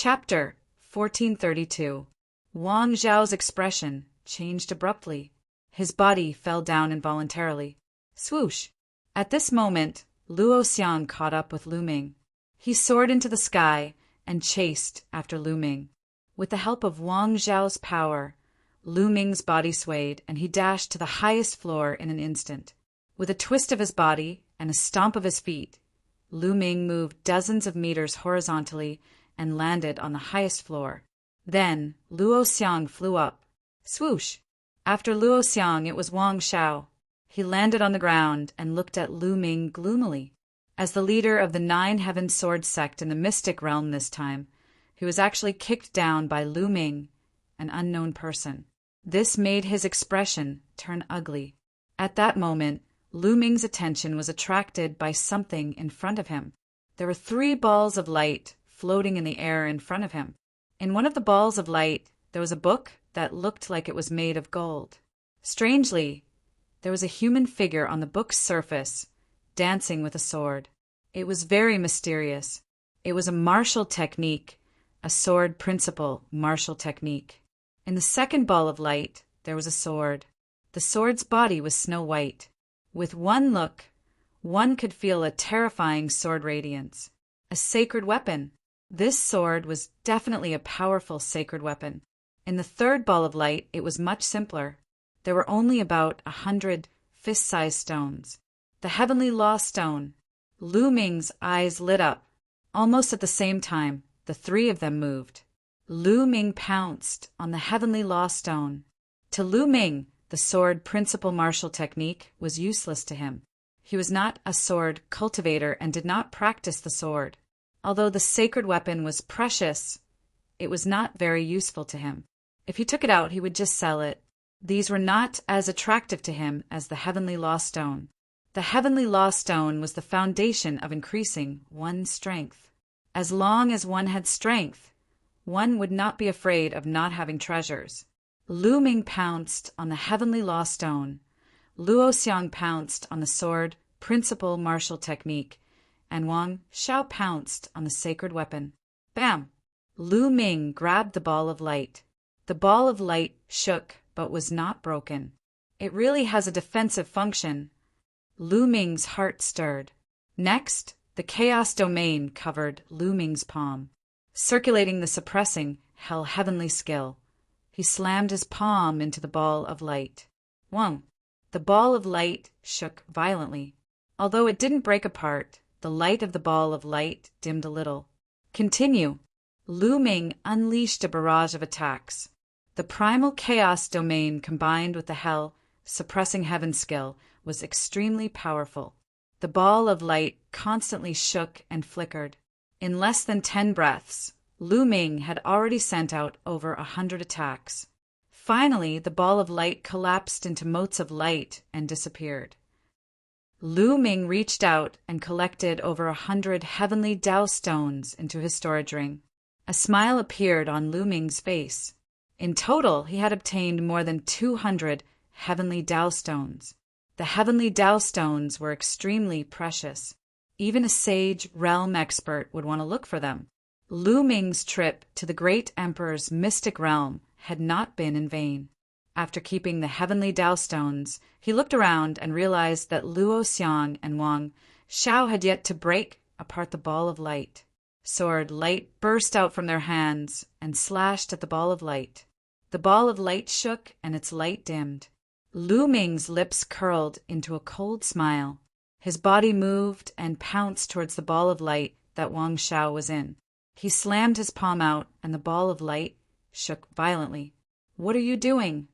Chapter 1432. Wang Zhao's expression changed abruptly. His body fell down involuntarily. Swoosh! At this moment, Luo Xiang caught up with Lu Ming. He soared into the sky and chased after Lu Ming. With the help of Wang Zhao's power, Lu Ming's body swayed and he dashed to the highest floor in an instant. With a twist of his body and a stomp of his feet, Lu Ming moved dozens of meters horizontally and landed on the highest floor. Then, Luo Xiang flew up. Swoosh! After Luo Xiang, it was Wang Zhao. He landed on the ground and looked at Lu Ming gloomily. As the leader of the 9 Heaven Sword sect in the mystic realm this time, he was actually kicked down by Lu Ming, an unknown person. This made his expression turn ugly. At that moment, Lu Ming's attention was attracted by something in front of him. There were 3 balls of light floating in the air in front of him. In one of the balls of light, there was a book that looked like it was made of gold. Strangely, there was a human figure on the book's surface, dancing with a sword. It was very mysterious. It was a martial technique, a sword principle martial technique. In the second ball of light, there was a sword. The sword's body was snow white. With one look, one could feel a terrifying sword radiance. A sacred weapon. This sword was definitely a powerful sacred weapon. In the third ball of light, it was much simpler. There were only about 100 fist-sized stones. The Heavenly Law Stone. Lu Ming's eyes lit up. Almost at the same time, the 3 of them moved. Lu Ming pounced on the Heavenly Law Stone. To Lu Ming, the sword principle martial technique was useless to him. He was not a sword cultivator and did not practice the sword. Although the sacred weapon was precious, it was not very useful to him. If he took it out, he would just sell it. These were not as attractive to him as the Heavenly Law Stone. The Heavenly Law Stone was the foundation of increasing one's strength. As long as one had strength, one would not be afraid of not having treasures. Lu Ming pounced on the Heavenly Law Stone. Luo Xiang pounced on the sword principle martial technique, and Wang Zhao pounced on the sacred weapon. Bam! Lu Ming grabbed the ball of light. The ball of light shook but was not broken. It really has a defensive function. Lu Ming's heart stirred. Next, the chaos domain covered Lu Ming's palm, circulating the suppressing hell heavenly skill. He slammed his palm into the ball of light. Wang! The ball of light shook violently. Although it didn't break apart, the light of the ball of light dimmed a little. Continue. Lu Ming unleashed a barrage of attacks. The primal chaos domain combined with the hell suppressing heaven skill was extremely powerful. The ball of light constantly shook and flickered. In less than 10 breaths, Lu Ming had already sent out over 100 attacks. Finally, the ball of light collapsed into motes of light and disappeared. Lu Ming reached out and collected over 100 heavenly Tao stones into his storage ring. A smile appeared on Lu Ming's face. In total, he had obtained more than 200 heavenly Tao stones. The heavenly Tao stones were extremely precious. Even a sage realm expert would want to look for them. Lu Ming's trip to the great emperor's mystic realm had not been in vain. After keeping the heavenly Tao stones, he looked around and realized that Luo Xiang and Wang Zhao had yet to break apart the ball of light. Sword light burst out from their hands and slashed at the ball of light. The ball of light shook and its light dimmed. Lu Ming's lips curled into a cold smile. His body moved and pounced towards the ball of light that Wang Zhao was in. He slammed his palm out and the ball of light shook violently. "What are you doing?"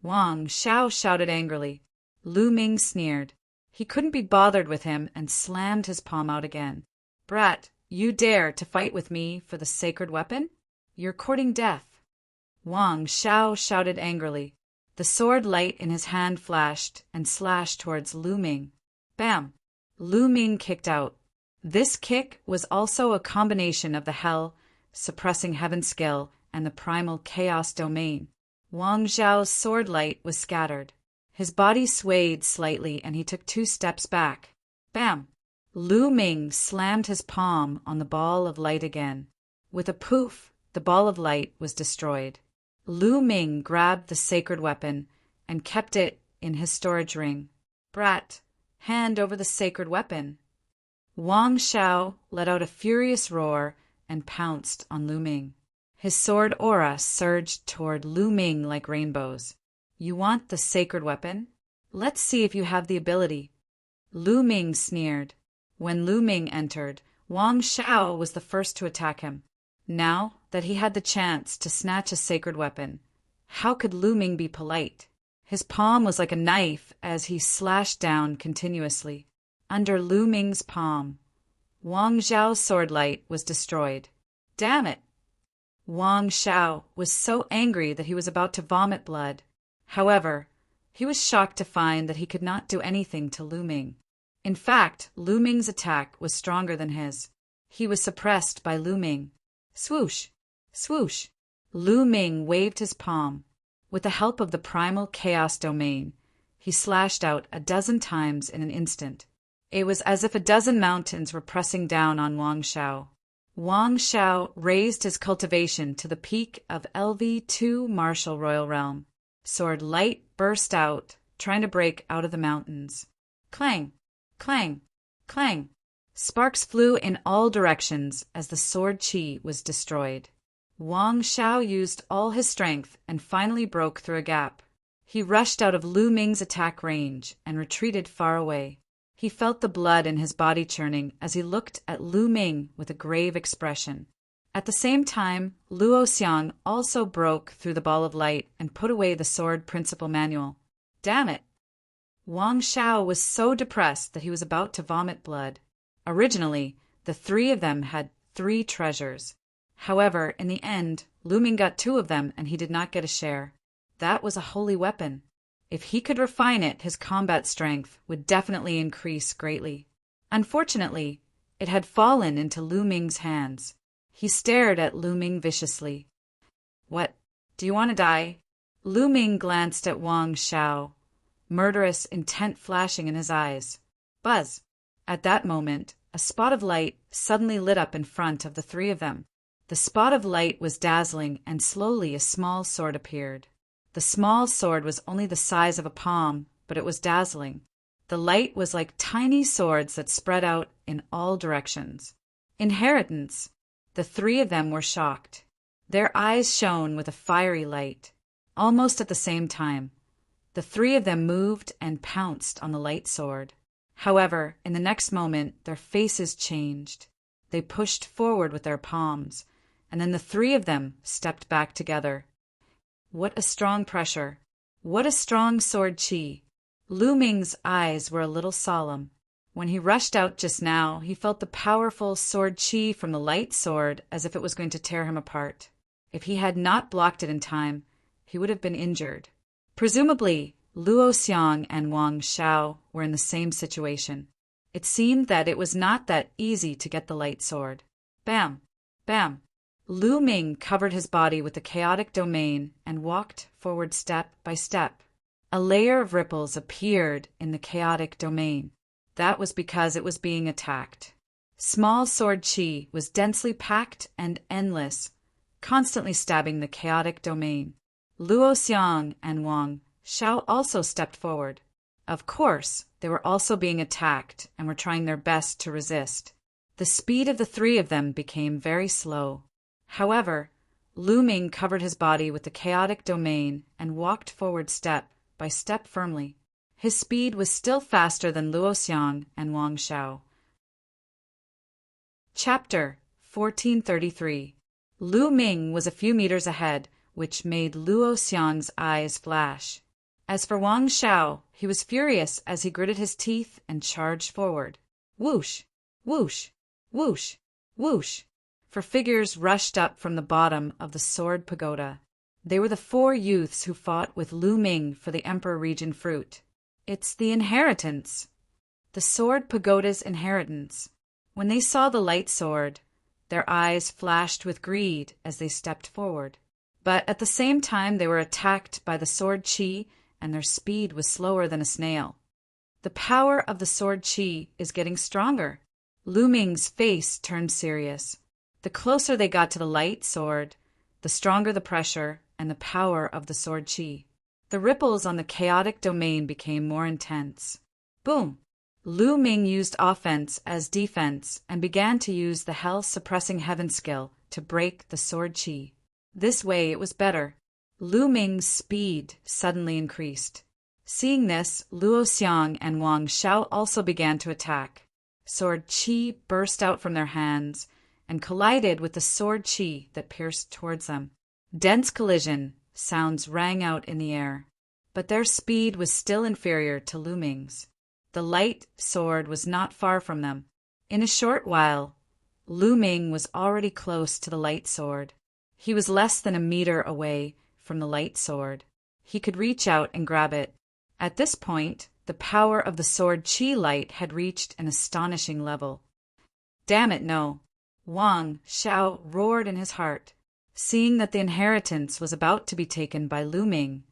Wang Zhao shouted angrily. Lu Ming sneered. He couldn't be bothered with him and slammed his palm out again. "Brat, you dare to fight with me for the sacred weapon? You're courting death." Wang Zhao shouted angrily. The sword light in his hand flashed and slashed towards Lu Ming. Bam! Lu Ming kicked out. This kick was also a combination of the hell suppressing heaven skill and the primal chaos domain. Wang Zhao's sword light was scattered. His body swayed slightly and he took 2 steps back. Bam! Lu Ming slammed his palm on the ball of light again. With a poof, the ball of light was destroyed. Lu Ming grabbed the sacred weapon and kept it in his storage ring. Brat, hand over the sacred weapon. Wang Shao let out a furious roar and pounced on Lu Ming. His sword aura surged toward Lu Ming like rainbows. You want the sacred weapon? Let's see if you have the ability. Lu Ming sneered. When Lu Ming entered, Wang Shao was the first to attack him. Now that he had the chance to snatch a sacred weapon, how could Lu Ming be polite? His palm was like a knife as he slashed down continuously. Under Lu Ming's palm, Wang Zhao's sword light was destroyed. Damn it! Wang Shao was so angry that he was about to vomit blood. However, he was shocked to find that he could not do anything to Lu Ming. In fact, Lu Ming's attack was stronger than his. He was suppressed by Lu Ming. Swoosh! Swoosh! Lu Ming waved his palm. With the help of the primal chaos domain, he slashed out 12 times in an instant. It was as if 12 mountains were pressing down on Wang Shao. Wang Shao raised his cultivation to the peak of LV2 Martial Royal Realm. Sword light burst out, trying to break out of the mountains. Clang! Clang! Clang! Sparks flew in all directions as the sword chi was destroyed. Wang Shao used all his strength and finally broke through a gap. He rushed out of Lu Ming's attack range and retreated far away. He felt the blood in his body churning as he looked at Lu Ming with a grave expression. At the same time, Luo Xiang also broke through the ball of light and put away the sword principle manual. Damn it! Wang Shao was so depressed that he was about to vomit blood. Originally, the three of them had 3 treasures. However, in the end, Lu Ming got 2 of them and he did not get a share. That was a holy weapon. If he could refine it, his combat strength would definitely increase greatly. Unfortunately, it had fallen into Lu Ming's hands. He stared at Lu Ming viciously. What? Do you want to die? Lu Ming glanced at Wang Shao, murderous intent flashing in his eyes. Buzz! At that moment, a spot of light suddenly lit up in front of the 3 of them. The spot of light was dazzling and slowly a small sword appeared. The small sword was only the size of a palm, but it was dazzling. The light was like tiny swords that spread out in all directions. Inheritance! The 3 of them were shocked. Their eyes shone with a fiery light. Almost at the same time, the 3 of them moved and pounced on the light sword. However, in the next moment, their faces changed. They pushed forward with their palms, and then the 3 of them stepped back together. What a strong pressure! What a strong sword chi! Lu Ming's eyes were a little solemn. When he rushed out just now, he felt the powerful sword chi from the light sword as if it was going to tear him apart. If he had not blocked it in time, he would have been injured. Presumably, Luo Xiang and Wang Shao were in the same situation. It seemed that it was not that easy to get the light sword. Bam! Bam! Lu Ming covered his body with the chaotic domain and walked forward step by step. A layer of ripples appeared in the chaotic domain. That was because it was being attacked. Small sword chi was densely packed and endless, constantly stabbing the chaotic domain. Luo Xiang and Wang Shao also stepped forward. Of course, they were also being attacked and were trying their best to resist. The speed of the 3 of them became very slow. However, Lu Ming covered his body with the chaotic domain and walked forward step by step firmly. His speed was still faster than Luo Xiang and Wang Shao. Chapter 1433. Lu Ming was a few meters ahead, which made Luo Xiang's eyes flash. As for Wang Shao, he was furious as he gritted his teeth and charged forward. Whoosh! Whoosh! Whoosh! Whoosh! For figures rushed up from the bottom of the sword pagoda. They were the 4 youths who fought with Lu Ming for the Emperor Region fruit. It's the inheritance. The sword pagoda's inheritance. When they saw the light sword, their eyes flashed with greed as they stepped forward. But at the same time they were attacked by the sword chi, and their speed was slower than a snail. The power of the sword chi is getting stronger. Lu Ming's face turned serious. The closer they got to the light sword, the stronger the pressure and the power of the sword chi. The ripples on the chaotic domain became more intense. Boom! Lu Ming used offense as defense and began to use the hell-suppressing heaven skill to break the sword chi. This way it was better. Lu Ming's speed suddenly increased. Seeing this, Luo Xiang and Wang Xiao also began to attack. Sword chi burst out from their hands and collided with the sword chi that pierced towards them. Dense collision sounds rang out in the air, but their speed was still inferior to Lu Ming's. The light sword was not far from them. In a short while, Lu Ming was already close to the light sword. He was less than a meter away from the light sword. He could reach out and grab it. At this point, the power of the sword chi light had reached an astonishing level. Damn it, no! Wang Xiao roared in his heart. Seeing that the inheritance was about to be taken by Lu Ming,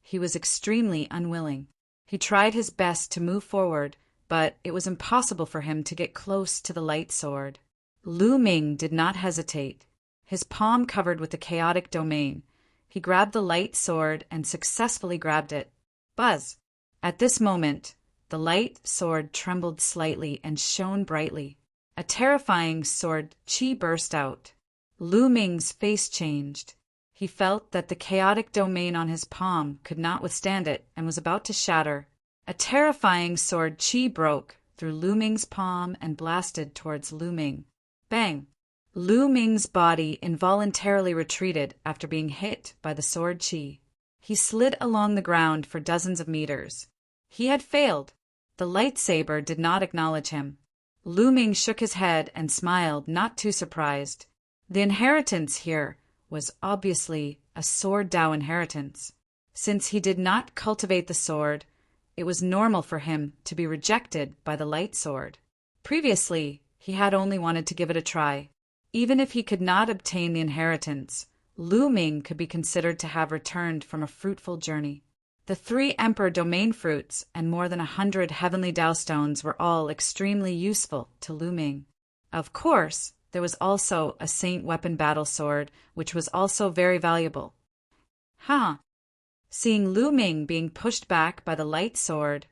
he was extremely unwilling. He tried his best to move forward, but it was impossible for him to get close to the light sword. Lu Ming did not hesitate. His palm covered with the chaotic domain, he grabbed the light sword and successfully grabbed it. Buzz! At this moment, the light sword trembled slightly and shone brightly. A terrifying sword chi burst out. Lu Ming's face changed. He felt that the chaotic domain on his palm could not withstand it and was about to shatter. A terrifying sword chi broke through Lu Ming's palm and blasted towards Lu Ming. Bang! Lu Ming's body involuntarily retreated after being hit by the sword chi. He slid along the ground for dozens of meters. He had failed. The lightsaber did not acknowledge him. Lu Ming shook his head and smiled, not too surprised. The inheritance here was obviously a sword Dao inheritance. Since he did not cultivate the sword, it was normal for him to be rejected by the light sword. Previously, he had only wanted to give it a try. Even if he could not obtain the inheritance, Lu Ming could be considered to have returned from a fruitful journey. The 3 Emperor domain fruits and more than 100 heavenly Dao stones were all extremely useful to Lu Ming. Of course, there was also a Saint weapon battle sword, which was also very valuable. Seeing Lu Ming being pushed back by the light sword,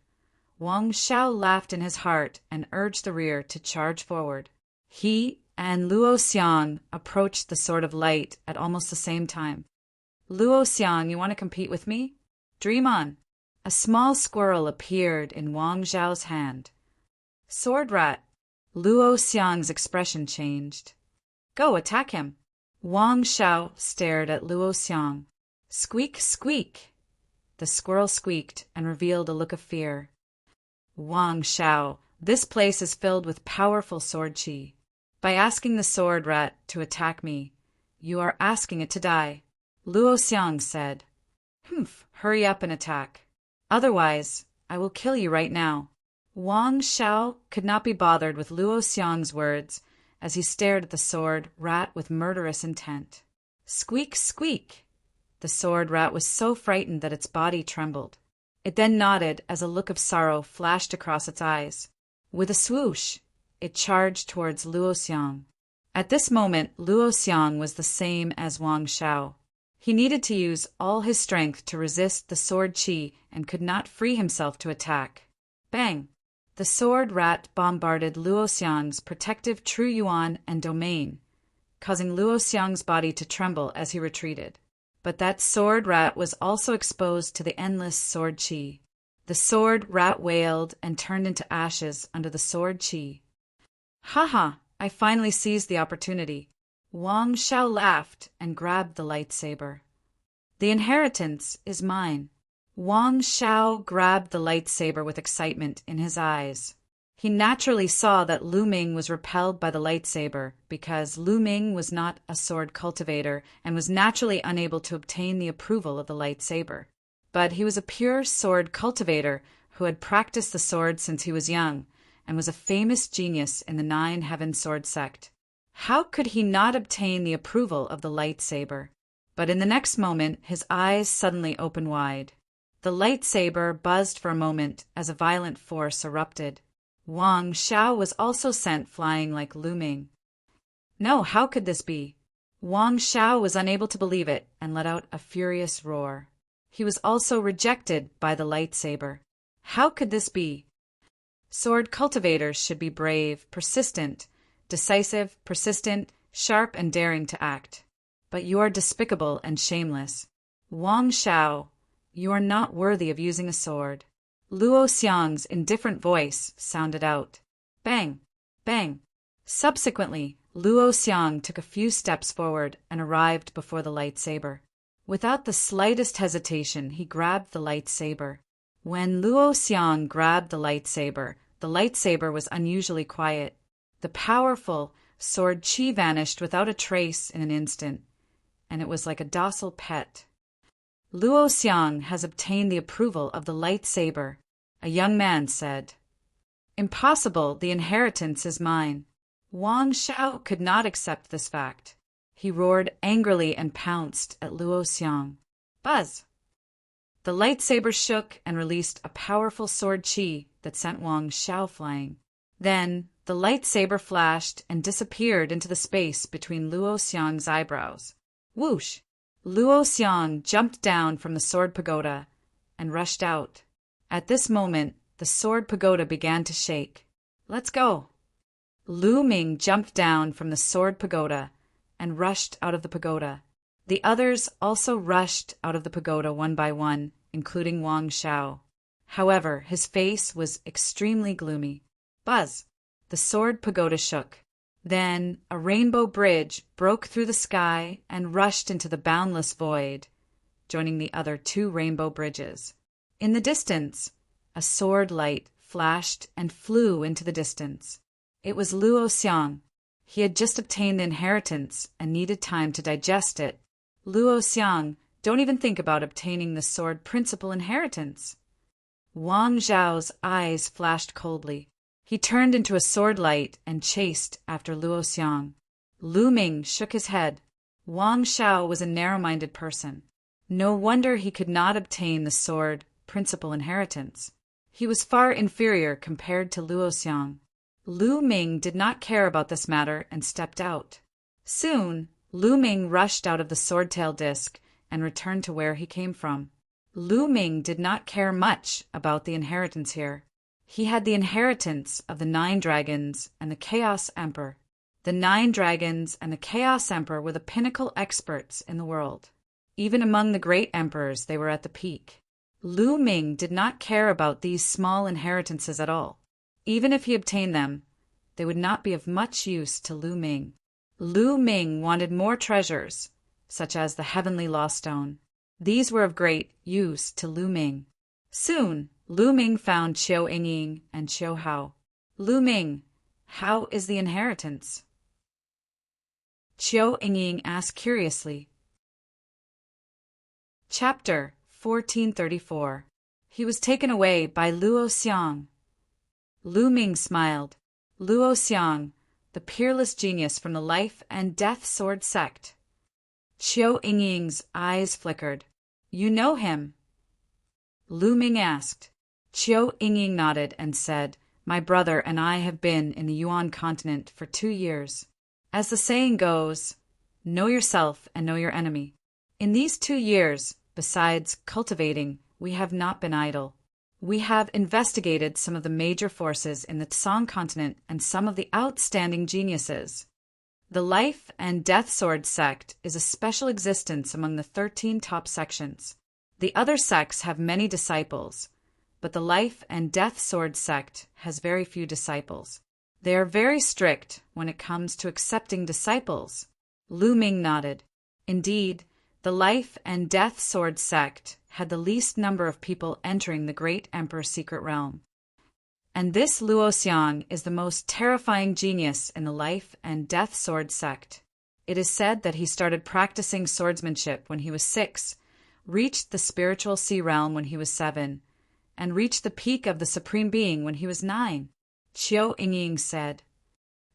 Wang Xiao laughed in his heart and urged the rear to charge forward. He and Luo Xiang approached the Sword of Light at almost the same time. Luo Xiang, you want to compete with me? Dream on. A small squirrel appeared in Wang Xiao's hand. Sword rat. Luo Xiang's expression changed. Go, attack him. Wang Xiao stared at Luo Xiang. Squeak, squeak. The squirrel squeaked and revealed a look of fear. Wang Xiao, this place is filled with powerful sword chi. By asking the sword rat to attack me, you are asking it to die. Luo Xiang said. Hurry up and attack. Otherwise, I will kill you right now. Wang Xiao could not be bothered with Luo Xiang's words as he stared at the sword rat with murderous intent. Squeak, squeak! The sword rat was so frightened that its body trembled. It then nodded as a look of sorrow flashed across its eyes. With a swoosh, it charged towards Luo Xiang. At this moment, Luo Xiang was the same as Wang Xiao. He needed to use all his strength to resist the sword chi and could not free himself to attack. Bang! The sword rat bombarded Luo Xiang's protective True Yuan and domain, causing Luo Xiang's body to tremble as he retreated. But that sword rat was also exposed to the endless sword chi. The sword rat wailed and turned into ashes under the sword chi. I finally seized the opportunity. Wang Xiao laughed and grabbed the lightsaber. The inheritance is mine. Wang Xiao grabbed the lightsaber with excitement in his eyes. He naturally saw that Lu Ming was repelled by the lightsaber because Lu Ming was not a sword cultivator and was naturally unable to obtain the approval of the lightsaber. But he was a pure sword cultivator who had practiced the sword since he was young and was a famous genius in the 9 Heaven Sword sect. How could he not obtain the approval of the lightsaber? But in the next moment, his eyes suddenly opened wide. The lightsaber buzzed for a moment as a violent force erupted. Wang Xiao was also sent flying like Lu Ming. No, how could this be? Wang Shao was unable to believe it and let out a furious roar. He was also rejected by the lightsaber. How could this be? Sword cultivators should be brave, persistent, decisive, persistent, sharp, and daring to act. But you are despicable and shameless. Wang Shao, you are not worthy of using a sword. Luo Xiang's indifferent voice sounded out. Bang! Bang! Subsequently, Luo Xiang took a few steps forward and arrived before the lightsaber. Without the slightest hesitation, he grabbed the lightsaber. When Luo Xiang grabbed the lightsaber was unusually quiet. The powerful sword chi vanished without a trace in an instant, and it was like a docile pet. Luo Xiang has obtained the approval of the lightsaber, a young man said. Impossible, the inheritance is mine. Wang Shao could not accept this fact. He roared angrily and pounced at Luo Xiang. Buzz! The lightsaber shook and released a powerful sword chi that sent Wang Shao flying. Then, the lightsaber flashed and disappeared into the space between Luo Xiang's eyebrows. Whoosh! Luo Xiang jumped down from the sword pagoda and rushed out. At this moment, the sword pagoda began to shake. Let's go! Lu Ming jumped down from the sword pagoda and rushed out of the pagoda. The others also rushed out of the pagoda one by one, including Wang Shao. However, his face was extremely gloomy. Buzz! The sword pagoda shook. Then a rainbow bridge broke through the sky and rushed into the boundless void, joining the other two rainbow bridges. In the distance, a sword light flashed and flew into the distance. It was Luo Xiang. He had just obtained the inheritance and needed time to digest it. Luo Xiang, don't even think about obtaining the sword principal inheritance. Wang Zhao's eyes flashed coldly. He turned into a sword light and chased after Luo Xiang. Lu Ming shook his head. Wang Shao was a narrow-minded person. No wonder he could not obtain the sword principal inheritance. He was far inferior compared to Luo Xiang. Lu Ming did not care about this matter and stepped out. Soon, Lu Ming rushed out of the swordtail disc and returned to where he came from. Lu Ming did not care much about the inheritance here. He had the inheritance of the 9 dragons and the Chaos Emperor. The 9 dragons and the Chaos Emperor were the pinnacle experts in the world. Even among the great emperors, they were at the peak. Lu Ming did not care about these small inheritances at all. Even if he obtained them, they would not be of much use to Lu Ming. Lu Ming wanted more treasures, such as the Heavenly Lost Stone. These were of great use to Lu Ming. Soon, Lu Ming found Qiu Yingying and Qiu Hao. Lu Ming, how is the inheritance? Qiu Yingying asked curiously. Chapter 1434. He was taken away by Luo Xiang. Lu Ming smiled. Luo Xiang, the peerless genius from the life and death sword sect. Qiu Yingying's eyes flickered. You know him? Lu Ming asked. Qiu Yingying nodded and said, My brother and I have been in the Yuan continent for 2 years. As the saying goes, know yourself and know your enemy. In these 2 years, besides cultivating, we have not been idle. We have investigated some of the major forces in the Tsang continent and some of the outstanding geniuses. The Life and Death Sword sect is a special existence among the 13 top sections. The other sects have many disciples, but the Life and Death Sword sect has very few disciples. They are very strict when it comes to accepting disciples. Lu Ming nodded. Indeed, the Life and Death Sword sect had the least number of people entering the Great Emperor's secret realm. And this Luo Xiang is the most terrifying genius in the Life and Death Sword sect. It is said that he started practicing swordsmanship when he was 6, reached the spiritual sea realm when he was 7, and reached the peak of the Supreme Being when he was 9. Qiu Yingying said,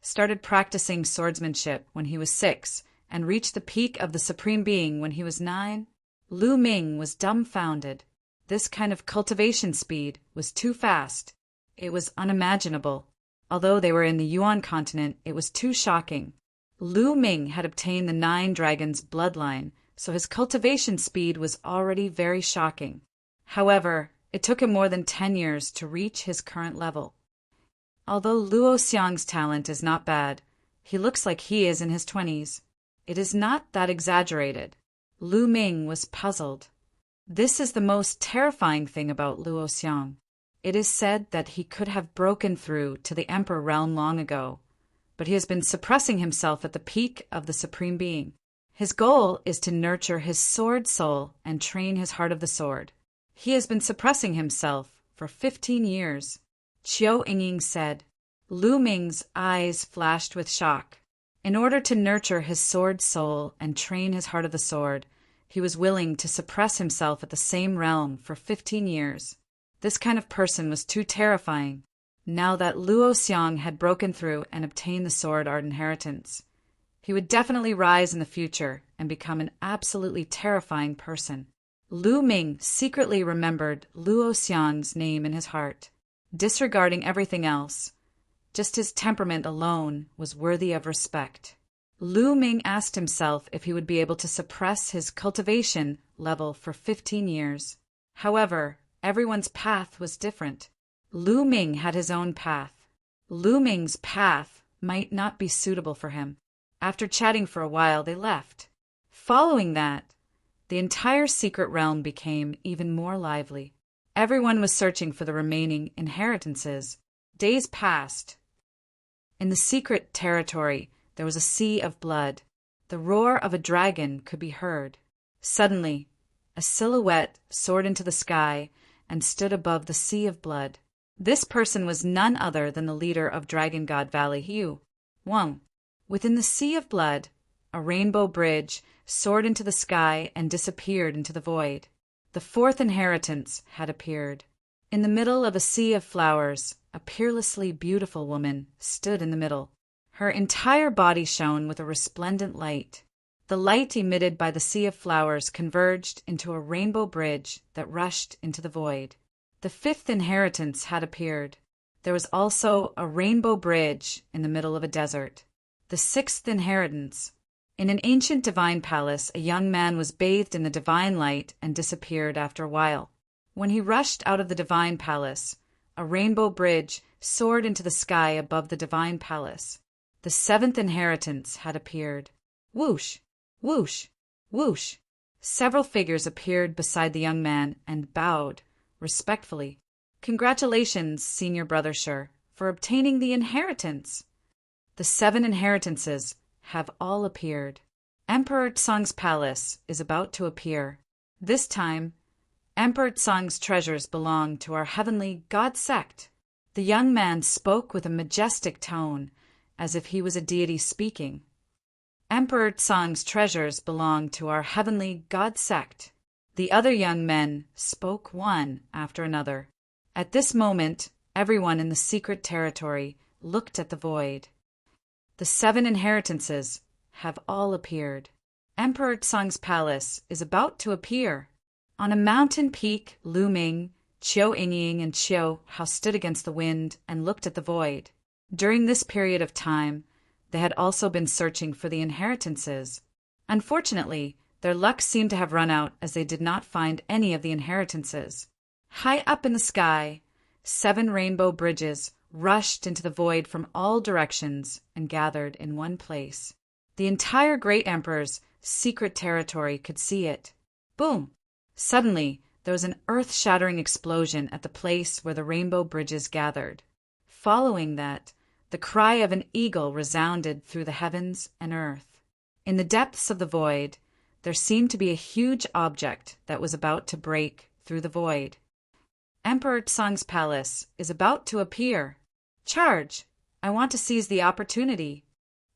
started practicing swordsmanship when he was 6, and reached the peak of the Supreme Being when he was 9. Lu Ming was dumbfounded. This kind of cultivation speed was too fast. It was unimaginable. Although they were in the Yuan continent, it was too shocking. Lu Ming had obtained the 9 dragons bloodline, so his cultivation speed was already very shocking. However, it took him more than 10 years to reach his current level. Although Luo Xiang's talent is not bad, he looks like he is in his 20s. It is not that exaggerated. Lu Ming was puzzled. This is the most terrifying thing about Luo Xiang. It is said that he could have broken through to the Emperor realm long ago, but he has been suppressing himself at the peak of the Supreme Being. His goal is to nurture his sword soul and train his heart of the sword. He has been suppressing himself for 15 years. Qiu Yingying said. Lu Ming's eyes flashed with shock. In order to nurture his sword soul and train his heart of the sword, he was willing to suppress himself at the same realm for 15 years. This kind of person was too terrifying. Now that Luo Xiang had broken through and obtained the sword art inheritance, he would definitely rise in the future and become an absolutely terrifying person. Lu Ming secretly remembered Luo Xiang's name in his heart, disregarding everything else. Just his temperament alone was worthy of respect. Lu Ming asked himself if he would be able to suppress his cultivation level for 15 years. However, everyone's path was different. Lu Ming had his own path. Lu Ming's path might not be suitable for him. After chatting for a while, they left. Following that, the entire secret realm became even more lively. Everyone was searching for the remaining inheritances. Days passed. In the secret territory, there was a sea of blood. The roar of a dragon could be heard. Suddenly, a silhouette soared into the sky and stood above the sea of blood. This person was none other than the leader of Dragon God Valley, Hu Wang. Within the sea of blood, a rainbow bridge soared into the sky and disappeared into the void. The 4th inheritance had appeared. In the middle of a sea of flowers, a peerlessly beautiful woman stood in the middle. Her entire body shone with a resplendent light. The light emitted by the sea of flowers converged into a rainbow bridge that rushed into the void. The 5th inheritance had appeared. There was also a rainbow bridge in the middle of a desert. The 6th inheritance. In an ancient divine palace, a young man was bathed in the divine light and disappeared after a while. When he rushed out of the divine palace, a rainbow bridge soared into the sky above the divine palace. The 7th inheritance had appeared. Whoosh, whoosh, whoosh. Several figures appeared beside the young man and bowed respectfully. Congratulations, Senior Brother Shur, for obtaining the inheritance. The 7 inheritances have all appeared. Emperor Tsang's palace is about to appear. This time, Emperor Tsang's treasures belong to our heavenly God sect. The young man spoke with a majestic tone, as if he was a deity speaking. Emperor Tsang's treasures belong to our heavenly God sect. The other young men spoke one after another. At this moment, everyone in the secret territory looked at the void. The 7 inheritances have all appeared. Emperor Tsang's palace is about to appear. On a mountain peak, Lu Ming, Qiu Yingying, and Qiu Hao stood against the wind and looked at the void. During this period of time, they had also been searching for the inheritances. Unfortunately, their luck seemed to have run out as they did not find any of the inheritances. High up in the sky, 7 rainbow bridges rushed into the void from all directions and gathered in one place. The entire Great Emperor's secret territory could see it. Boom! Suddenly, there was an earth-shattering explosion at the place where the rainbow bridges gathered. Following that, the cry of an eagle resounded through the heavens and earth. In the depths of the void, there seemed to be a huge object that was about to break through the void. Emperor Tsang's palace is about to appear. Charge! I want to seize the opportunity.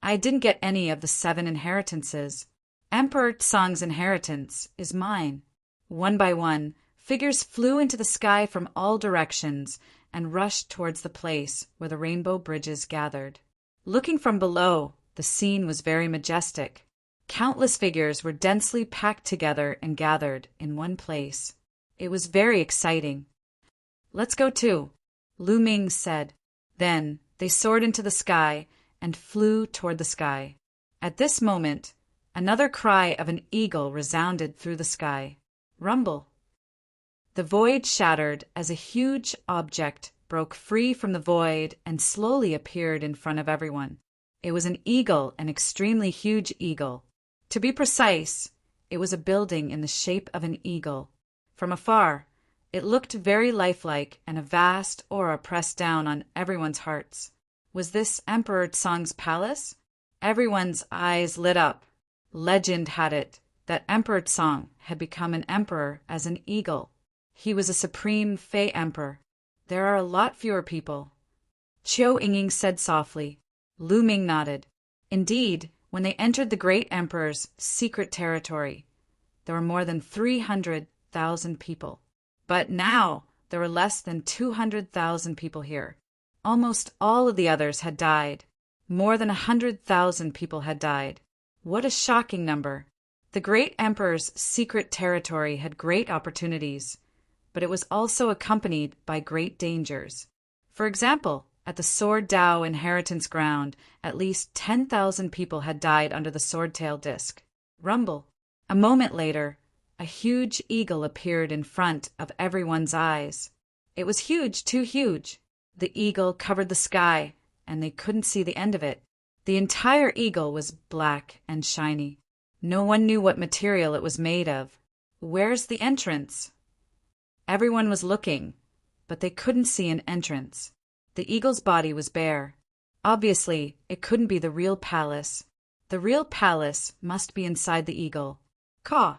I didn't get any of the 7 inheritances. Emperor Tsang's inheritance is mine. One by one, figures flew into the sky from all directions and rushed towards the place where the rainbow bridges gathered. Looking from below, the scene was very majestic. Countless figures were densely packed together and gathered in one place. It was very exciting. Let's go too, Lu Ming said. Then they soared into the sky and flew toward the sky. At this moment, another cry of an eagle resounded through the sky. Rumble. The void shattered as a huge object broke free from the void and slowly appeared in front of everyone. It was an eagle, an extremely huge eagle. To be precise, it was a building in the shape of an eagle. From afar, it looked very lifelike, and a vast aura pressed down on everyone's hearts. Was this Emperor Tsang's palace? Everyone's eyes lit up. Legend had it that Emperor Tsang had become an emperor as an eagle. He was a supreme Fey emperor. There are a lot fewer people. Qiu Yingying said softly. Lu Ming nodded. Indeed, when they entered the great emperor's secret territory, there were more than 300,000 people. But now there were less than 200,000 people here. Almost all of the others had died. More than 100,000 people had died. What a shocking number. The great emperor's secret territory had great opportunities, but it was also accompanied by great dangers. For example, at the Sword Dao inheritance ground, at least 10,000 people had died under the sword-tail disc. Rumble. A moment later, a huge eagle appeared in front of everyone's eyes. It was huge, too huge. The eagle covered the sky, and they couldn't see the end of it. The entire eagle was black and shiny. No one knew what material it was made of. Where's the entrance? Everyone was looking, but they couldn't see an entrance. The eagle's body was bare. Obviously, it couldn't be the real palace. The real palace must be inside the eagle. Caw!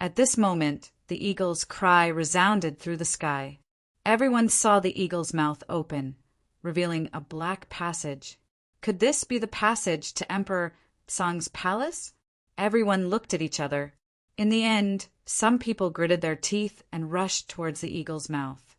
At this moment, the eagle's cry resounded through the sky. Everyone saw the eagle's mouth open, revealing a black passage. Could this be the passage to Emperor Tsang's palace? Everyone looked at each other. In the end, some people gritted their teeth and rushed towards the eagle's mouth.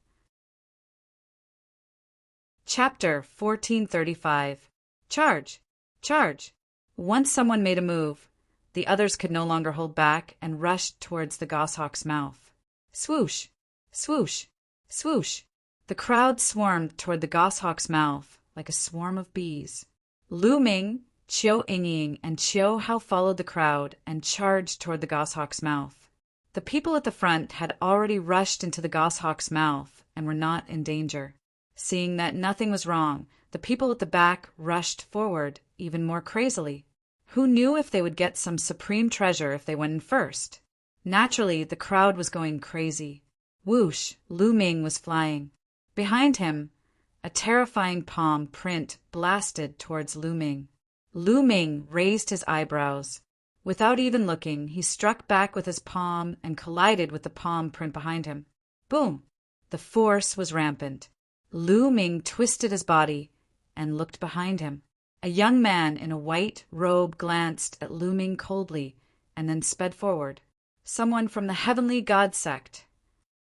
Chapter 1435. Charge! Charge! Once someone made a move, the others could no longer hold back and rushed towards the goshawk's mouth. Swoosh! Swoosh! Swoosh! The crowd swarmed toward the goshawk's mouth like a swarm of bees. Lu Ming, Qiu Yingying, and Qiu Hao followed the crowd and charged toward the goshawk's mouth. The people at the front had already rushed into the goshawk's mouth and were not in danger. Seeing that nothing was wrong, the people at the back rushed forward even more crazily. Who knew if they would get some supreme treasure if they went in first? Naturally, the crowd was going crazy. Whoosh! Lu Ming was flying. Behind him, a terrifying palm print blasted towards Lu Ming. Lu Ming raised his eyebrows. Without even looking, he struck back with his palm and collided with the palm print behind him. Boom! The force was rampant. Lu Ming twisted his body and looked behind him. A young man in a white robe glanced at Lu Ming coldly and then sped forward. Someone from the Heavenly God sect.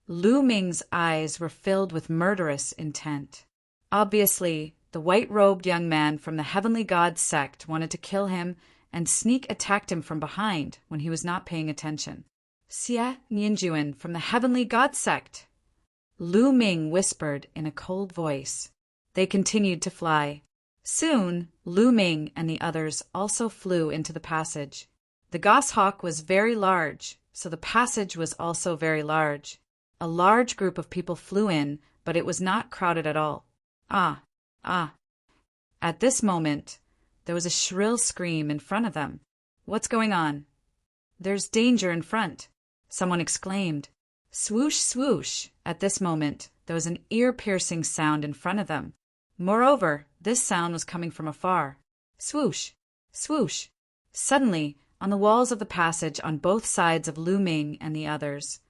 Lu Ming's eyes were filled with murderous intent. Obviously, the white-robed young man from the Heavenly God sect wanted to kill him and sneak attacked him from behind when he was not paying attention. Xie Nianjuan from the Heavenly God sect. Lu Ming whispered in a cold voice. They continued to fly. Soon, Lu Ming and the others also flew into the passage. The goshawk was very large, so the passage was also very large. A large group of people flew in, but it was not crowded at all. Ah! Ah! At this moment, there was a shrill scream in front of them. What's going on? There's danger in front, someone exclaimed. Swoosh, swoosh! At this moment, there was an ear-piercing sound in front of them. Moreover, this sound was coming from afar. Swoosh! Swoosh! Suddenly, on the walls of the passage on both sides of Lu Ming and the others,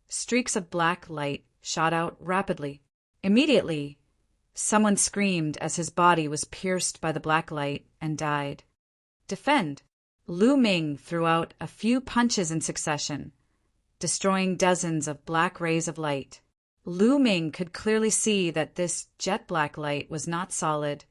streaks of black light shot out rapidly. Immediately, someone screamed as his body was pierced by the black light and died. Defend! Lu Ming threw out a few punches in succession, destroying dozens of black rays of light. Lu Ming could clearly see that this jet-black light was not solid,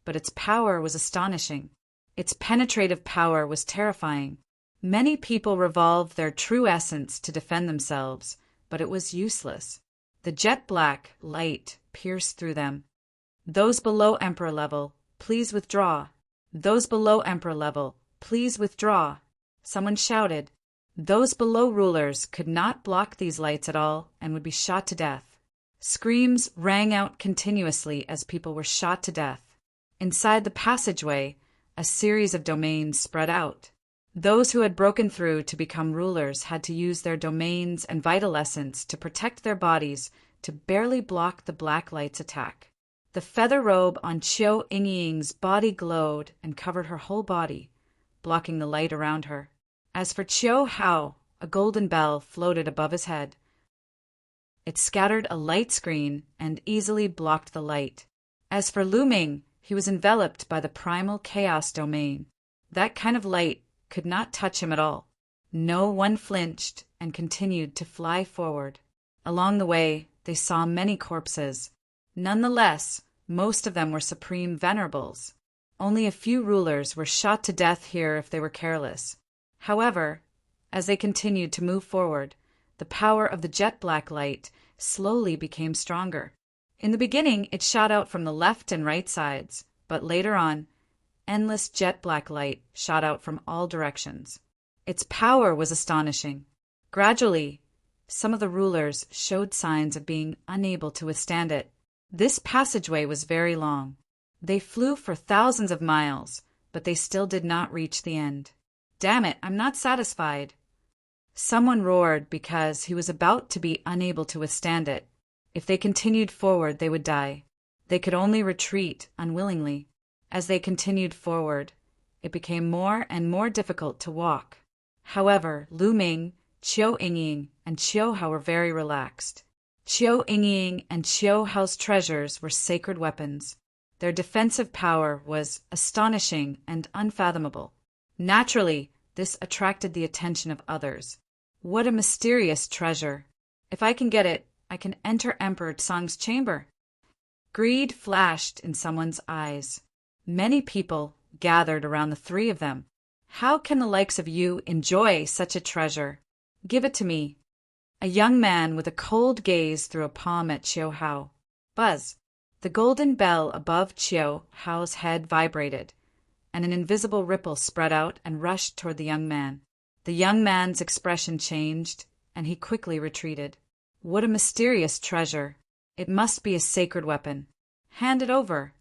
but its power was astonishing. Its penetrative power was terrifying. Many people revolved their true essence to defend themselves, but it was useless. The jet-black light pierced through them. Those below Emperor level, please withdraw. Those below Emperor level, Please withdraw. Someone shouted. Those below rulers could not block these lights at all and would be shot to death. Screams rang out continuously as people were shot to death. Inside the passageway, a series of domains spread out. Those who had broken through to become rulers had to use their domains and vital essence to protect their bodies to barely block the black light's attack. The feather robe on Qiu Yingying's body glowed and covered her whole body, blocking the light around her. As for Qiu Hao, a golden bell floated above his head. It scattered a light screen and easily blocked the light. As for Lu Ming, he was enveloped by the primal chaos domain. That kind of light could not touch him at all. No one flinched and continued to fly forward. Along the way, they saw many corpses. Nonetheless, most of them were supreme venerables. Only a few rulers were shot to death here if they were careless. However, as they continued to move forward, the power of the jet black light slowly became stronger. In the beginning, it shot out from the left and right sides, but later on, endless jet black light shot out from all directions. Its power was astonishing. Gradually, some of the rulers showed signs of being unable to withstand it. This passageway was very long. They flew for thousands of miles, but they still did not reach the end. Damn it, I'm not satisfied. Someone roared because he was about to be unable to withstand it. If they continued forward, they would die. They could only retreat unwillingly. As they continued forward, it became more and more difficult to walk. However, Lu Ming, Qiu Yingying, and Qiu Hao were very relaxed. Qiu Yingying and Qiu Hao's treasures were sacred weapons. Their defensive power was astonishing and unfathomable. Naturally, this attracted the attention of others. What a mysterious treasure! If I can get it, I can enter Emperor Tsang's chamber. Greed flashed in someone's eyes. Many people gathered around the three of them. How can the likes of you enjoy such a treasure? Give it to me. A young man with a cold gaze threw a palm at Qiu Hao. Buzz! The golden bell above Qiu Hao's head vibrated, and an invisible ripple spread out and rushed toward the young man. The young man's expression changed, and he quickly retreated. What a mysterious treasure! It must be a sacred weapon. Hand it over.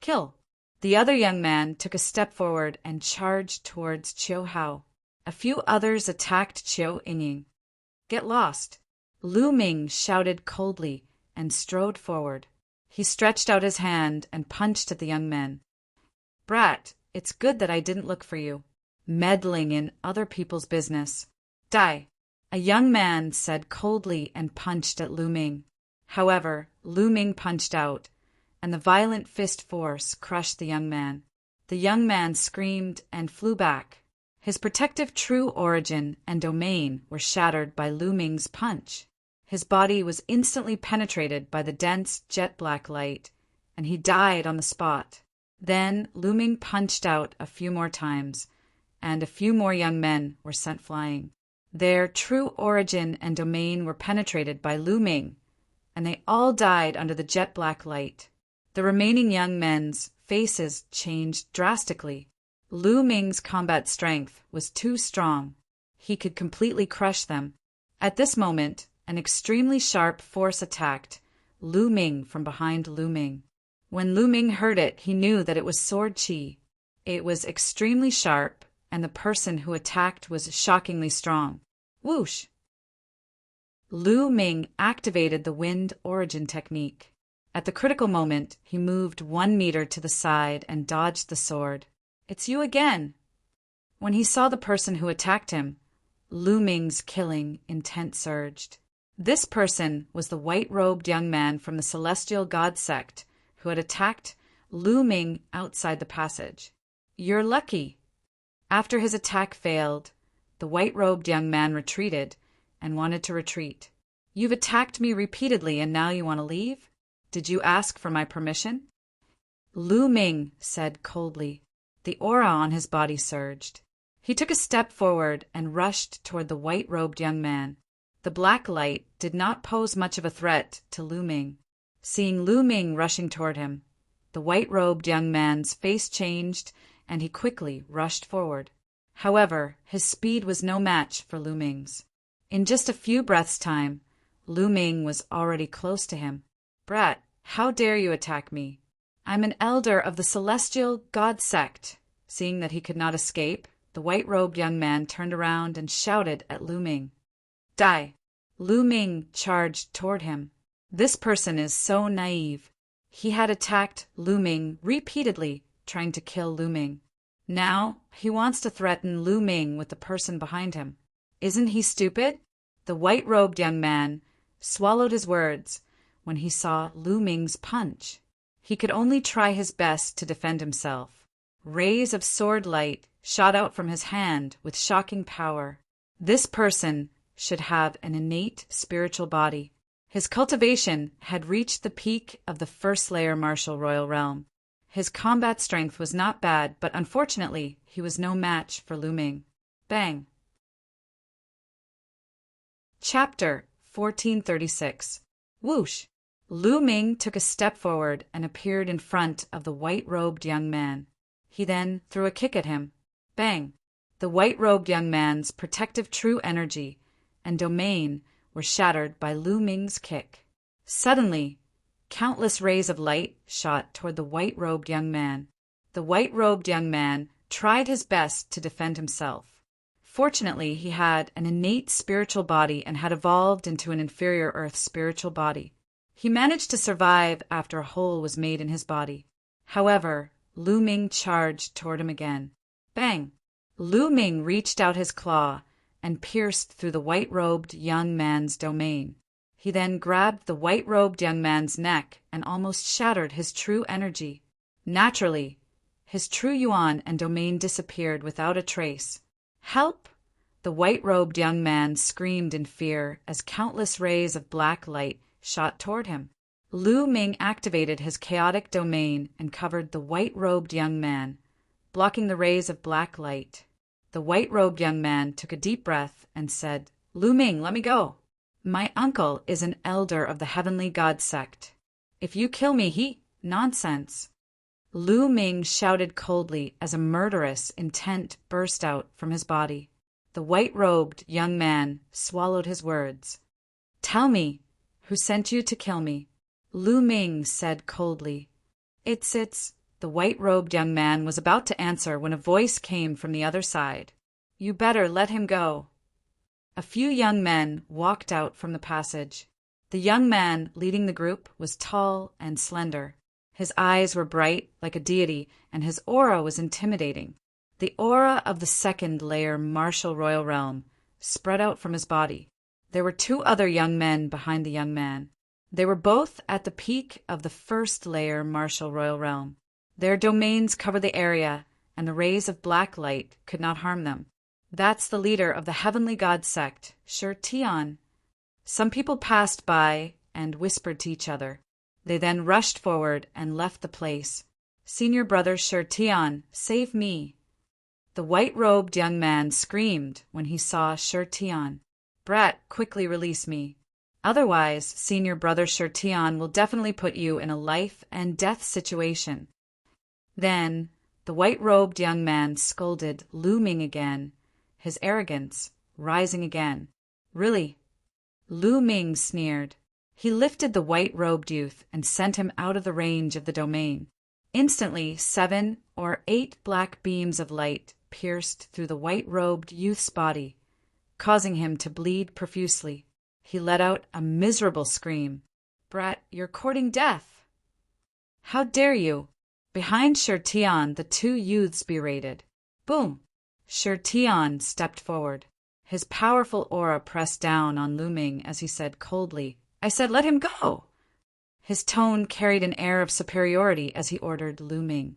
Kill. The other young man took a step forward and charged towards Qiu Hao. A few others attacked Qiu Yingying. Get lost. Lu Ming shouted coldly and strode forward. He stretched out his hand and punched at the young men. Brat, it's good that I didn't look for you. Meddling in other people's business. Die. A young man said coldly and punched at Lu Ming. However, Lu Ming punched out, and the violent fist force crushed the young man. The young man screamed and flew back. His protective true origin and domain were shattered by Lu Ming's punch. His body was instantly penetrated by the dense jet black light, and he died on the spot. Then Lu Ming punched out a few more times, and a few more young men were sent flying. Their true origin and domain were penetrated by Lu Ming, and they all died under the jet black light. The remaining young men's faces changed drastically. Lu Ming's combat strength was too strong. He could completely crush them. At this moment, an extremely sharp force attacked Lu Ming from behind Lu Ming. When Lu Ming heard it, he knew that it was sword qi. It was extremely sharp, and the person who attacked was shockingly strong. Whoosh! Lu Ming activated the wind origin technique. At the critical moment, he moved 1 meter to the side and dodged the sword. It's you again! When he saw the person who attacked him, Lu Ming's killing intent surged. This person was the white-robed young man from the Celestial God sect who had attacked Lu Ming outside the passage. You're lucky. After his attack failed, the white-robed young man retreated and wanted to retreat. You've attacked me repeatedly and now you want to leave? Did you ask for my permission? Lu Ming said coldly. The aura on his body surged. He took a step forward and rushed toward the white-robed young man. The black light did not pose much of a threat to Lu Ming. Seeing Lu Ming rushing toward him, the white-robed young man's face changed and he quickly rushed forward. However, his speed was no match for Lu Ming's. In just a few breaths' time, Lu Ming was already close to him. "Brat, how dare you attack me? I'm an elder of the celestial god sect." Seeing that he could not escape, the white-robed young man turned around and shouted at Lu Ming. "Die!" Lu Ming charged toward him. This person is so naive. He had attacked Lu Ming repeatedly, trying to kill Lu Ming. Now he wants to threaten Lu Ming with the person behind him. Isn't he stupid? The white-robed young man swallowed his words when he saw Lu Ming's punch. He could only try his best to defend himself. Rays of sword light shot out from his hand with shocking power. This person should have an innate spiritual body. His cultivation had reached the peak of the first layer martial royal realm. His combat strength was not bad, but unfortunately, he was no match for Lu Ming. Bang! Chapter 1436. Whoosh! Lu Ming took a step forward and appeared in front of the white-robed young man. He then threw a kick at him. Bang! The white-robed young man's protective true energy and domain were shattered by Lu Ming's kick. Suddenly, countless rays of light shot toward the white-robed young man. The white-robed young man tried his best to defend himself. Fortunately, he had an innate spiritual body and had evolved into an inferior earth spiritual body. He managed to survive after a hole was made in his body. However, Lu Ming charged toward him again. Bang! Lu Ming reached out his claw and pierced through the white-robed young man's domain. He then grabbed the white-robed young man's neck and almost shattered his true energy. Naturally, his true yuan and domain disappeared without a trace. "Help!" The white-robed young man screamed in fear as countless rays of black light shot toward him. Lu Ming activated his chaotic domain and covered the white-robed young man, blocking the rays of black light. The white-robed young man took a deep breath and said, "Lu Ming, let me go. My uncle is an elder of the heavenly god sect. If you kill me, Nonsense." Lu Ming shouted coldly as a murderous intent burst out from his body. The white-robed young man swallowed his words. "Tell me, who sent you to kill me?" Lu Ming said coldly. It's... The white-robed young man was about to answer when a voice came from the other side. "You better let him go." A few young men walked out from the passage. The young man leading the group was tall and slender. His eyes were bright like a deity, and his aura was intimidating. The aura of the second-layer martial royal realm spread out from his body. There were two other young men behind the young man. They were both at the peak of the first-layer martial royal realm. Their domains covered the area, and the rays of black light could not harm them. "That's the leader of the heavenly god sect, Shi Tian." Some people passed by and whispered to each other. They then rushed forward and left the place. "Senior brother Shi Tian, save me." The white-robed young man screamed when he saw Shi Tian. "Brat, quickly release me. Otherwise, senior brother Shi Tian will definitely put you in a life-and-death situation." Then the white-robed young man scolded Lu Ming again, his arrogance rising again. "Really?" Lu Ming sneered. He lifted the white-robed youth and sent him out of the range of the domain. Instantly, 7 or 8 black beams of light pierced through the white-robed youth's body, causing him to bleed profusely. He let out a miserable scream. "Brat, you're courting death." "How dare you!" Behind Shi Tian, the two youths berated. Boom! Shi Tian stepped forward. His powerful aura pressed down on Lu Ming as he said coldly, "I said let him go." His tone carried an air of superiority as he ordered Lu Ming.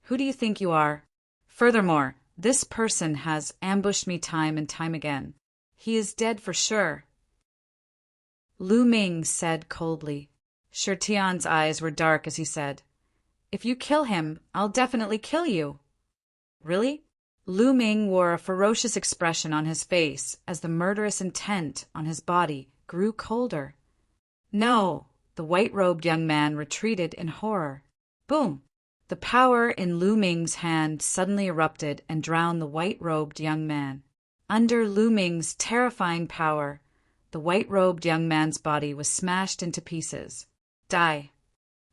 "Who do you think you are? Furthermore, this person has ambushed me time and time again. He is dead for sure." Lu Ming said coldly. Shi Tian's eyes were dark as he said, "If you kill him, I'll definitely kill you." "Really?" Lu Ming wore a ferocious expression on his face as the murderous intent on his body grew colder. "No!" The white-robed young man retreated in horror. Boom! The power in Lu Ming's hand suddenly erupted and drowned the white-robed young man. Under Lu Ming's terrifying power, the white-robed young man's body was smashed into pieces. Die.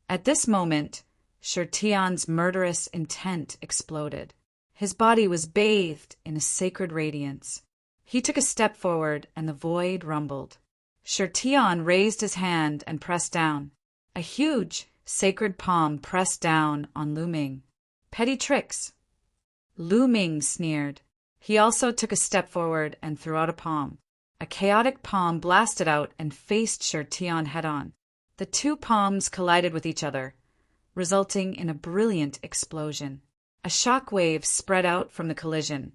At this moment, Shi Tian's murderous intent exploded. His body was bathed in a sacred radiance. He took a step forward, and the void rumbled. Shi Tian raised his hand and pressed down. A huge, sacred palm pressed down on Lu Ming. Petty tricks. Lu Ming sneered. He also took a step forward and threw out a palm. A chaotic palm blasted out and faced Shi Tian head-on. The two palms collided with each other, resulting in a brilliant explosion. A shock wave spread out from the collision,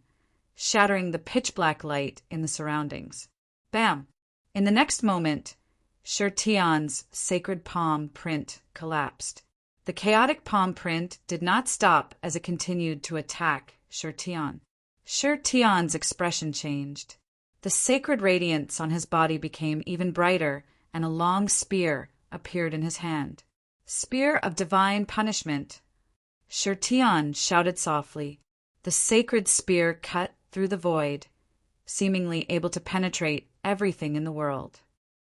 shattering the pitch-black light in the surroundings. Bam! In the next moment, Shi Tian's sacred palm print collapsed. The chaotic palm print did not stop as it continued to attack Shi Tian. Shi Tian's expression changed. The sacred radiance on his body became even brighter, and a long spear appeared in his hand. Spear of divine punishment. Shi Tian shouted softly. The sacred spear cut through the void, seemingly able to penetrate everything in the world.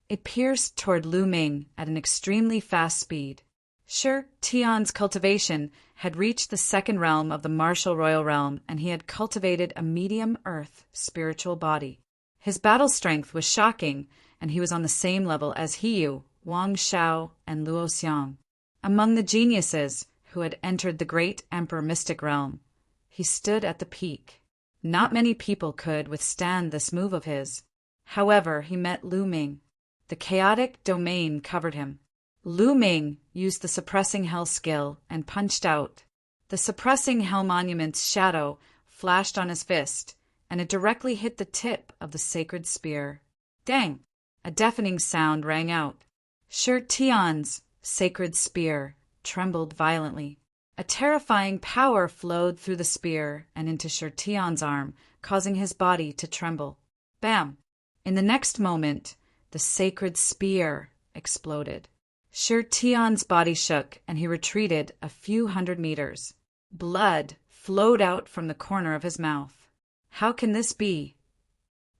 It pierced toward Lu Ming at an extremely fast speed. Shi Tian's cultivation had reached the second realm of the martial royal realm, and he had cultivated a medium earth spiritual body. His battle strength was shocking, and he was on the same level as Hiyu, Wang Shao, and Luo Xiang. Among the geniuses who had entered the great emperor mystic realm, he stood at the peak. Not many people could withstand this move of his. However, he met Lu Ming. The chaotic domain covered him. Lu Ming used the suppressing hell skill and punched out. The suppressing hell monument's shadow flashed on his fist, and it directly hit the tip of the sacred spear. Dang! A deafening sound rang out. Shi Tian's sacred spear trembled violently. A terrifying power flowed through the spear and into Shi Tian's arm, causing his body to tremble. Bam! In the next moment, the sacred spear exploded. Shi Tian's body shook, and he retreated a few hundred meters. Blood flowed out from the corner of his mouth. How can this be?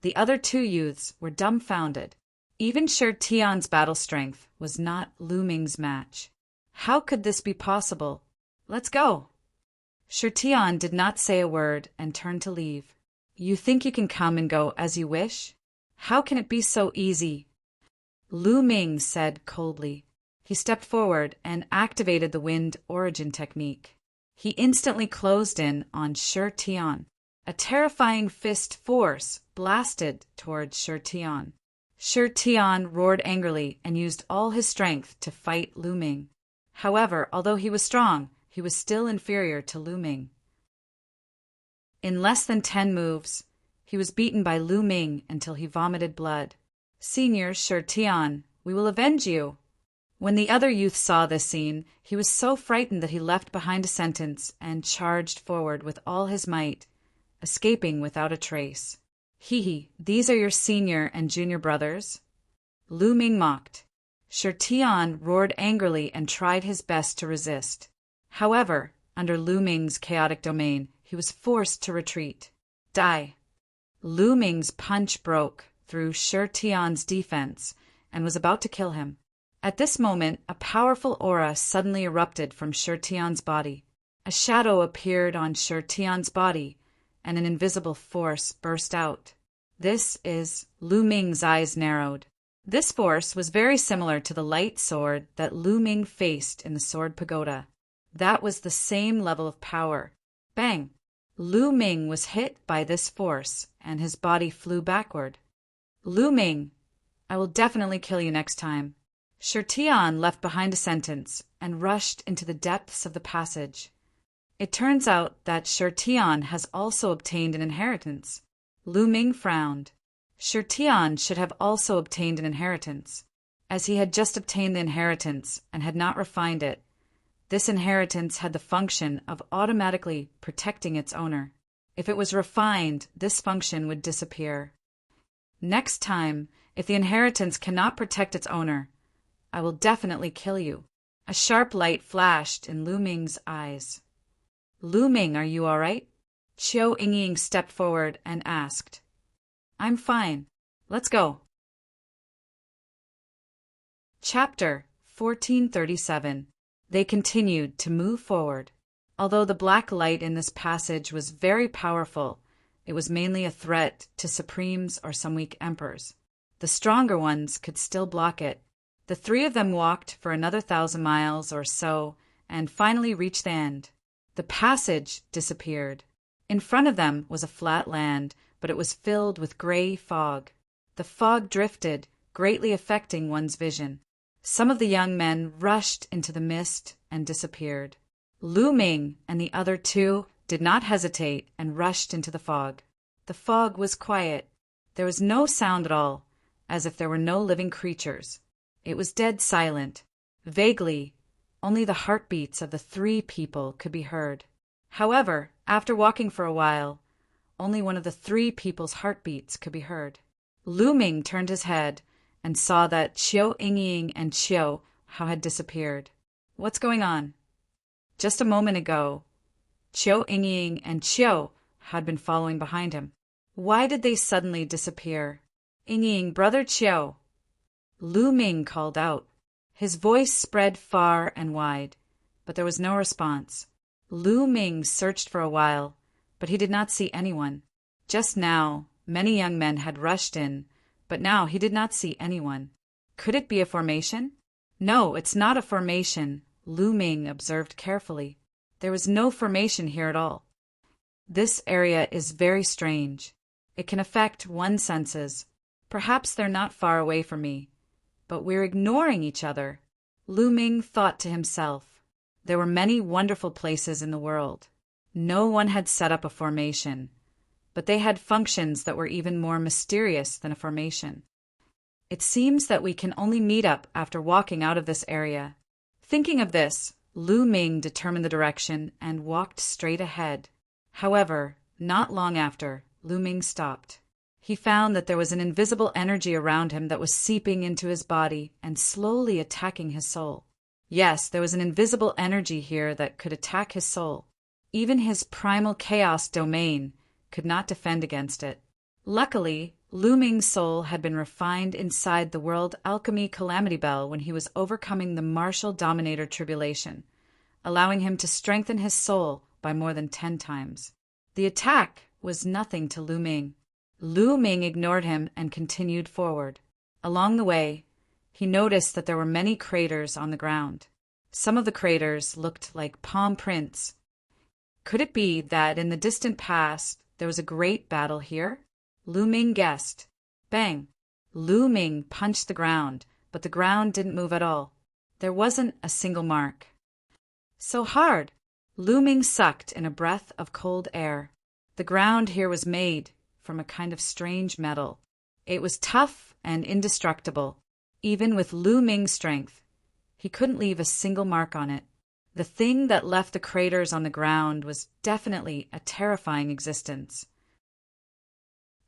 The other two youths were dumbfounded. Even Shi Tian's battle strength was not Lu Ming's match. How could this be possible? Let's go. Shi Tian did not say a word and turned to leave. You think you can come and go as you wish? How can it be so easy? Lu Ming said coldly. He stepped forward and activated the wind origin technique. He instantly closed in on Shi Tian. A terrifying fist force blasted towards Shi Tian. Shi Tian roared angrily and used all his strength to fight Lu Ming. However, although he was strong, he was still inferior to Lu Ming. In less than 10 moves, he was beaten by Lu Ming until he vomited blood. Senior Shi Tian, we will avenge you. When the other youth saw this scene, he was so frightened that he left behind a sentence and charged forward with all his might, escaping without a trace. Hee, these are your senior and junior brothers? Lu Ming mocked. Shi Tian roared angrily and tried his best to resist. However, under Lu Ming's chaotic domain, he was forced to retreat. Die. Lu Ming's punch broke through Shi Tian's defense and was about to kill him. At this moment, a powerful aura suddenly erupted from Shi Tian's body. A shadow appeared on Shi Tian's body, and an invisible force burst out. This is Lu Ming's eyes narrowed. This force was very similar to the light sword that Lu Ming faced in the Sword Pagoda. That was the same level of power. Bang! Lu Ming was hit by this force, and his body flew backward. Lu Ming, I will definitely kill you next time. Shi Tian left behind a sentence and rushed into the depths of the passage. It turns out that Shi Tian has also obtained an inheritance. Lu Ming frowned. Shi Tian should have also obtained an inheritance. As he had just obtained the inheritance and had not refined it, this inheritance had the function of automatically protecting its owner. If it was refined, this function would disappear. Next time, if the inheritance cannot protect its owner, I will definitely kill you. A sharp light flashed in Lu Ming's eyes. Lu Ming, are you all right? Qiu Yingying stepped forward and asked. I'm fine. Let's go. Chapter 1437. They continued to move forward. Although the black light in this passage was very powerful, it was mainly a threat to supremes or some weak emperors. The stronger ones could still block it. The three of them walked for another 1,000 miles or so and finally reached the end. The passage disappeared. In front of them was a flat land, but it was filled with gray fog. The fog drifted, greatly affecting one's vision. Some of the young men rushed into the mist and disappeared. Lu Ming and the other two did not hesitate and rushed into the fog. The fog was quiet. There was no sound at all, as if there were no living creatures. It was dead silent. Vaguely, only the heartbeats of the three people could be heard. However, after walking for a while, only one of the three people's heartbeats could be heard. Lu Ming turned his head and saw that Qiu Yingying and Qiu Hao had disappeared. What's going on? Just a moment ago, Qiu Yingying and Qiu had been following behind him. Why did they suddenly disappear? Yingying, brother Qiu. Lu Ming called out. His voice spread far and wide, but there was no response. Lu Ming searched for a while, but he did not see anyone. Just now, many young men had rushed in, but now he did not see anyone. Could it be a formation? No, it's not a formation, Lu Ming observed carefully. There was no formation here at all. This area is very strange. It can affect one's senses. Perhaps they're not far away from me, but we're ignoring each other. Lu Ming thought to himself. There were many wonderful places in the world. No one had set up a formation, but they had functions that were even more mysterious than a formation. It seems that we can only meet up after walking out of this area. Thinking of this, Lu Ming determined the direction and walked straight ahead. However, not long after, Lu Ming stopped. He found that there was an invisible energy around him that was seeping into his body and slowly attacking his soul. Yes, there was an invisible energy here that could attack his soul. Even his primal chaos domain could not defend against it. Luckily, Lu Ming's soul had been refined inside the World Alchemy Calamity Bell when he was overcoming the Martial Dominator Tribulation, allowing him to strengthen his soul by more than 10 times. The attack was nothing to Lu Ming. Lu Ming ignored him and continued forward. Along the way, he noticed that there were many craters on the ground. Some of the craters looked like palm prints. Could it be that in the distant past there was a great battle here? Lu Ming guessed. Bang! Lu Ming punched the ground, but the ground didn't move at all. There wasn't a single mark. So hard! Lu Ming sucked in a breath of cold air. The ground here was made from a kind of strange metal. It was tough and indestructible. Even with Lu Ming's strength, he couldn't leave a single mark on it. The thing that left the craters on the ground was definitely a terrifying existence.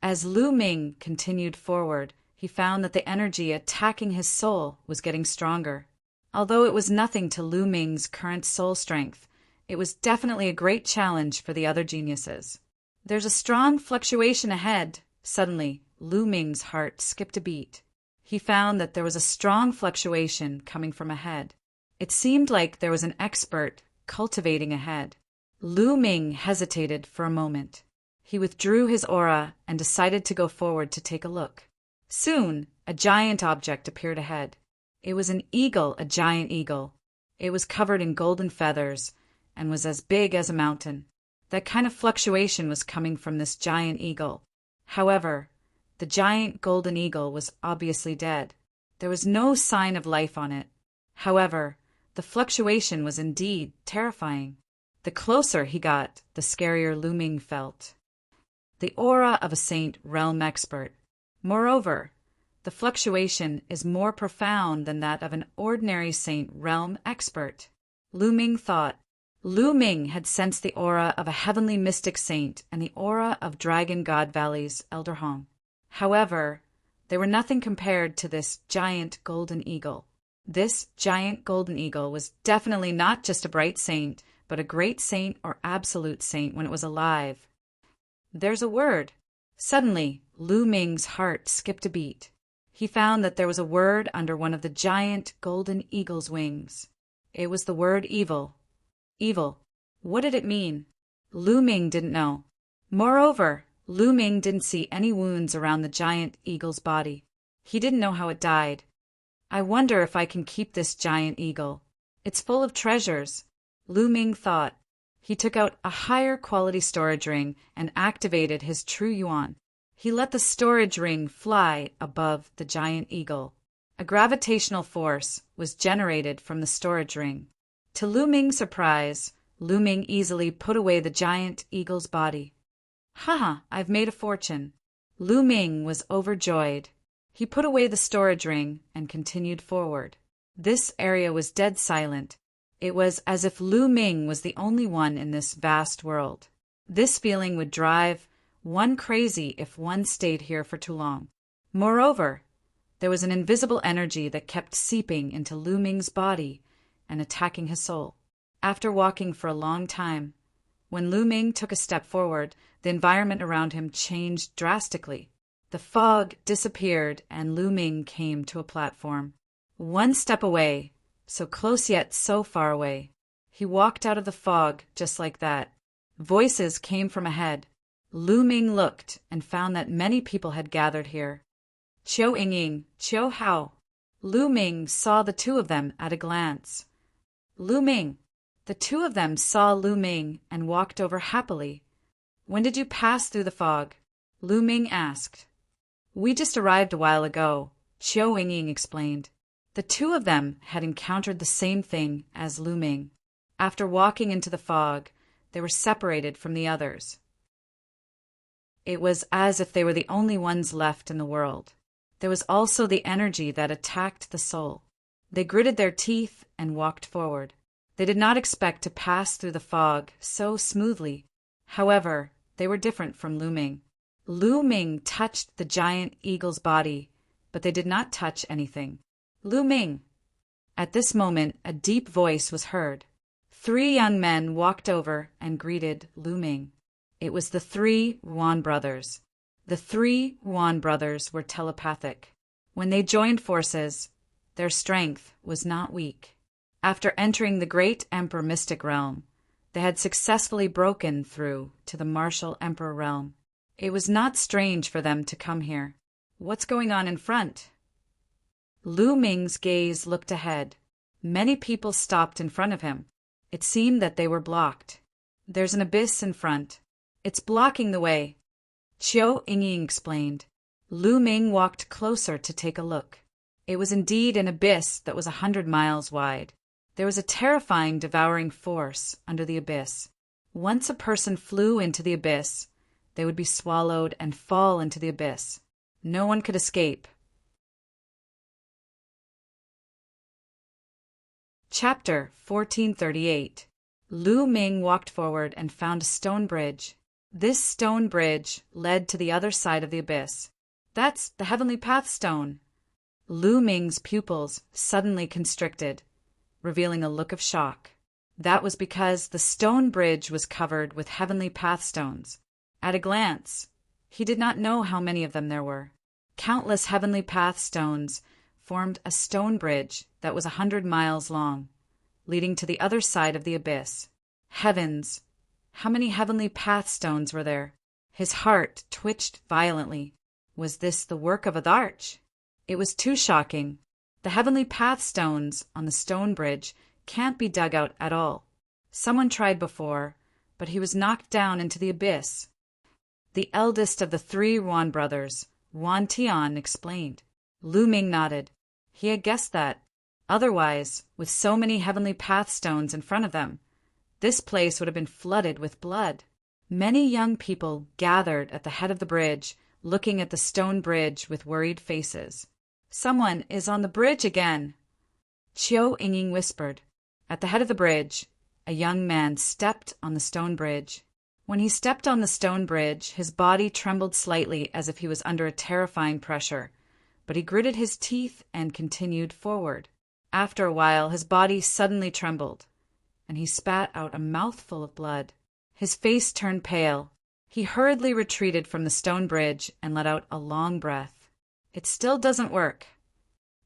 As Lu Ming continued forward, he found that the energy attacking his soul was getting stronger. Although it was nothing to Lu Ming's current soul strength, it was definitely a great challenge for the other geniuses. There's a strong fluctuation ahead. Suddenly, Lu Ming's heart skipped a beat. He found that there was a strong fluctuation coming from ahead. It seemed like there was an expert cultivating ahead. Lu Ming hesitated for a moment. He withdrew his aura and decided to go forward to take a look. Soon, a giant object appeared ahead. It was an eagle, a giant eagle. It was covered in golden feathers and was as big as a mountain. That kind of fluctuation was coming from this giant eagle. However, the giant golden eagle was obviously dead. There was no sign of life on it. However, the fluctuation was indeed terrifying. The closer he got, the scarier Lu Ming felt. The aura of a Saint Realm expert. Moreover, the fluctuation is more profound than that of an ordinary Saint Realm expert. Lu Ming thought. Lu Ming had sensed the aura of a heavenly mystic saint and the aura of Dragon God Valley's Elder Hong. However, they were nothing compared to this giant golden eagle. This giant golden eagle was definitely not just a bright saint, but a great saint or absolute saint when it was alive. There's a word. Suddenly, Lu Ming's heart skipped a beat. He found that there was a word under one of the giant golden eagle's wings. It was the word evil. Evil. What did it mean? Lu Ming didn't know. Moreover, Lu Ming didn't see any wounds around the giant eagle's body. He didn't know how it died. I wonder if I can keep this giant eagle. It's full of treasures, Lu Ming thought. He took out a higher quality storage ring and activated his true yuan. He let the storage ring fly above the giant eagle. A gravitational force was generated from the storage ring. To Lu Ming's surprise, Lu Ming easily put away the giant eagle's body. Haha, I've made a fortune. Lu Ming was overjoyed. He put away the storage ring and continued forward. This area was dead silent. It was as if Lu Ming was the only one in this vast world. This feeling would drive one crazy if one stayed here for too long. Moreover, there was an invisible energy that kept seeping into Lu Ming's body and attacking his soul. After walking for a long time, when Lu Ming took a step forward, the environment around him changed drastically. The fog disappeared and Lu Ming came to a platform. One step away, so close yet so far away. He walked out of the fog just like that. Voices came from ahead. Lu Ming looked and found that many people had gathered here. Qiu Yingying, Qiu Hao. Lu Ming saw the two of them at a glance. Lu Ming. The two of them saw Lu Ming and walked over happily. When did you pass through the fog? Lu Ming asked. We just arrived a while ago, Qiu Yingying explained. The two of them had encountered the same thing as Lu Ming. After walking into the fog, they were separated from the others. It was as if they were the only ones left in the world. There was also the energy that attacked the soul. They gritted their teeth and walked forward. They did not expect to pass through the fog so smoothly. However, they were different from Lu Ming. Lu Ming touched the giant eagle's body, but they did not touch anything. Lu Ming. At this moment, a deep voice was heard. 3 young men walked over and greeted Lu Ming. It was the 3 Yuan brothers. The 3 Yuan brothers were telepathic. When they joined forces, their strength was not weak. After entering the great Emperor Mystic Realm, they had successfully broken through to the Martial Emperor Realm. It was not strange for them to come here. What's going on in front? Lu Ming's gaze looked ahead. Many people stopped in front of him. It seemed that they were blocked. There's an abyss in front. It's blocking the way, Qiu Yingying explained. Lu Ming walked closer to take a look. It was indeed an abyss that was 100 miles wide. There was a terrifying devouring force under the abyss. Once a person flew into the abyss, they would be swallowed and fall into the abyss. No one could escape. Chapter 1438. Lu Ming walked forward and found a stone bridge. This stone bridge led to the other side of the abyss. That's the Heavenly Path Stone. Lu Ming's pupils suddenly constricted, revealing a look of shock. That was because the stone bridge was covered with Heavenly Path Stones. At a glance, he did not know how many of them there were. Countless Heavenly Path Stones formed a stone bridge that was 100 miles long, leading to the other side of the abyss. Heavens! How many Heavenly Path Stones were there? His heart twitched violently. Was this the work of a arch? It was too shocking. The Heavenly Path Stones on the stone bridge can't be dug out at all. Someone tried before, but he was knocked down into the abyss. The eldest of the 3 Yuan brothers, Yuan Tian, explained. Lu Ming nodded. He had guessed that. Otherwise, with so many Heavenly Path Stones in front of them, this place would have been flooded with blood. Many young people gathered at the head of the bridge, looking at the stone bridge with worried faces. Someone is on the bridge again, Qiu Yingying whispered. At the head of the bridge, a young man stepped on the stone bridge. When he stepped on the stone bridge, his body trembled slightly as if he was under a terrifying pressure, but he gritted his teeth and continued forward. After a while, his body suddenly trembled, and he spat out a mouthful of blood. His face turned pale. He hurriedly retreated from the stone bridge and let out a long breath. It still doesn't work.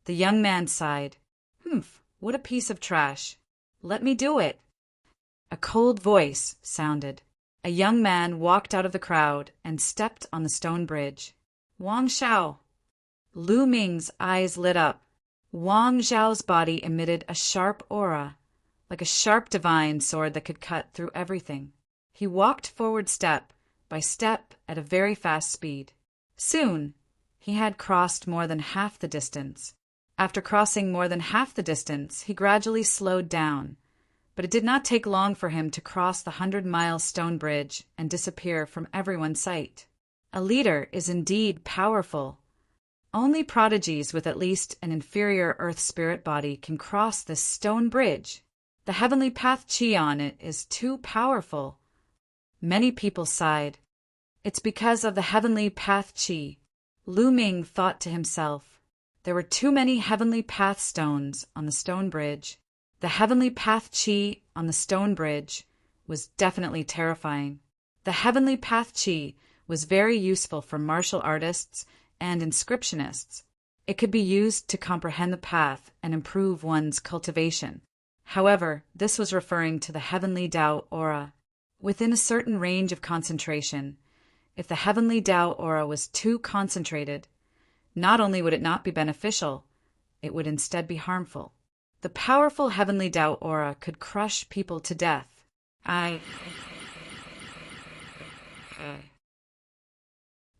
The young man sighed. Humph, what a piece of trash. Let me do it. A cold voice sounded. A young man walked out of the crowd and stepped on the stone bridge. Wang Xiao. Lu Ming's eyes lit up. Wang Xiao's body emitted a sharp aura, like a sharp divine sword that could cut through everything. He walked forward step by step at a very fast speed. Soon, he had crossed more than half the distance. After crossing more than half the distance, he gradually slowed down, but it did not take long for him to cross the 100-mile stone bridge and disappear from everyone's sight. A leader is indeed powerful. Only prodigies with at least an inferior earth spirit body can cross this stone bridge. The heavenly path chi on it is too powerful. Many people sighed. It's because of the heavenly path chi. Lu Ming thought to himself. There were too many heavenly path stones on the stone bridge. The heavenly path chi on the stone bridge was definitely terrifying. The heavenly path chi was very useful for martial artists and inscriptionists. It could be used to comprehend the path and improve one's cultivation. However, this was referring to the heavenly Tao aura. Within a certain range of concentration, if the heavenly Tao aura was too concentrated, not only would it not be beneficial, it would instead be harmful. The powerful heavenly Tao aura could crush people to death.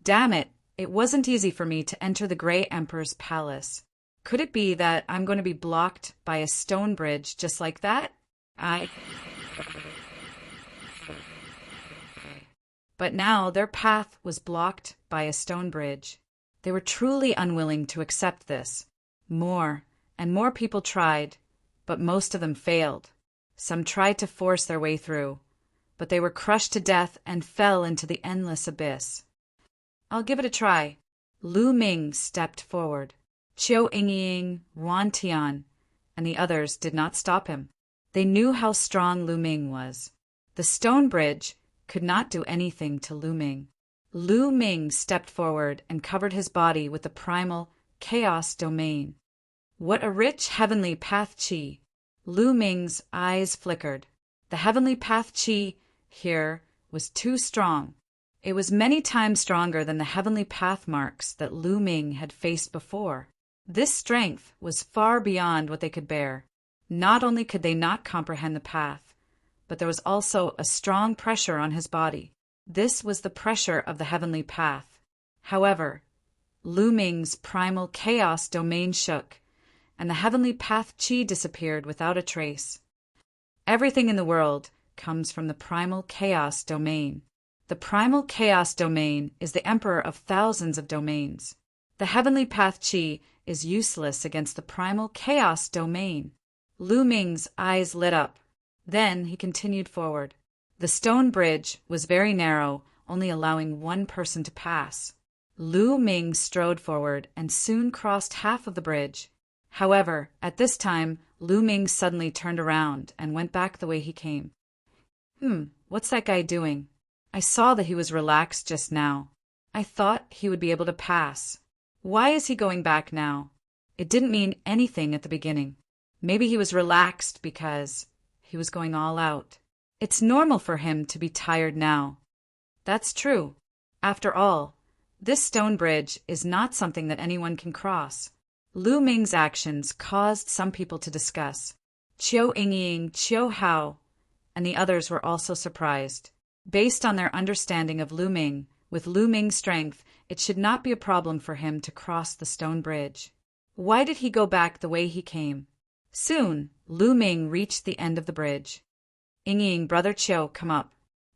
Damn it, it wasn't easy for me to enter the Grey Emperor's palace. Could it be that I'm going to be blocked by a stone bridge just like that? But now their path was blocked by a stone bridge. They were truly unwilling to accept this. More and more people tried, but most of them failed. Some tried to force their way through, but they were crushed to death and fell into the endless abyss. I'll give it a try. Lu Ming stepped forward. Qiu Yingying, Wan Tian, and the others did not stop him. They knew how strong Lu Ming was. The stone bridge could not do anything to Lu Ming. Lu Ming stepped forward and covered his body with the primal chaos domain. What a rich heavenly path chi! Lu Ming's eyes flickered. The heavenly path chi here was too strong. It was many times stronger than the heavenly path marks that Lu Ming had faced before. This strength was far beyond what they could bear. Not only could they not comprehend the path, but there was also a strong pressure on his body. This was the pressure of the heavenly path. However, Lu Ming's primal chaos domain shook, and the heavenly path chi disappeared without a trace. Everything in the world comes from the primal chaos domain. The primal chaos domain is the emperor of thousands of domains. The heavenly path chi is useless against the primal chaos domain. Lu Ming's eyes lit up. Then he continued forward. The stone bridge was very narrow, only allowing one person to pass. Lu Ming strode forward and soon crossed half of the bridge. However, at this time, Lu Ming suddenly turned around and went back the way he came. What's that guy doing? I saw that he was relaxed just now. I thought he would be able to pass. Why is he going back now? It didn't mean anything at the beginning. Maybe he was relaxed because he was going all out. It's normal for him to be tired now. That's true. After all, this stone bridge is not something that anyone can cross. Lu Ming's actions caused some people to discuss. Qiu Yingying, Qiu Hao, and the others were also surprised. Based on their understanding of Lu Ming, with Lu Ming's strength, it should not be a problem for him to cross the stone bridge. Why did he go back the way he came? Soon, Lu Ming reached the end of the bridge. Yingying, brother Qiu, come up.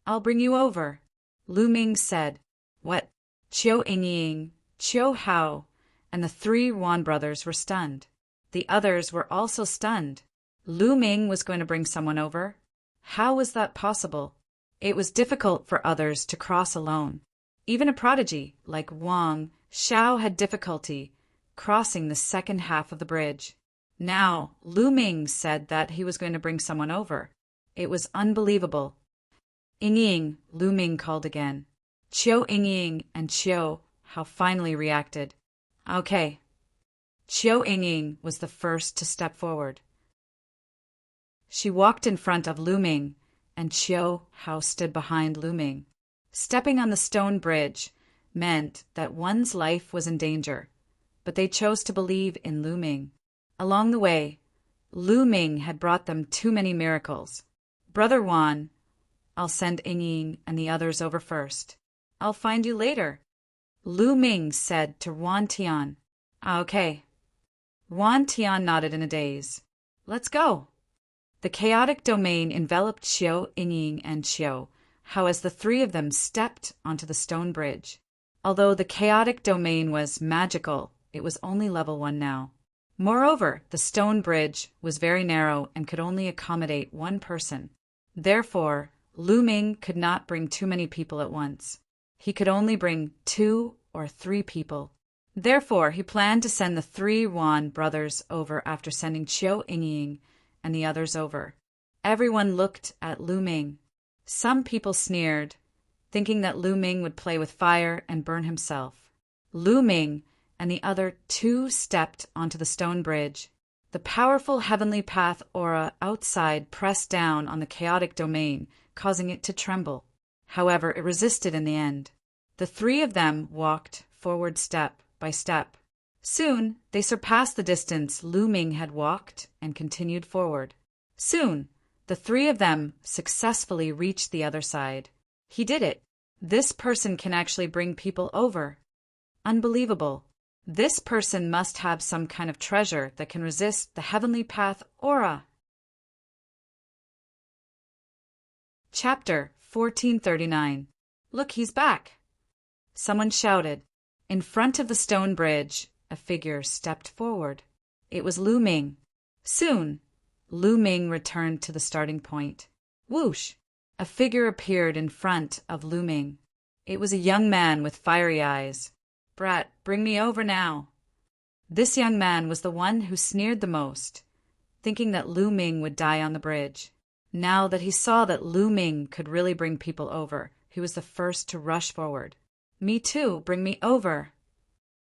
I'll bring you over. Lu Ming said. What? Qiu Yingying, Qiu Hao, and the 3 Wan brothers were stunned. The others were also stunned. Lu Ming was going to bring someone over? How was that possible? It was difficult for others to cross alone. Even a prodigy like Wang Xiao had difficulty crossing the second half of the bridge. Now, Lu Ming said that he was going to bring someone over. It was unbelievable. Ying, Lu Ming called again. Qiu Ying and Qiu Hao finally reacted. Okay. Qiu Ying was the first to step forward. She walked in front of Lu Ming, and Qiu Hao stood behind Lu Ming. Stepping on the stone bridge meant that one's life was in danger, but they chose to believe in Lu Ming. Along the way, Lu Ming had brought them too many miracles. Brother Wan, I'll send Ying and the others over first. I'll find you later, Lu Ming said to Wan Tian. Okay. Wan Tian nodded in a daze. Let's go. The chaotic domain enveloped Qiu Ying and Qiu Hao as the three of them stepped onto the stone bridge. Although the chaotic domain was magical, it was only level 1 now. Moreover, the stone bridge was very narrow and could only accommodate one person. Therefore, Lu Ming could not bring too many people at once. He could only bring 2 or 3 people. Therefore, he planned to send the 3 Wan brothers over after sending Qiu Ying and the others over. Everyone looked at Lu Ming. Some people sneered, thinking that Lu Ming would play with fire and burn himself. Lu Ming and the other 2 stepped onto the stone bridge. The powerful heavenly path aura outside pressed down on the chaotic domain, causing it to tremble. However, it resisted in the end. The 3 of them walked forward step by step. Soon, they surpassed the distance Lu Ming had walked and continued forward. Soon, the 3 of them successfully reached the other side. He did it. This person can actually bring people over. Unbelievable. This person must have some kind of treasure that can resist the heavenly path aura. Chapter 1439. Look, he's back. Someone shouted. In front of the stone bridge, a figure stepped forward. It was Lu Ming. Soon, Lu Ming returned to the starting point. Whoosh! A figure appeared in front of Lu Ming. It was a young man with fiery eyes. Brat, bring me over now. This young man was the one who sneered the most, thinking that Lu Ming would die on the bridge. Now that he saw that Lu Ming could really bring people over, he was the first to rush forward. Me too, bring me over.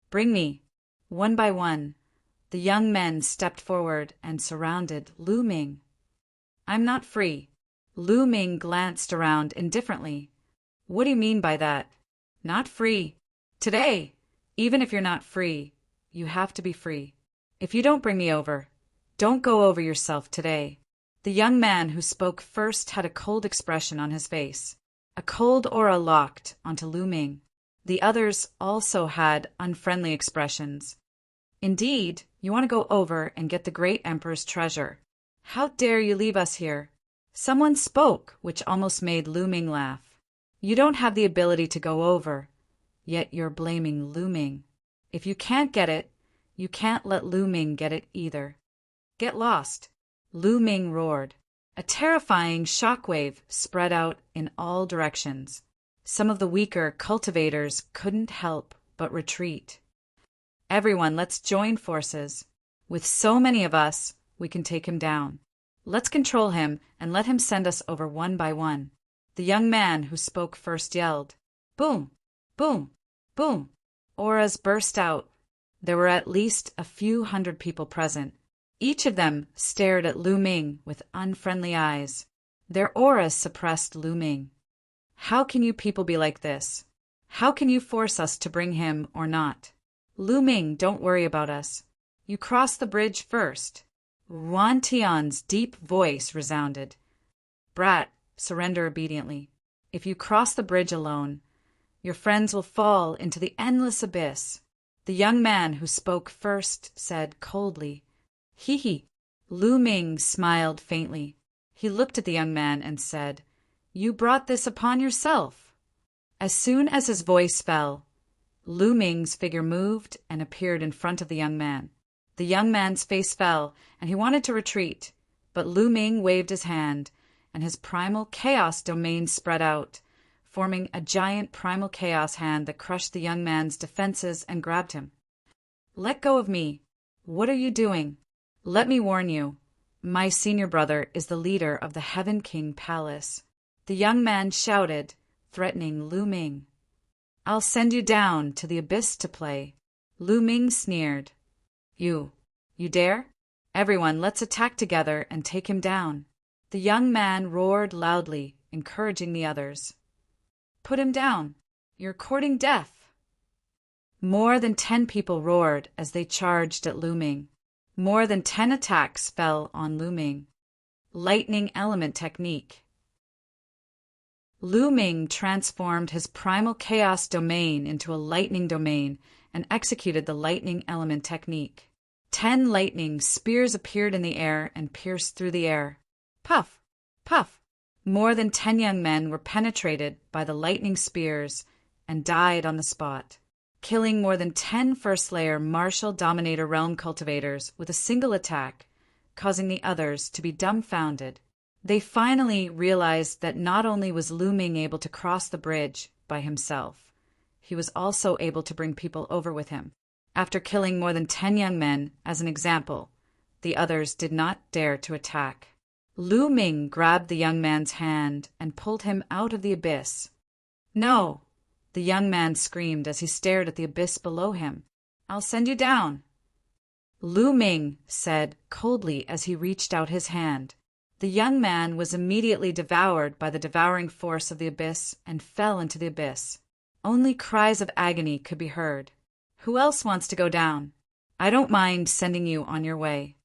Bring me. One by one, the young men stepped forward and surrounded Lu Ming. I'm not free. Lu Ming glanced around indifferently. What do you mean by that? Not free. Today, even if you're not free, you have to be free. If you don't bring me over, don't go over yourself today. The young man who spoke first had a cold expression on his face. A cold aura locked onto Lu Ming. The others also had unfriendly expressions. Indeed, you want to go over and get the great emperor's treasure. How dare you leave us here? Someone spoke, which almost made Lu Ming laugh. You don't have the ability to go over, yet you're blaming Lu Ming. If you can't get it, you can't let Lu Ming get it either. Get lost, Lu Ming roared. A terrifying shockwave spread out in all directions. Some of the weaker cultivators couldn't help but retreat. Everyone, let's join forces. With so many of us, we can take him down. Let's control him and let him send us over one by one. The young man who spoke first yelled. Boom! Boom! Boom! Auras burst out. There were at least a few hundred people present. Each of them stared at Lu Ming with unfriendly eyes. Their auras suppressed Lu Ming. How can you people be like this? How can you force us to bring him or not? Lu Ming, don't worry about us. You cross the bridge first. Wan Tian's deep voice resounded. Brat, surrender obediently. If you cross the bridge alone, your friends will fall into the endless abyss. The young man who spoke first said coldly. Hee hee. Lu Ming smiled faintly. He looked at the young man and said, You brought this upon yourself. As soon as his voice fell, Lu Ming's figure moved and appeared in front of the young man. The young man's face fell, and he wanted to retreat, but Lu Ming waved his hand, and his primal chaos domain spread out, forming a giant primal chaos hand that crushed the young man's defenses and grabbed him. Let go of me. What are you doing? Let me warn you, my senior brother is the leader of the Heaven King Palace. The young man shouted, threatening Lu Ming. I'll send you down to the abyss to play. Lu Ming sneered. You dare? Everyone, let's attack together and take him down. The young man roared loudly, encouraging the others. Put him down. You're courting death. More than 10 people roared as they charged at Lu Ming. More than 10 attacks fell on Lu Ming. Lightning element technique. Lu Ming transformed his primal chaos domain into a lightning domain and executed the lightning element technique. 10 lightning spears appeared in the air and pierced through the air. Puff! Puff! More than 10 young men were penetrated by the lightning spears and died on the spot, killing more than 10 first-layer Martial Dominator Realm cultivators with a single attack, causing the others to be dumbfounded. They finally realized that not only was Lu Ming able to cross the bridge by himself, he was also able to bring people over with him. After killing more than 10 young men, as an example, the others did not dare to attack. Lu Ming grabbed the young man's hand and pulled him out of the abyss. No! The young man screamed as he stared at the abyss below him. I'll send you down. Lu Ming said coldly as he reached out his hand. The young man was immediately devoured by the devouring force of the abyss and fell into the abyss. Only cries of agony could be heard. Who else wants to go down? I don't mind sending you on your way.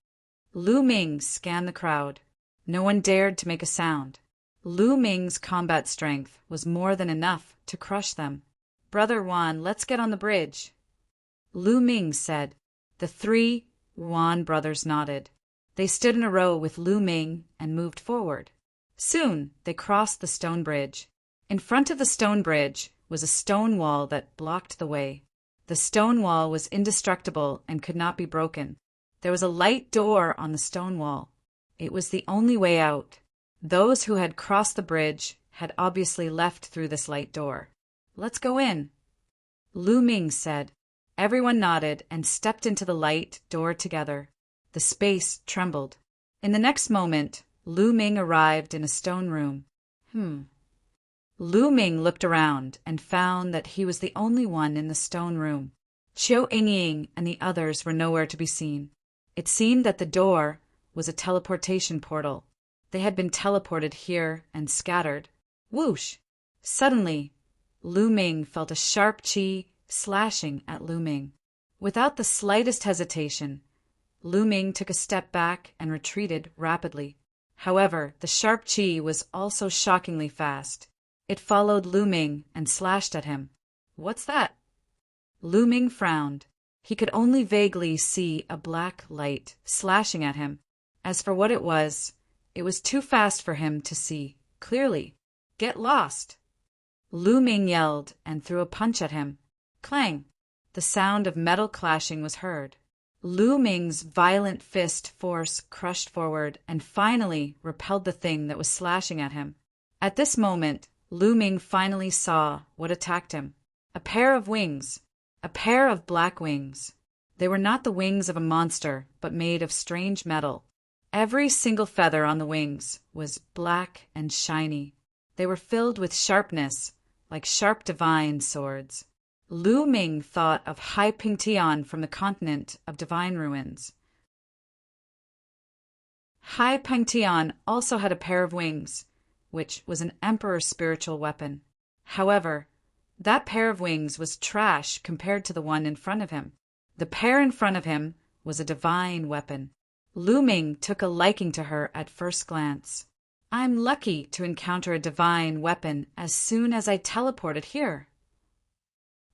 Lu Ming scanned the crowd. No one dared to make a sound. Lu Ming's combat strength was more than enough to crush them. Brother Wan, let's get on the bridge. Lu Ming said. The 3 Wan brothers nodded. They stood in a row with Lu Ming and moved forward. Soon they crossed the stone bridge. In front of the stone bridge was a stone wall that blocked the way. The stone wall was indestructible and could not be broken. There was a light door on the stone wall. It was the only way out. Those who had crossed the bridge had obviously left through this light door. Let's go in, Lu Ming said. Everyone nodded and stepped into the light door together. The space trembled. In the next moment, Lu Ming arrived in a stone room. Lu Ming looked around and found that he was the only one in the stone room. Qiu Yingying and the others were nowhere to be seen. It seemed that the door was a teleportation portal. They had been teleported here and scattered. Whoosh! Suddenly, Lu Ming felt a sharp qi slashing at Lu Ming. Without the slightest hesitation, Lu Ming took a step back and retreated rapidly. However, the sharp qi was also shockingly fast. It followed Lu Ming and slashed at him. What's that? Lu Ming frowned. He could only vaguely see a black light slashing at him. As for what it was too fast for him to see clearly. Get lost! Lu Ming yelled and threw a punch at him. Clang! The sound of metal clashing was heard. Lu Ming's violent fist force crushed forward and finally repelled the thing that was slashing at him. At this moment, Lu Ming finally saw what attacked him. A pair of wings. A pair of black wings. They were not the wings of a monster, but made of strange metal. Every single feather on the wings was black and shiny. They were filled with sharpness, like sharp divine swords. Lu Ming thought of Hai Pingtian from the continent of divine ruins. Hai Pingtian also had a pair of wings, which was an emperor's spiritual weapon. However, that pair of wings was trash compared to the one in front of him. The pair in front of him was a divine weapon. Lu Ming took a liking to her at first glance. I'm lucky to encounter a divine weapon as soon as I teleported here.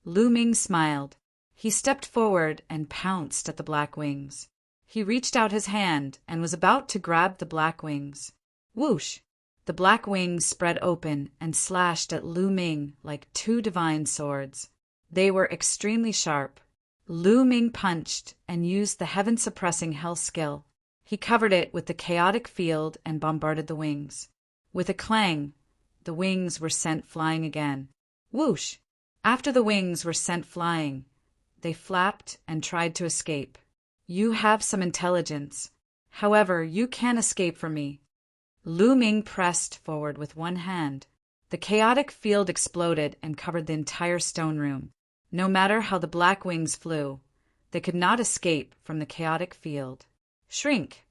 Lu Ming smiled. He stepped forward and pounced at the black wings. He reached out his hand and was about to grab the black wings. Whoosh! The black wings spread open and slashed at Lu Ming like 2 divine swords. They were extremely sharp. Lu Ming punched and used the heaven-suppressing hell skill. He covered it with the chaotic field and bombarded the wings. With a clang, the wings were sent flying again. Whoosh! After the wings were sent flying, they flapped and tried to escape. You have some intelligence, However, you can't escape from me. Lu Ming pressed forward with one hand. The chaotic field exploded and covered the entire stone room. No matter how the black wings flew, they could not escape from the chaotic field. Shrink!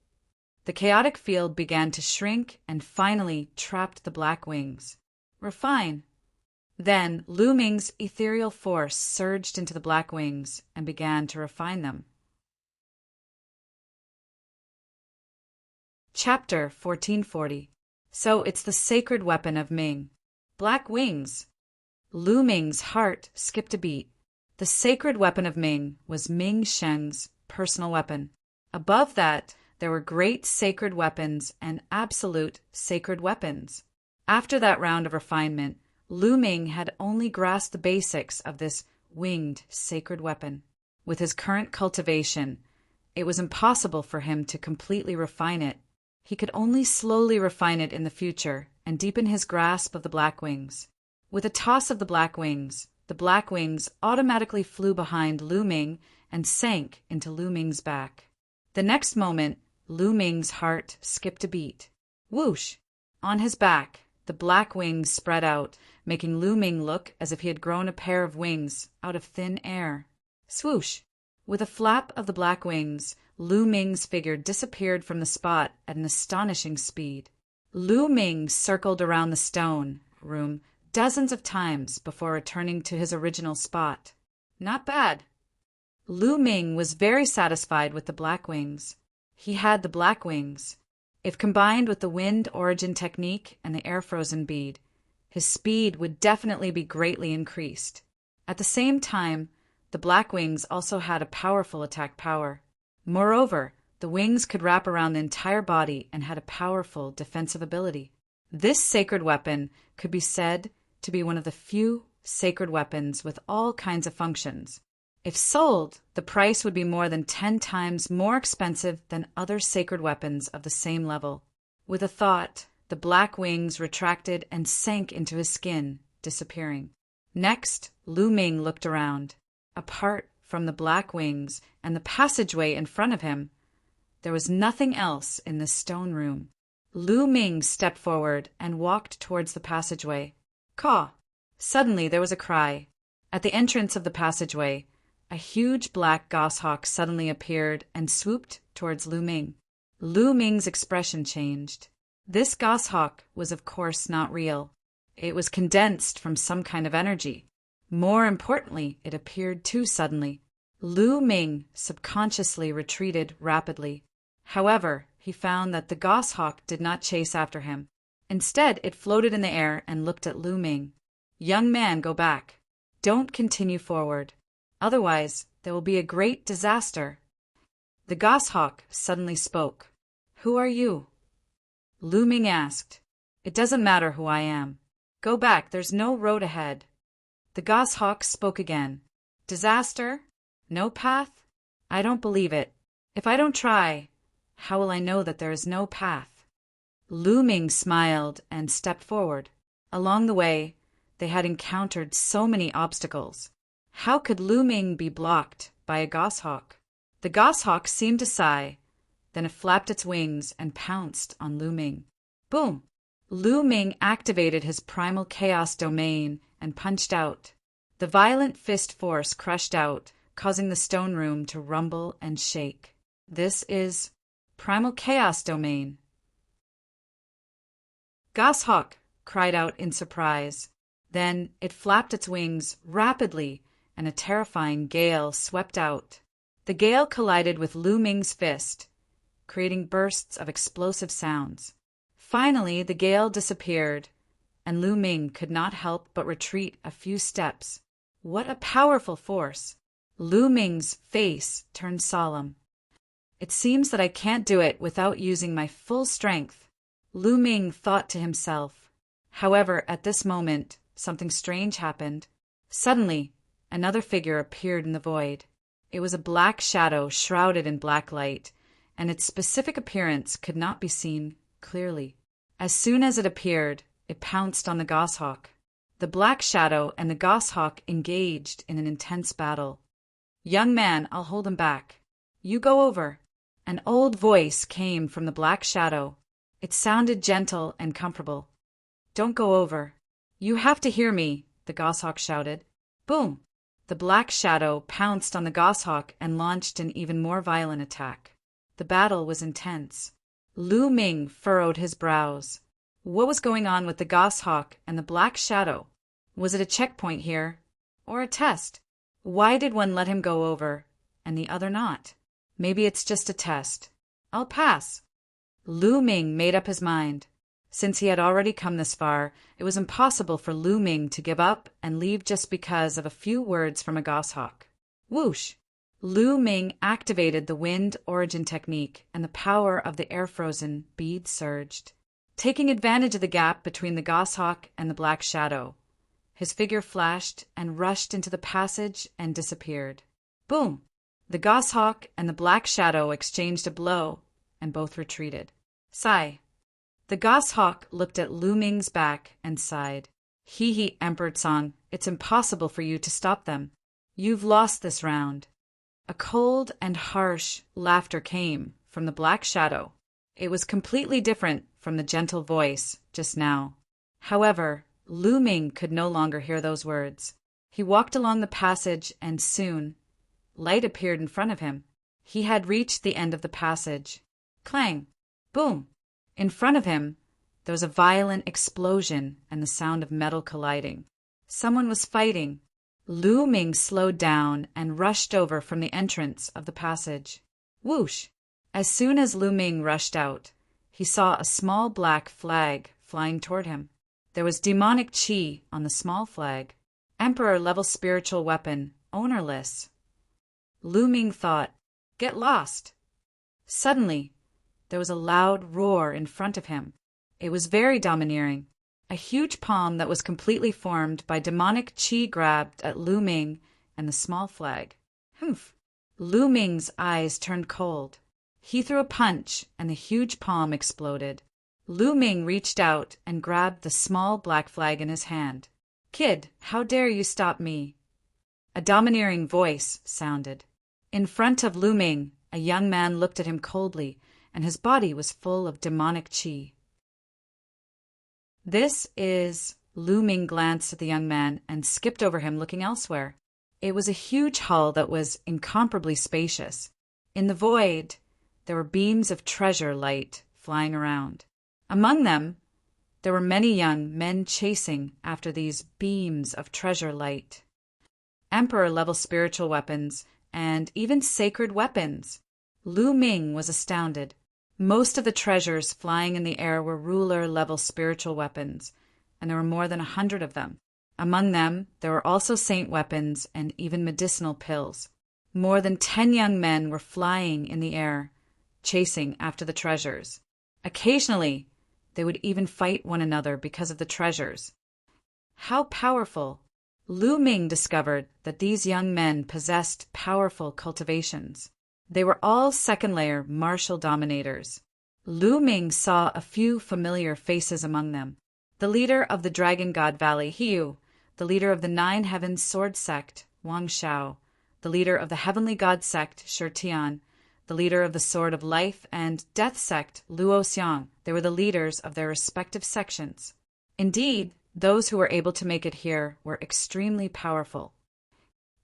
The chaotic field began to shrink and finally trapped the black wings. Refine! Then Lu Ming's ethereal force surged into the black wings and began to refine them. Chapter 1440. So it's the sacred weapon of Ming. Black wings! Lu Ming's heart skipped a beat. The sacred weapon of Ming was Ming Sheng's personal weapon. Above that, there were great sacred weapons and absolute sacred weapons. After that round of refinement, Lu Ming had only grasped the basics of this winged sacred weapon. With his current cultivation, it was impossible for him to completely refine it. He could only slowly refine it in the future and deepen his grasp of the black wings. With a toss of the black wings automatically flew behind Lu Ming and sank into Lu Ming's back. The next moment, Lu Ming's heart skipped a beat. Whoosh! On his back, the black wings spread out, making Lu Ming look as if he had grown a pair of wings out of thin air. Swoosh! With a flap of the black wings, Lu Ming's figure disappeared from the spot at an astonishing speed. Lu Ming circled around the stone room dozens of times before returning to his original spot. Not bad. Lu Ming was very satisfied with the black wings. He had the black wings. If combined with the wind origin technique and the air frozen bead, his speed would definitely be greatly increased. At the same time, the black wings also had a powerful attack power. Moreover, the wings could wrap around the entire body and had a powerful defensive ability. This sacred weapon could be said to be one of the few sacred weapons with all kinds of functions. If sold, the price would be more than 10 times more expensive than other sacred weapons of the same level. With a thought, the black wings retracted and sank into his skin, disappearing. Next, Lu Ming looked around. Apart from the black wings and the passageway in front of him, there was nothing else in the stone room. Lu Ming stepped forward and walked towards the passageway. Caw! Suddenly there was a cry. At the entrance of the passageway, a huge black goshawk suddenly appeared and swooped towards Lu Ming. Lu Ming's expression changed. This goshawk was of course not real. It was condensed from some kind of energy. More importantly, it appeared too suddenly. Lu Ming subconsciously retreated rapidly. However, he found that the goshawk did not chase after him. Instead, it floated in the air and looked at Lu Ming. Young man, go back. Don't continue forward. Otherwise, there will be a great disaster. The goshawk suddenly spoke. Who are you? Lu Ming asked. It doesn't matter who I am. Go back, there's no road ahead. The goshawk spoke again. Disaster? No path? I don't believe it. If I don't try, how will I know that there is no path? Lu Ming smiled and stepped forward. Along the way, they had encountered so many obstacles. How could Lu Ming be blocked by a goshawk? The goshawk seemed to sigh, then it flapped its wings and pounced on Lu Ming. Boom! Lu Ming activated his primal chaos domain and punched out. The violent fist force crushed out, causing the stone room to rumble and shake. This is primal chaos domain. Goshawk cried out in surprise. Then it flapped its wings rapidly, and a terrifying gale swept out. The gale collided with Lu Ming's fist, creating bursts of explosive sounds. Finally, the gale disappeared, and Lu Ming could not help but retreat a few steps. What a powerful force! Lu Ming's face turned solemn. It seems that I can't do it without using my full strength, Lu Ming thought to himself. However, at this moment, something strange happened. Suddenly, another figure appeared in the void. It was a black shadow shrouded in black light, and its specific appearance could not be seen clearly. As soon as it appeared, it pounced on the goshawk. The black shadow and the goshawk engaged in an intense battle. Young man, I'll hold him back. You go over. An old voice came from the black shadow. It sounded gentle and comfortable. "Don't go over. You have to hear me," the goshawk shouted. Boom! The black shadow pounced on the goshawk and launched an even more violent attack. The battle was intense. Lu Ming furrowed his brows. What was going on with the goshawk and the black shadow? Was it a checkpoint here? Or a test? Why did one let him go over and the other not? Maybe it's just a test. I'll pass. Lu Ming made up his mind. Since he had already come this far, it was impossible for Lu Ming to give up and leave just because of a few words from a goshawk. Whoosh! Lu Ming activated the wind origin technique, and the power of the air-frozen bead surged, taking advantage of the gap between the goshawk and the black shadow. His figure flashed and rushed into the passage and disappeared. Boom! The goshawk and the black shadow exchanged a blow, and both retreated. Sigh. The goshawk looked at Lu Ming's back and sighed. Hee, Emperor Tsang, it's impossible for you to stop them. You've lost this round. A cold and harsh laughter came from the black shadow. It was completely different from the gentle voice just now. However, Lu Ming could no longer hear those words. He walked along the passage and soon, light appeared in front of him. He had reached the end of the passage. Clang! Boom! In front of him, there was a violent explosion and the sound of metal colliding. Someone was fighting. Lu Ming slowed down and rushed over from the entrance of the passage. Whoosh! As soon as Lu Ming rushed out, he saw a small black flag flying toward him. There was demonic chi on the small flag. Emperor-level spiritual weapon, ownerless. Lu Ming thought, "Get lost." Suddenly, there was a loud roar in front of him. It was very domineering. A huge palm that was completely formed by demonic chi grabbed at Lu Ming and the small flag. Humph! Lu Ming's eyes turned cold. He threw a punch and the huge palm exploded. Lu Ming reached out and grabbed the small black flag in his hand. "Kid, how dare you stop me?" A domineering voice sounded. In front of Lu Ming, a young man looked at him coldly, and his body was full of demonic chi. "This is—" Lu Ming glanced at the young man and skipped over him, looking elsewhere. It was a huge hall that was incomparably spacious. In the void, there were beams of treasure light flying around. Among them, there were many young men chasing after these beams of treasure light. Emperor-level spiritual weapons, and even sacred weapons. Lu Ming was astounded. Most of the treasures flying in the air were ruler-level spiritual weapons, and there were more than 100 of them. Among them, there were also saint weapons and even medicinal pills. More than 10 young men were flying in the air, chasing after the treasures. Occasionally, they would even fight one another because of the treasures. How powerful! Lu Ming discovered that these young men possessed powerful cultivations. They were all second-layer martial dominators. Lu Ming saw a few familiar faces among them. The leader of the Dragon God Valley, Hiu, the leader of the 9 Heavens Sword Sect, Wang Shao, the leader of the Heavenly God Sect, Shi Tian, the leader of the Sword of Life and Death Sect, Luo Xiang. They were the leaders of their respective sections. Indeed, those who were able to make it here were extremely powerful.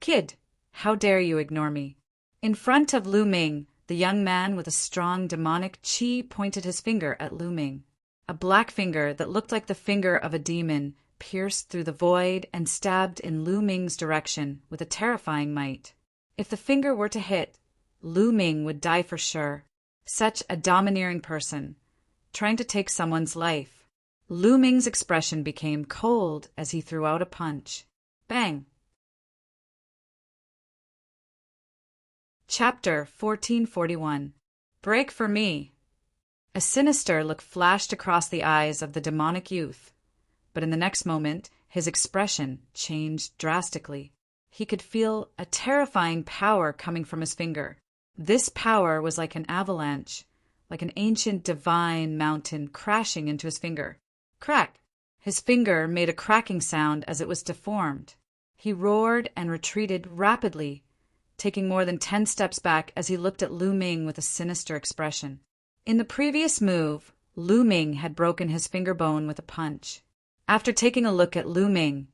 "Kid, how dare you ignore me?" In front of Lu Ming, the young man with a strong demonic chi pointed his finger at Lu Ming. A black finger that looked like the finger of a demon pierced through the void and stabbed in Lu Ming's direction with a terrifying might. If the finger were to hit, Lu Ming would die for sure. Such a domineering person, trying to take someone's life. Lu Ming's expression became cold as he threw out a punch. Bang! Chapter 1441. Break for me. A sinister look flashed across the eyes of the demonic youth, but in the next moment his expression changed drastically. He could feel a terrifying power coming from his finger. This power was like an avalanche, like an ancient divine mountain crashing into his finger. Crack! His finger made a cracking sound as it was deformed. He roared and retreated rapidly, taking more than 10 steps back as he looked at Lu Ming with a sinister expression. In the previous move, Lu Ming had broken his finger bone with a punch. After taking a look at Lu Ming,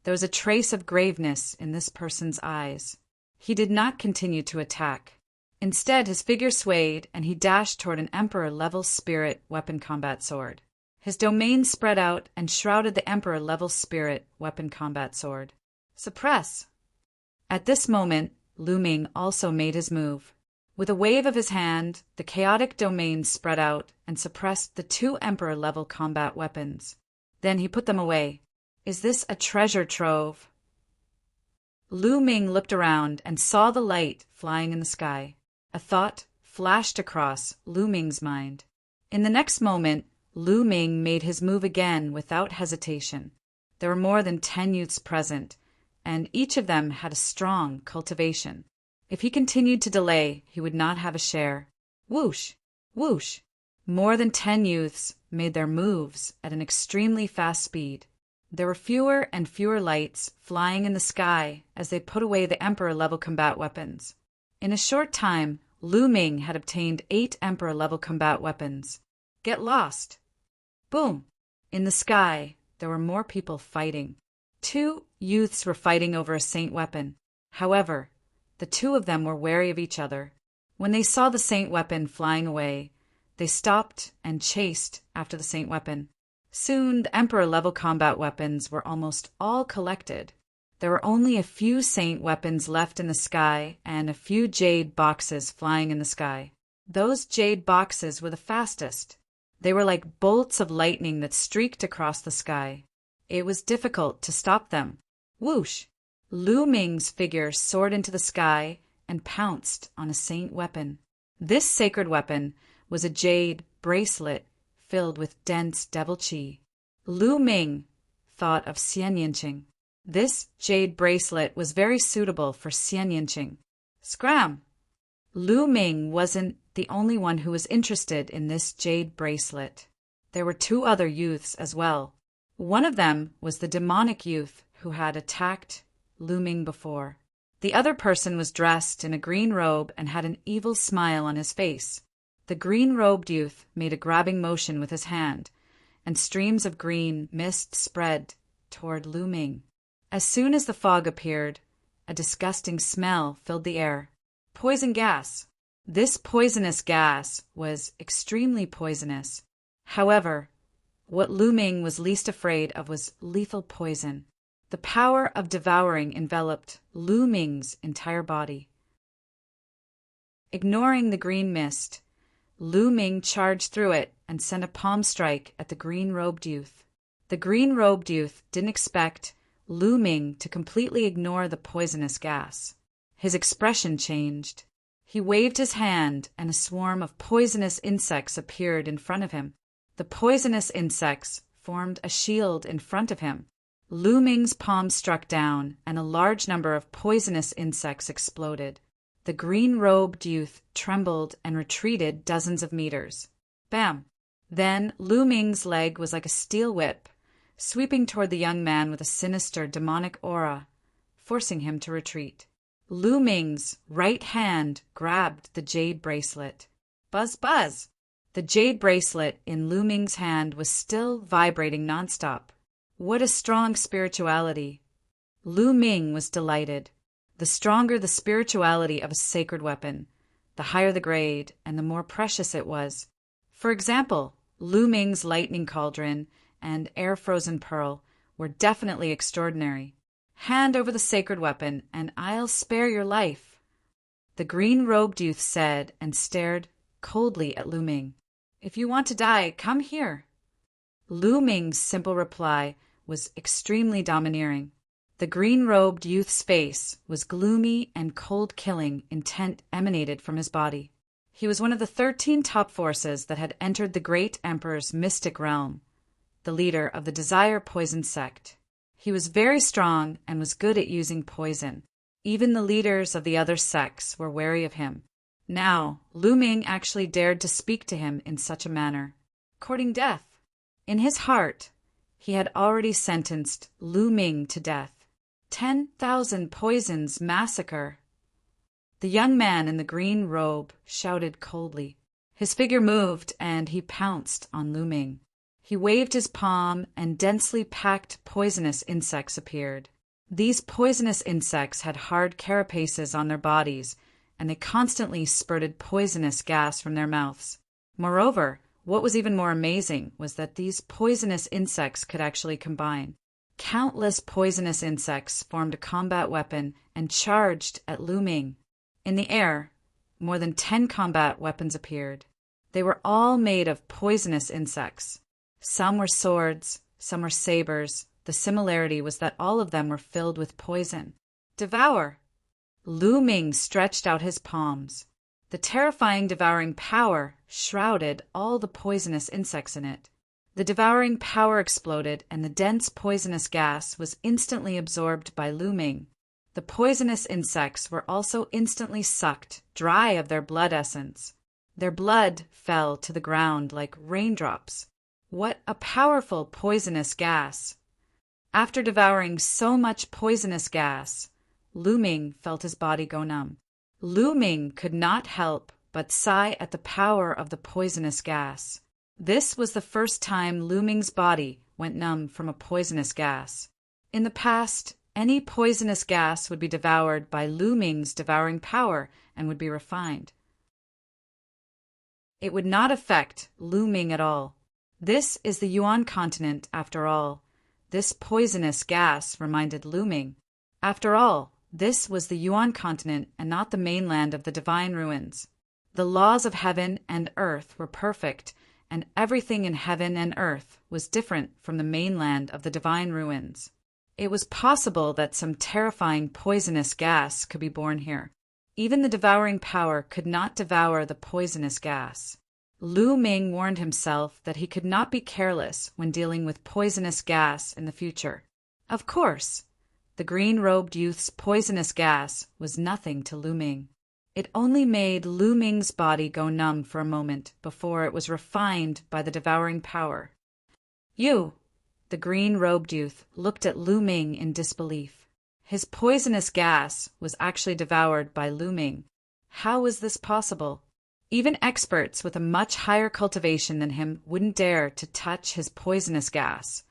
there was a trace of graveness in this person's eyes. He did not continue to attack. Instead, his figure swayed and he dashed toward an Emperor-level spirit weapon combat sword. His domain spread out and shrouded the Emperor-level spirit weapon combat sword. Suppress! At this moment, Lu Ming also made his move. With a wave of his hand, the chaotic domain spread out and suppressed the 2 Emperor-level combat weapons. Then he put them away. Is this a treasure trove? Lu Ming looked around and saw the light flying in the sky. A thought flashed across Lu Ming's mind. In the next moment, Lu Ming made his move again without hesitation. There were more than 10 youths present, and each of them had a strong cultivation. If he continued to delay, he would not have a share. Whoosh! Whoosh! More than 10 youths made their moves at an extremely fast speed. There were fewer and fewer lights flying in the sky as they put away the Emperor-level combat weapons. In a short time, Lu Ming had obtained 8 Emperor-level combat weapons. Get lost! Boom! In the sky, there were more people fighting. 2 youths were fighting over a saint weapon. However, the 2 of them were wary of each other. When they saw the saint weapon flying away, they stopped and chased after the saint weapon. Soon, the Emperor-level combat weapons were almost all collected. There were only a few saint weapons left in the sky and a few jade boxes flying in the sky. Those jade boxes were the fastest. They were like bolts of lightning that streaked across the sky. It was difficult to stop them. Whoosh! Lu Ming's figure soared into the sky and pounced on a saint weapon. This sacred weapon was a jade bracelet filled with dense devil chi. Lu Ming thought of Xian Yinqing. This jade bracelet was very suitable for Xian Yinqing. Scram! Lu Ming wasn't the only one who was interested in this jade bracelet. There were 2 other youths as well. One of them was the demonic youth who had attacked Lu Ming before. The other person was dressed in a green robe and had an evil smile on his face. The green-robed youth made a grabbing motion with his hand, and streams of green mist spread toward Lu Ming. As soon as the fog appeared, a disgusting smell filled the air. Poison gas. This poisonous gas was extremely poisonous. However, what Lu Ming was least afraid of was lethal poison. The power of devouring enveloped Lu Ming's entire body. Ignoring the green mist, Lu Ming charged through it and sent a palm strike at the green-robed youth. The green-robed youth didn't expect Lu Ming to completely ignore the poisonous gas. His expression changed. He waved his hand and a swarm of poisonous insects appeared in front of him. The poisonous insects formed a shield in front of him. Lu Ming's palm struck down and a large number of poisonous insects exploded. The green-robed youth trembled and retreated dozens of meters. Bam! Then Lu Ming's leg was like a steel whip, sweeping toward the young man with a sinister demonic aura, forcing him to retreat. Lu Ming's right hand grabbed the jade bracelet. Buzz, buzz! The jade bracelet in Lu Ming's hand was still vibrating nonstop. What a strong spirituality! Lu Ming was delighted. The stronger the spirituality of a sacred weapon, the higher the grade and the more precious it was. For example, Lu Ming's lightning cauldron and air-frozen pearl were definitely extraordinary. Hand over the sacred weapon, and I'll spare your life, the green-robed youth said and stared coldly at Lu Ming. If you want to die, come here. Lu Ming's simple reply was extremely domineering. The green-robed youth's face was gloomy and cold-killing intent emanated from his body. He was one of the 13 top forces that had entered the great emperor's mystic realm, the leader of the Desire Poison sect. He was very strong and was good at using poison. Even the leaders of the other sects were wary of him. Now, Lu Ming actually dared to speak to him in such a manner, courting death. In his heart, he had already sentenced Lu Ming to death. 10,000 poisons massacre. The young man in the green robe shouted coldly. His figure moved, and he pounced on Lu Ming. He waved his palm, and densely packed poisonous insects appeared. These poisonous insects had hard carapaces on their bodies, and they constantly spurted poisonous gas from their mouths. Moreover, what was even more amazing was that these poisonous insects could actually combine. Countless poisonous insects formed a combat weapon and charged at Lu Ming. In the air, more than 10 combat weapons appeared. They were all made of poisonous insects. Some were swords, some were sabers. The similarity was that all of them were filled with poison. Devour! Lu Ming stretched out his palms. The terrifying devouring power shrouded all the poisonous insects in it. The devouring power exploded, and the dense poisonous gas was instantly absorbed by Lu Ming. The poisonous insects were also instantly sucked dry of their blood essence. Their blood fell to the ground like raindrops. What a powerful poisonous gas! After devouring so much poisonous gas, Lu Ming felt his body go numb. Lu Ming could not help but sigh at the power of the poisonous gas. This was the first time Lu Ming's body went numb from a poisonous gas. In the past, any poisonous gas would be devoured by Lu Ming's devouring power and would be refined. It would not affect Lu Ming at all. This is the Yuan continent, after all. This poisonous gas reminded Lu Ming. After all, this was the Yuan continent and not the mainland of the divine ruins. The laws of heaven and earth were perfect, and everything in heaven and earth was different from the mainland of the divine ruins. It was possible that some terrifying poisonous gas could be born here. Even the devouring power could not devour the poisonous gas. Lu Ming warned himself that he could not be careless when dealing with poisonous gas in the future. Of course, the green-robed youth's poisonous gas was nothing to Lu Ming. It only made Lu Ming's body go numb for a moment before it was refined by the devouring power. You, the green-robed youth, looked at Lu Ming in disbelief. His poisonous gas was actually devoured by Lu Ming. How was this possible? Even experts with a much higher cultivation than him wouldn't dare to touch his poisonous gas,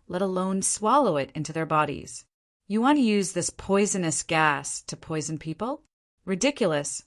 let alone swallow it into their bodies. You want to use this poisonous gas to poison people? Ridiculous.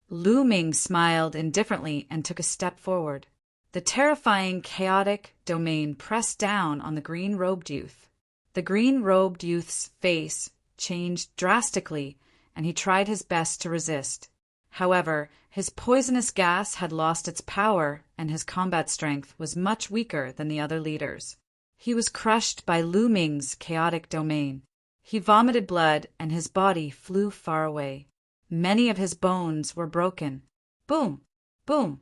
Lu Ming smiled indifferently and took a step forward. The terrifying, chaotic domain pressed down on the green-robed youth. The green-robed youth's face changed drastically, and he tried his best to resist. However, his poisonous gas had lost its power, and his combat strength was much weaker than the other leaders. He was crushed by Lu Ming's chaotic domain. He vomited blood, and his body flew far away. Many of his bones were broken. Boom! Boom!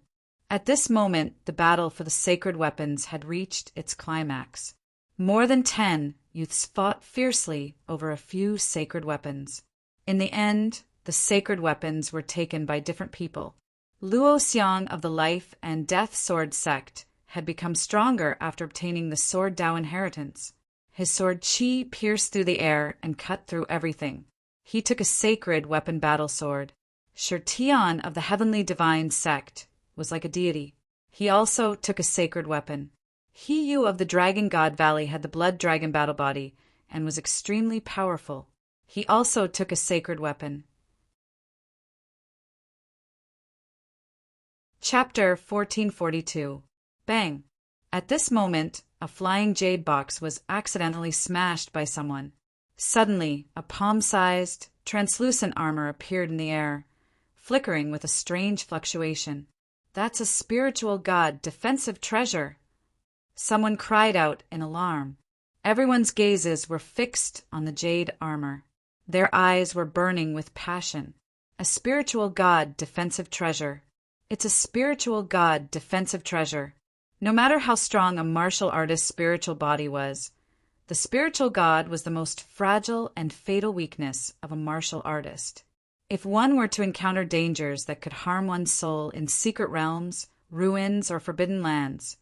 At this moment, the battle for the sacred weapons had reached its climax. More than 10 youths fought fiercely over a few sacred weapons. In the end, the sacred weapons were taken by different people. Luo Xiang of the Life and Death Sword sect had become stronger after obtaining the Sword Dao inheritance. His sword Qi pierced through the air and cut through everything. He took a sacred weapon battle sword. Shirtian of the Heavenly Divine sect was like a deity. He also took a sacred weapon. He Yu of the Dragon God Valley had the Blood Dragon battle body and was extremely powerful. He also took a sacred weapon. Chapter 1442. Bang! At this moment, a flying jade box was accidentally smashed by someone. Suddenly, a palm-sized, translucent armor appeared in the air, flickering with a strange fluctuation. That's a spiritual god defensive treasure! Someone cried out in alarm. Everyone's gazes were fixed on the jade armor. Their eyes were burning with passion. A spiritual god defensive treasure. It's a spiritual god defensive treasure. No matter how strong a martial artist's spiritual body was, the spiritual god was the most fragile and fatal weakness of a martial artist. If one were to encounter dangers that could harm one's soul in secret realms, ruins, or forbidden lands,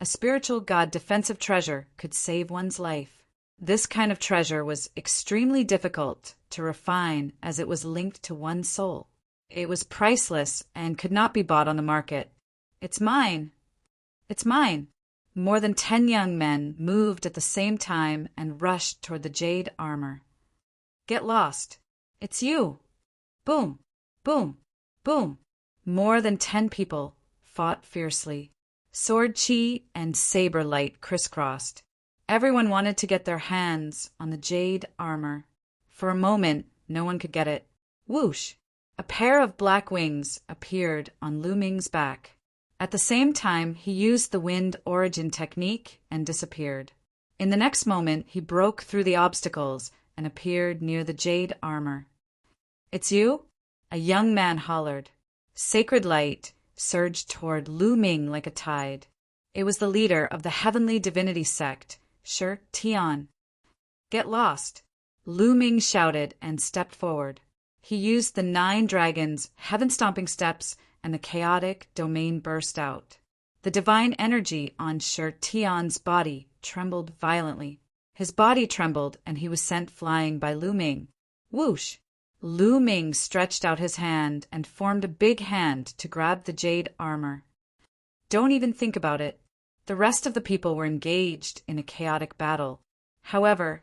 a spiritual god defensive treasure could save one's life. This kind of treasure was extremely difficult to refine as it was linked to one's soul. It was priceless and could not be bought on the market. It's mine. It's mine. More than 10 young men moved at the same time and rushed toward the jade armor. Get lost. It's you. Boom, boom, boom. More than 10 people fought fiercely. Sword chi and saber light crisscrossed. Everyone wanted to get their hands on the jade armor. For a moment, no one could get it. Whoosh! A pair of black wings appeared on Lu Ming's back. At the same time, he used the wind origin technique and disappeared. In the next moment, he broke through the obstacles and appeared near the jade armor. It's you? A young man hollered. Sacred light surged toward Lu Ming like a tide. It was the leader of the heavenly divinity sect, Shi Tian. Get lost! Lu Ming shouted and stepped forward. He used the 9 dragons' heaven-stomping steps, and the chaotic domain burst out. The divine energy on Shi Tian's body trembled violently. His body trembled, and he was sent flying by Lu Ming. Whoosh! Lu Ming stretched out his hand and formed a big hand to grab the jade armor. Don't even think about it. The rest of the people were engaged in a chaotic battle. However,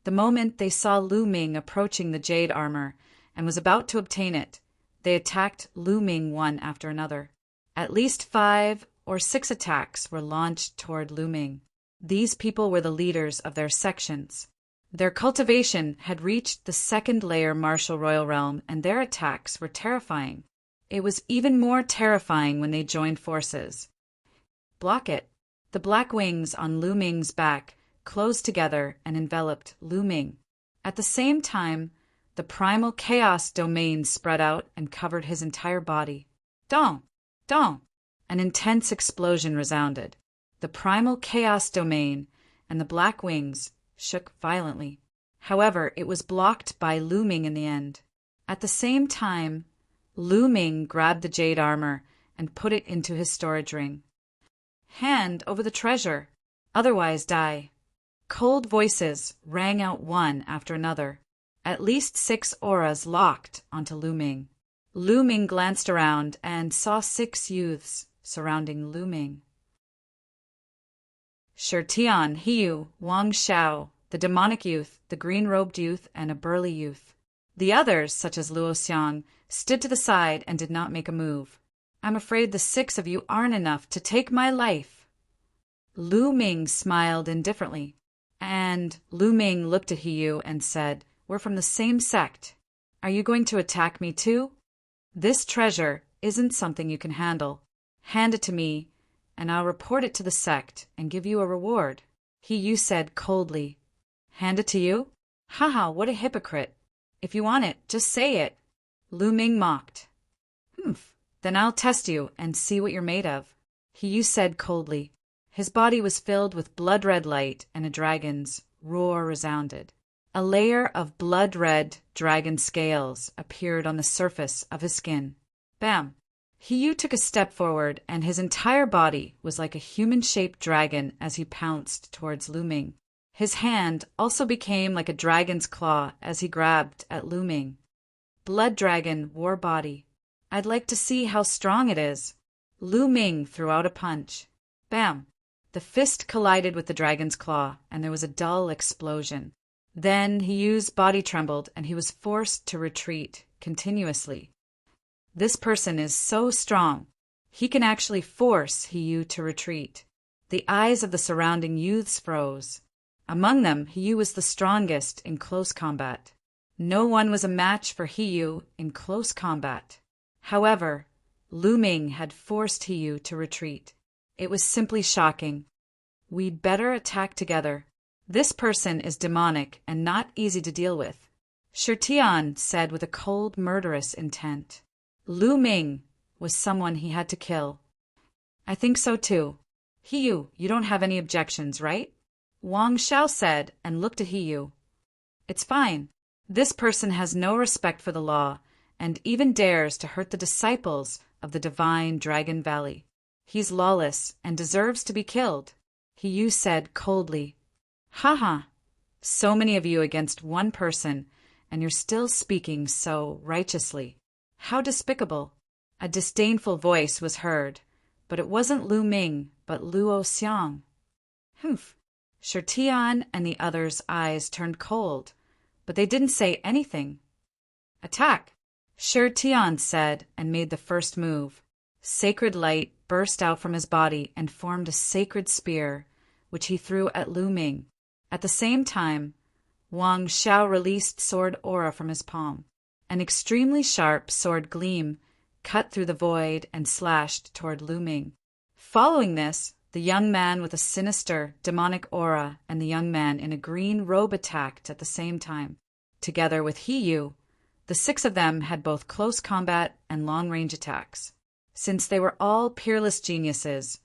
the moment they saw Lu Ming approaching the jade armor and was about to obtain it, they attacked Lu Ming one after another. At least 5 or 6 attacks were launched toward Lu Ming. These people were the leaders of their sections. Their cultivation had reached the 2nd layer martial royal realm, and their attacks were terrifying. It was even more terrifying when they joined forces. Block it! The black wings on Lu Ming's back closed together and enveloped Lu Ming. At the same time, the primal chaos domain spread out and covered his entire body. Dong! Dong! An intense explosion resounded. The primal chaos domain and the black wings shook violently. However, it was blocked by Lu Ming in the end. At the same time, Lu Ming grabbed the jade armor and put it into his storage ring. Hand over the treasure, otherwise die. Cold voices rang out one after another. At least 6 auras locked onto Lu Ming. Lu Ming glanced around and saw 6 youths surrounding Lu Ming. Shi Tian, Hiyu, Wang Xiao, the demonic youth, the green-robed youth, and a burly youth. The others, such as Luo Xiang, stood to the side and did not make a move. I'm afraid the 6 of you aren't enough to take my life. Lu Ming smiled indifferently, and Lu Ming looked at Hiyu and said, We're from the same sect. Are you going to attack me too? This treasure isn't something you can handle. Hand it to me, and I'll report it to the sect and give you a reward. Hiyu said coldly. Hand it to you? Haha, what a hypocrite. If you want it, just say it. Lu Ming mocked. Humph, then I'll test you and see what you're made of. Hiyu said coldly. His body was filled with blood-red light, and a dragon's roar resounded. A layer of blood-red dragon scales appeared on the surface of his skin. Bam! Hiyu took a step forward, and his entire body was like a human-shaped dragon as he pounced towards Lu Ming. His hand also became like a dragon's claw as he grabbed at Lu Ming. Blood dragon war body. I'd like to see how strong it is. Lu Ming threw out a punch. Bam! The fist collided with the dragon's claw, and there was a dull explosion. Then Hiyu's body trembled, and he was forced to retreat continuously. This person is so strong. He can actually force Hiyu to retreat. The eyes of the surrounding youths froze. Among them, Hiyu was the strongest in close combat. No one was a match for Hiyu in close combat. However, Lu Ming had forced Hiyu to retreat. It was simply shocking. We'd better attack together. This person is demonic and not easy to deal with. Shi Tian said with a cold, murderous intent. Lu Ming was someone he had to kill. I think so too. Hiyu, you don't have any objections, right? Wang Xiao said and looked at Hiyu. It's fine. This person has no respect for the law and even dares to hurt the disciples of the divine Dragon Valley. He's lawless and deserves to be killed. Hiyu said coldly. Haha, so many of you against one person, and you're still speaking so righteously. How despicable! A disdainful voice was heard, but it wasn't Lu Ming, but Luo Xiang. Humph! Shi Tian and the others' eyes turned cold, but they didn't say anything. Attack! Shi Tian said and made the first move. Sacred light burst out from his body and formed a sacred spear, which he threw at Lu Ming. At the same time, Wang Xiao released sword aura from his palm. An extremely sharp sword gleam cut through the void and slashed toward Lu Ming. Following this, the young man with a sinister, demonic aura and the young man in a green robe attacked at the same time. Together with Hiyu, the 6 of them had both close combat and long-range attacks. Since they were all peerless geniuses,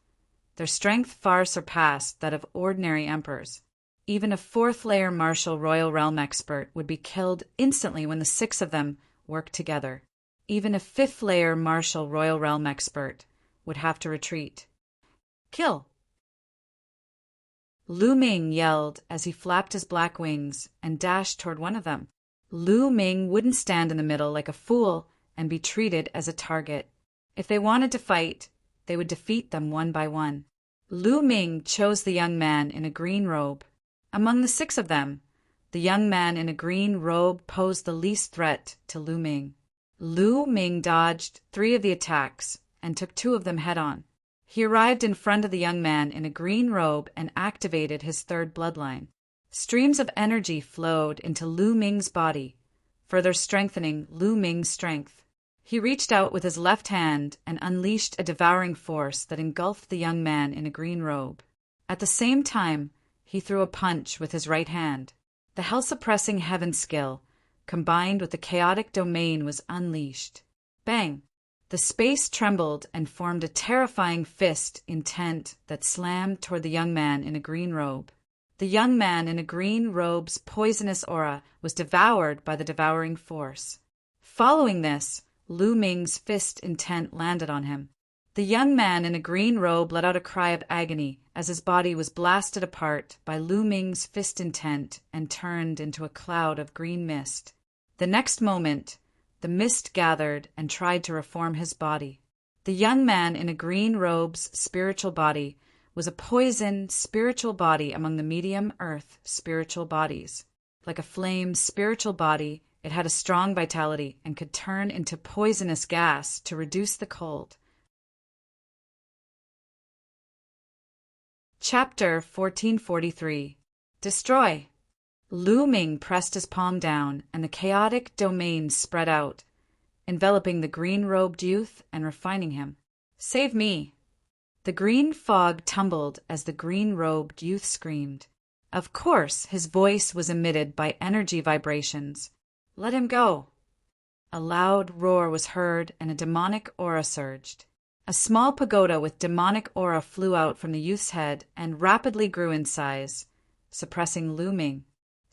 their strength far surpassed that of ordinary emperors. Even a 4th-layer martial royal realm expert would be killed instantly when the 6 of them worked together. Even a 5th-layer martial royal realm expert would have to retreat. Kill! Lu Ming yelled as he flapped his black wings and dashed toward one of them. Lu Ming wouldn't stand in the middle like a fool and be treated as a target. If they wanted to fight, they would defeat them one by one. Lu Ming chose the young man in a green robe. Among the 6 of them, the young man in a green robe posed the least threat to Lu Ming. Lu Ming dodged 3 of the attacks and took 2 of them head-on. He arrived in front of the young man in a green robe and activated his 3rd bloodline. Streams of energy flowed into Lu Ming's body, further strengthening Lu Ming's strength. He reached out with his left hand and unleashed a devouring force that engulfed the young man in a green robe. At the same time, he threw a punch with his right hand. The hell-suppressing heaven skill, combined with the chaotic domain, was unleashed. Bang! The space trembled and formed a terrifying fist intent that slammed toward the young man in a green robe. The young man in a green robe's poisonous aura was devoured by the devouring force. Following this, Lu Ming's fist intent landed on him. The young man in a green robe let out a cry of agony as his body was blasted apart by Lu Ming's fist intent and turned into a cloud of green mist. The next moment, the mist gathered and tried to reform his body. The young man in a green robe's spiritual body was a poison spiritual body among the medium earth spiritual bodies. Like a flame spiritual body, it had a strong vitality and could turn into poisonous gas to reduce the cold. Chapter 1443. Destroy! Lu Ming pressed his palm down, and the chaotic domain spread out, enveloping the green-robed youth and refining him. Save me! The green fog tumbled as the green-robed youth screamed. Of course, his voice was emitted by energy vibrations. Let him go! A loud roar was heard, and a demonic aura surged. A small pagoda with demonic aura flew out from the youth's head and rapidly grew in size, suppressing Lu Ming.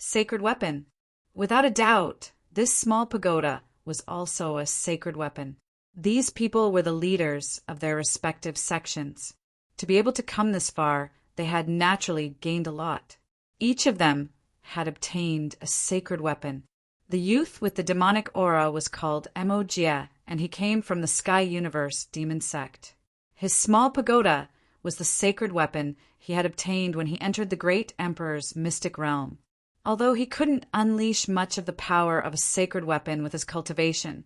Sacred weapon. Without a doubt, this small pagoda was also a sacred weapon. These people were the leaders of their respective sections. To be able to come this far, they had naturally gained a lot. Each of them had obtained a sacred weapon. The youth with the demonic aura was called Mo Jie, and he came from the Sky Universe demon sect. His small pagoda was the sacred weapon he had obtained when he entered the Great Emperor's mystic realm. Although he couldn't unleash much of the power of a sacred weapon with his cultivation,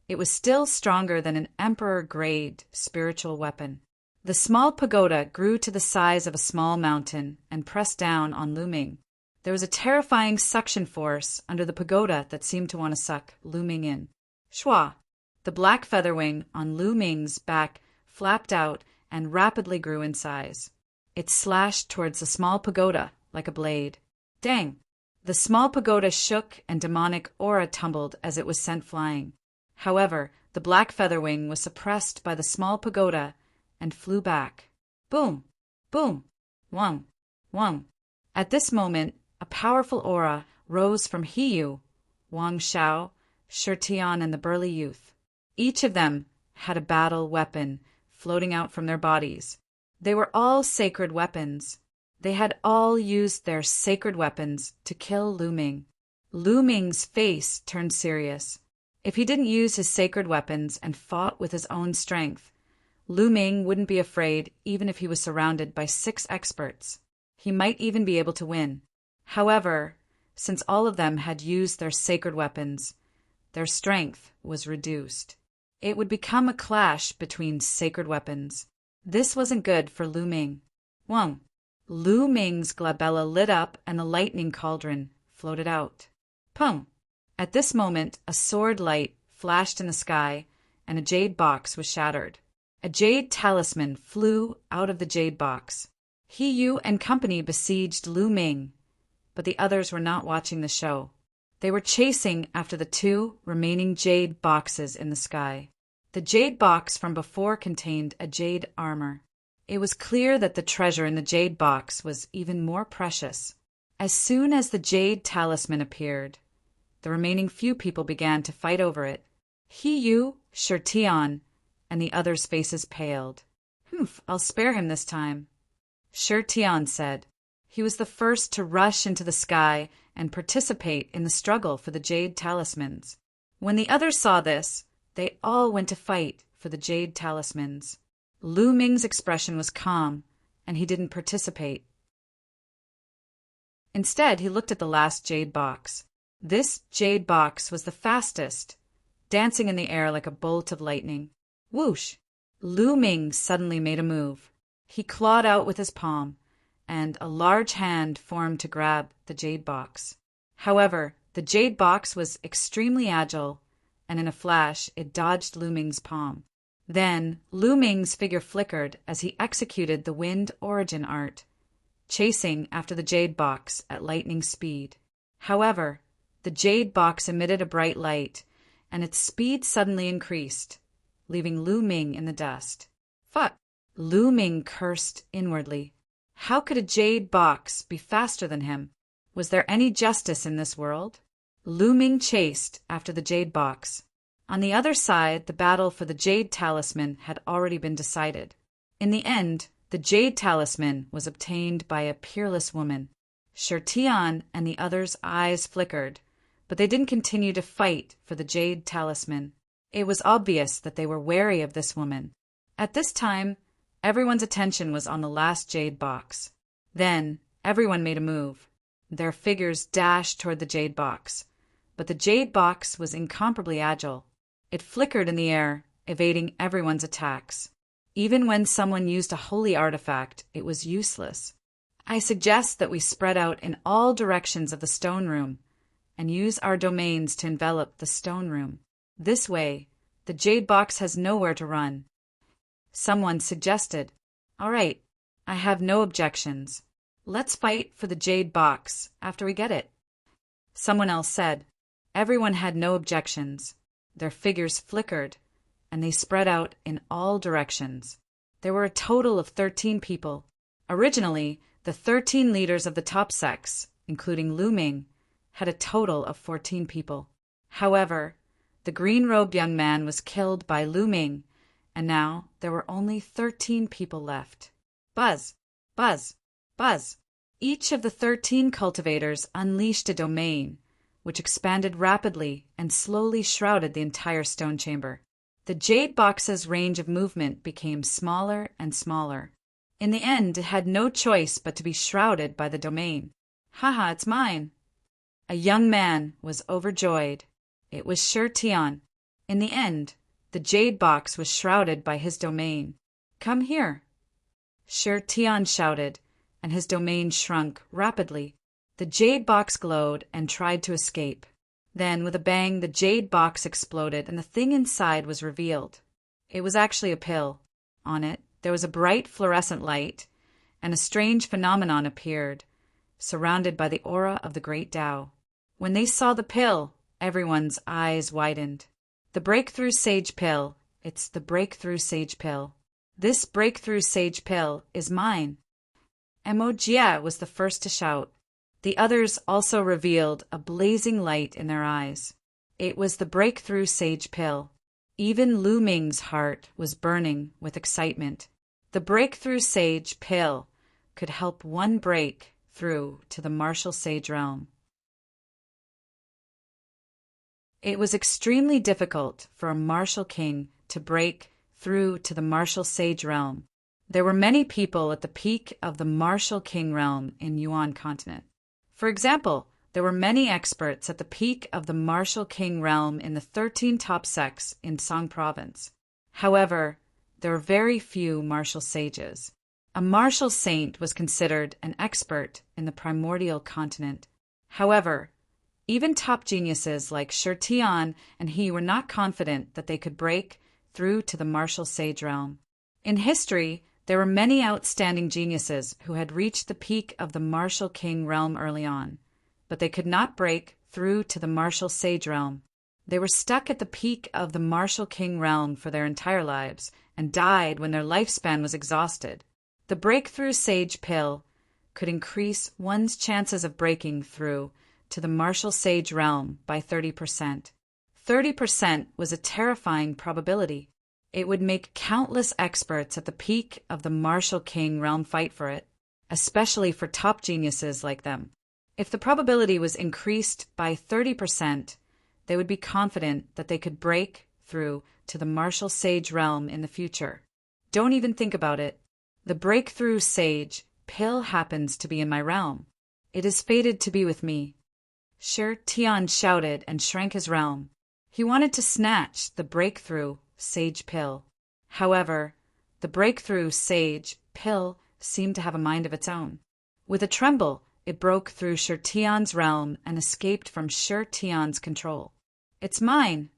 it was still stronger than an emperor-grade spiritual weapon. The small pagoda grew to the size of a small mountain and pressed down on Lu Ming. There was a terrifying suction force under the pagoda that seemed to want to suck Lu Ming in. Shwa! The black featherwing on Lu Ming's back flapped out and rapidly grew in size. It slashed towards the small pagoda like a blade. Dang! The small pagoda shook and demonic aura tumbled as it was sent flying. However, the black featherwing was suppressed by the small pagoda and flew back. Boom! Boom! Wong! Wong! At this moment, a powerful aura rose from Hiyu, Wang Xiao, Shi Tian, and the burly youth. Each of them had a battle weapon floating out from their bodies. They were all sacred weapons. They had all used their sacred weapons to kill Lu Ming. Lu Ming's face turned serious. If he didn't use his sacred weapons and fought with his own strength, Lu Ming wouldn't be afraid even if he was surrounded by 6 experts. He might even be able to win. However, since all of them had used their sacred weapons, their strength was reduced. It would become a clash between sacred weapons. This wasn't good for Lu Ming. Wong. Lu Ming's glabella lit up and a lightning cauldron floated out. Pung! At this moment, a sword light flashed in the sky, and a jade box was shattered. A jade talisman flew out of the jade box. He Yu and company besieged Lu Ming, but the others were not watching the show. They were chasing after the 2 remaining jade boxes in the sky. The jade box from before contained a jade armor. It was clear that the treasure in the jade box was even more precious. As soon as the jade talisman appeared, the remaining few people began to fight over it. He Yu, Shi Tian, and the others' faces paled. Humph, I'll spare him this time, Shi Tian said. He was the first to rush into the sky and participate in the struggle for the jade talismans. When the others saw this, they all went to fight for the jade talismans. Lu Ming's expression was calm, and he didn't participate. Instead, he looked at the last jade box. This jade box was the fastest, dancing in the air like a bolt of lightning. Whoosh! Lu Ming suddenly made a move. He clawed out with his palm, and a large hand formed to grab the jade box. However, the jade box was extremely agile, and in a flash it dodged Lu Ming's palm. Then Lu Ming's figure flickered as he executed the wind origin art, chasing after the jade box at lightning speed. However, the jade box emitted a bright light, and its speed suddenly increased, leaving Lu Ming in the dust. Fuck! Lu Ming cursed inwardly. How could a jade box be faster than him? Was there any justice in this world? Lu Ming chased after the jade box. On the other side, the battle for the jade talisman had already been decided. In the end, the jade talisman was obtained by a peerless woman. Shi Tian and the others' eyes flickered, but they didn't continue to fight for the jade talisman. It was obvious that they were wary of this woman. At this time, everyone's attention was on the last jade box. Then, everyone made a move. Their figures dashed toward the jade box, but the jade box was incomparably agile. It flickered in the air, evading everyone's attacks. Even when someone used a holy artifact, it was useless. I suggest that we spread out in all directions of the stone room and use our domains to envelop the stone room. This way, the jade box has nowhere to run. Someone suggested, "All right, I have no objections. Let's fight for the jade box after we get it." Someone else said. Everyone had no objections. Their figures flickered, and they spread out in all directions. There were a total of 13 people. Originally, the 13 leaders of the top sex, including Lu Ming, had a total of 14 people. However, the green-robed young man was killed by Lu Ming, and now there were only 13 people left. Buzz! Buzz! Buzz! Each of the 13 cultivators unleashed a domain, which expanded rapidly and slowly shrouded the entire stone chamber. The jade box's range of movement became smaller and smaller. In the end, it had no choice but to be shrouded by the domain. Haha, it's mine! A young man was overjoyed. It was Shi Tian. In the end, the jade box was shrouded by his domain. Come here! Shi Tian shouted, and his domain shrunk rapidly. The jade box glowed and tried to escape. Then, with a bang, the jade box exploded and the thing inside was revealed. It was actually a pill. On it, there was a bright fluorescent light, and a strange phenomenon appeared, surrounded by the aura of the Great Tao. When they saw the pill, everyone's eyes widened. The Breakthrough Sage Pill. It's the Breakthrough Sage Pill. This Breakthrough Sage Pill is mine. Mo Jia was the first to shout. The others also revealed a blazing light in their eyes. It was the Breakthrough Sage Pill. Even Lu Ming's heart was burning with excitement. The Breakthrough Sage Pill could help one break through to the martial sage realm. It was extremely difficult for a martial king to break through to the martial sage realm. There were many people at the peak of the martial king realm in Yuan continent. For example, there were many experts at the peak of the martial king realm in the 13 top sects in Song province. However, there were very few martial sages. A martial saint was considered an expert in the primordial continent. However, even top geniuses like Shi Tian and he were not confident that they could break through to the martial sage realm. In history, there were many outstanding geniuses who had reached the peak of the martial king realm early on, but they could not break through to the martial sage realm. They were stuck at the peak of the martial king realm for their entire lives and died when their lifespan was exhausted. The breakthrough sage pill could increase one's chances of breaking through to the martial sage realm by 30%. 30% was a terrifying probability. It would make countless experts at the peak of the martial king realm fight for it, especially for top geniuses like them. If the probability was increased by 30%, they would be confident that they could break through to the martial sage realm in the future. Don't even think about it. The breakthrough sage pill happens to be in my realm. It is fated to be with me. Shi Tian shouted and shrank his realm. He wanted to snatch the breakthrough sage pill. However, the breakthrough sage pill seemed to have a mind of its own. With a tremble, it broke through Shi Tian's realm and escaped from Shi Tian's control. It's mine.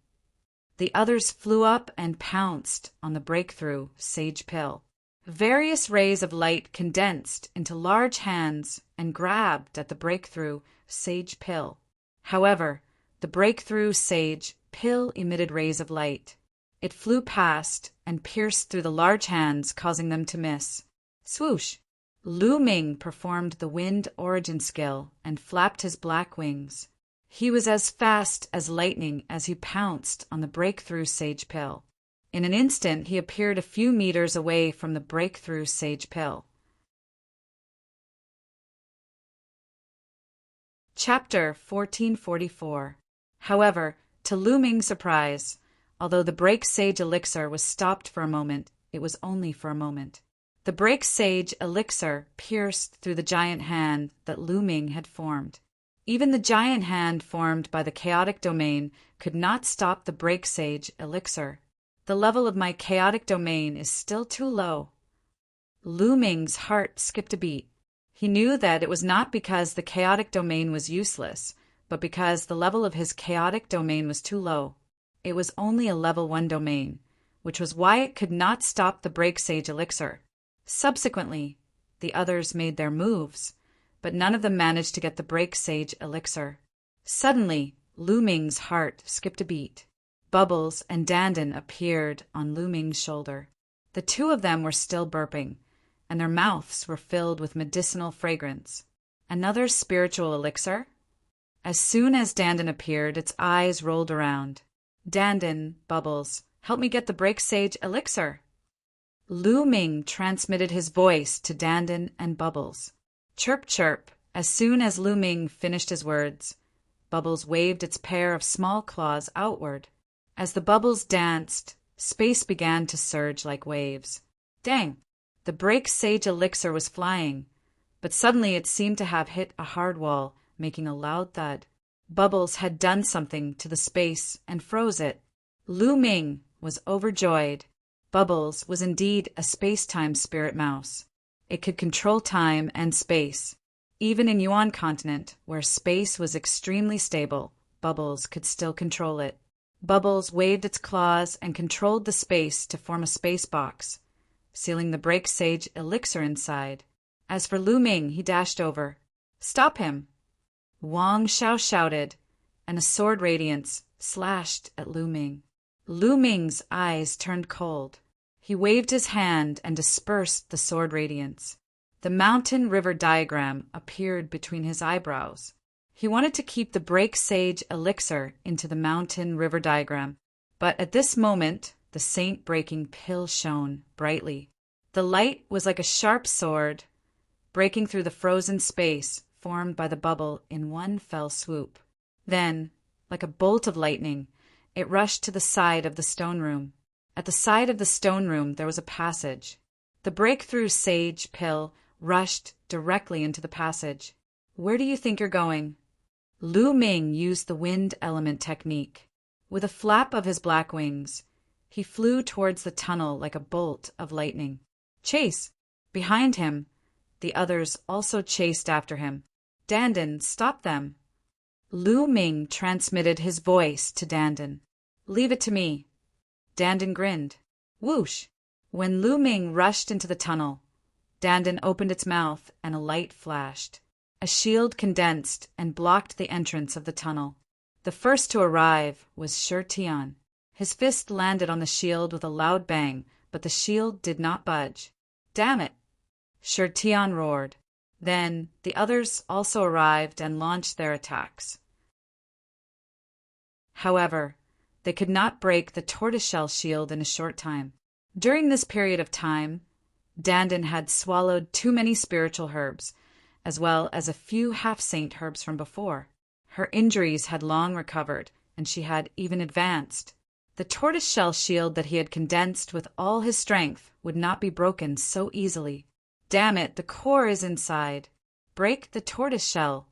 The others flew up and pounced on the breakthrough sage pill. Various rays of light condensed into large hands and grabbed at the breakthrough sage pill. However, the breakthrough sage pill emitted rays of light. It flew past and pierced through the large hands, causing them to miss. Swoosh! Lu Ming performed the wind origin skill and flapped his black wings. He was as fast as lightning as he pounced on the breakthrough sage pill. In an instant, he appeared a few meters away from the breakthrough sage pill. Chapter 1444. However, to Lu Ming's surprise, although the break sage elixir was stopped for a moment, it was only for a moment. The break sage elixir pierced through the giant hand that Lu Ming had formed. Even the giant hand formed by the chaotic domain could not stop the break sage elixir. The level of my chaotic domain is still too low. Lu Ming's heart skipped a beat. He knew that it was not because the chaotic domain was useless, but because the level of his chaotic domain was too low. It was only a level 1 domain, which was why it could not stop the break sage elixir. Subsequently, the others made their moves, but none of them managed to get the break sage elixir. Suddenly, Lu Ming's heart skipped a beat. Bubbles and Dandan appeared on Lu Ming's shoulder. The two of them were still burping, and their mouths were filled with medicinal fragrance. Another spiritual elixir? As soon as Dandan appeared, its eyes rolled around. Dandan, Bubbles, help me get the break sage elixir. Lu Ming transmitted his voice to Dandan and Bubbles. Chirp, chirp. As soon as Lu Ming finished his words, Bubbles waved its pair of small claws outward. As the bubbles danced, space began to surge like waves. Dang! The break sage elixir was flying, but suddenly it seemed to have hit a hard wall, making a loud thud. Bubbles had done something to the space and froze it. Lu Ming was overjoyed. Bubbles was indeed a space-time spirit mouse. It could control time and space. Even in Yuan continent, where space was extremely stable, Bubbles could still control it. Bubbles waved its claws and controlled the space to form a space box, sealing the break sage elixir inside. As for Lu Ming, he dashed over. Stop him! Wang Xiao shouted, and a sword radiance slashed at Lu Ming. Lu Ming's eyes turned cold. He waved his hand and dispersed the sword radiance. The mountain river diagram appeared between his eyebrows. He wanted to keep the break sage elixir into the mountain river diagram, but at this moment the saint breaking pill shone brightly. The light was like a sharp sword, breaking through the frozen space formed by the bubble in one fell swoop. Then, like a bolt of lightning, it rushed to the side of the stone room. At the side of the stone room there was a passage. The breakthrough sage pill rushed directly into the passage. Where do you think you're going? Lu Ming used the wind element technique. With a flap of his black wings, he flew towards the tunnel like a bolt of lightning. Chase! Behind him, the others also chased after him. Dandan, stop them! Lu Ming transmitted his voice to Dandan. Leave it to me. Dandan grinned. Whoosh! When Lu Ming rushed into the tunnel, Dandan opened its mouth and a light flashed. A shield condensed and blocked the entrance of the tunnel. The first to arrive was Shi Tian. His fist landed on the shield with a loud bang, but the shield did not budge. Damn it! Shi Tian roared. Then the others also arrived and launched their attacks. However, they could not break the tortoiseshell shield in a short time. During this period of time, Dandan had swallowed too many spiritual herbs, as well as a few half-saint herbs from before. Her injuries had long recovered, and she had even advanced. The tortoiseshell shield that he had condensed with all his strength would not be broken so easily. Damn it, the core is inside. Break the tortoiseshell.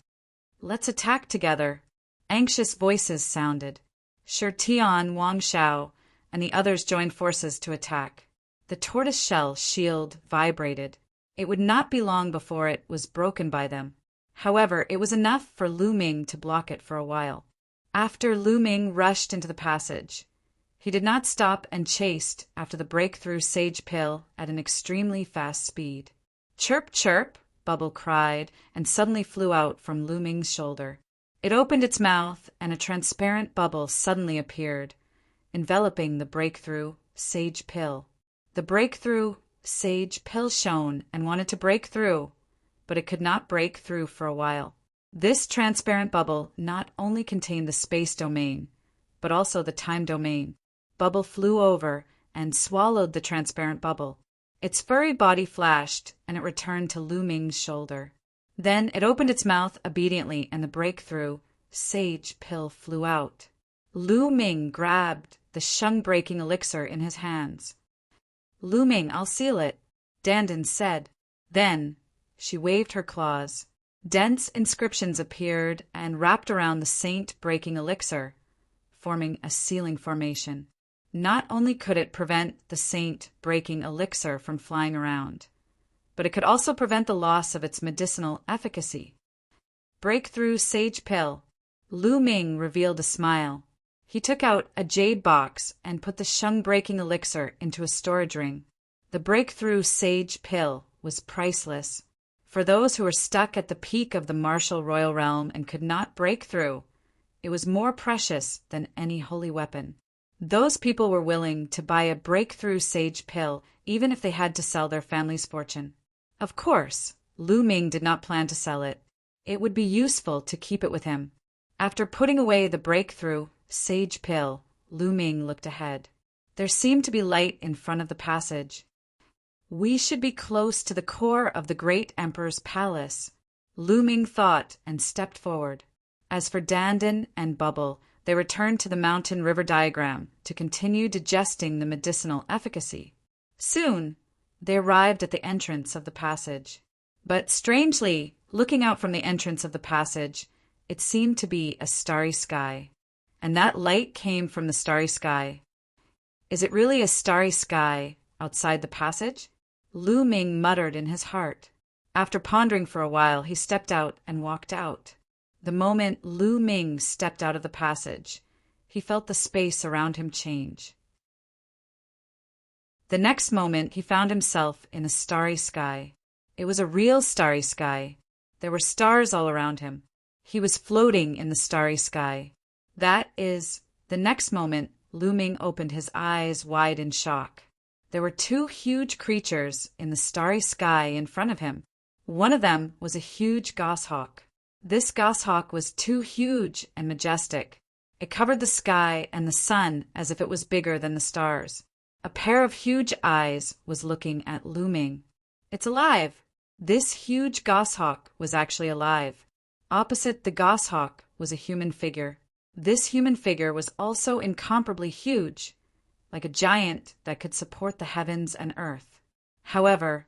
Let's attack together. Anxious voices sounded. Shi Tian, Wang Shao, and the others joined forces to attack. The tortoiseshell shield vibrated. It would not be long before it was broken by them. However, it was enough for Lu Ming to block it for a while. After Lu Ming rushed into the passage, he did not stop and chased after the breakthrough sage pill at an extremely fast speed. Chirp, chirp, Bubble cried and suddenly flew out from Lu Ming's shoulder. It opened its mouth and a transparent bubble suddenly appeared, enveloping the breakthrough sage pill. The breakthrough sage pill shone and wanted to break through, but it could not break through for a while. This transparent bubble not only contained the space domain, but also the time domain. Bubble flew over and swallowed the transparent bubble. Its furry body flashed, and it returned to Lu Ming's shoulder. Then it opened its mouth obediently, and the breakthrough sage pill flew out. Lu Ming grabbed the shung-breaking elixir in his hands. Lu Ming, I'll seal it, Dandan said. Then she waved her claws. Dense inscriptions appeared and wrapped around the saint-breaking elixir, forming a sealing formation. Not only could it prevent the saint-breaking elixir from flying around, but it could also prevent the loss of its medicinal efficacy. Breakthrough sage pill. Lu Ming revealed a smile. He took out a jade box and put the shung-breaking elixir into a storage ring. The breakthrough sage pill was priceless. For those who were stuck at the peak of the martial royal realm and could not break through, it was more precious than any holy weapon. Those people were willing to buy a breakthrough sage pill even if they had to sell their family's fortune. Of course, Lu Ming did not plan to sell it. It would be useful to keep it with him. After putting away the breakthrough sage pill, Lu Ming looked ahead. There seemed to be light in front of the passage. We should be close to the core of the great emperor's palace, Lu Ming thought and stepped forward. As for Dandan and Bubble, they returned to the mountain-river diagram to continue digesting the medicinal efficacy. Soon, they arrived at the entrance of the passage. But strangely, looking out from the entrance of the passage, it seemed to be a starry sky. And that light came from the starry sky. Is it really a starry sky outside the passage? Lu Ming muttered in his heart. After pondering for a while, he stepped out and walked out. The moment Lu Ming stepped out of the passage, he felt the space around him change. The next moment, he found himself in a starry sky. It was a real starry sky. There were stars all around him. He was floating in the starry sky. The next moment, Lu Ming opened his eyes wide in shock. There were two huge creatures in the starry sky in front of him. One of them was a huge goshawk. This goshawk was too huge and majestic. It covered the sky and the sun as if it was bigger than the stars. A pair of huge eyes was looking at Lu Ming. It's alive! This huge goshawk was actually alive. Opposite the goshawk was a human figure. This human figure was also incomparably huge, like a giant that could support the heavens and earth. However,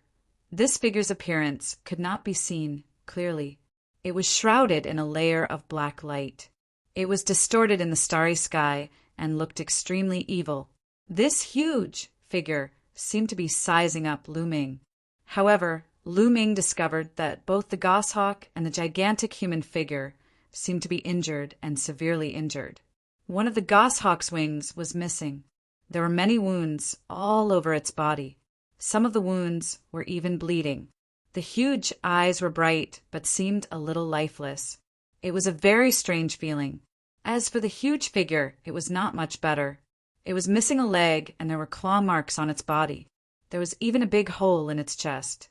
this figure's appearance could not be seen clearly. It was shrouded in a layer of black light. It was distorted in the starry sky and looked extremely evil. This huge figure seemed to be sizing up Lu Ming. However, Lu Ming discovered that both the goshawk and the gigantic human figure seemed to be injured and severely injured. One of the goshawk's wings was missing. There were many wounds all over its body. Some of the wounds were even bleeding. The huge eyes were bright but seemed a little lifeless. It was a very strange feeling. As for the huge figure, it was not much better. It was missing a leg and there were claw marks on its body. There was even a big hole in its chest.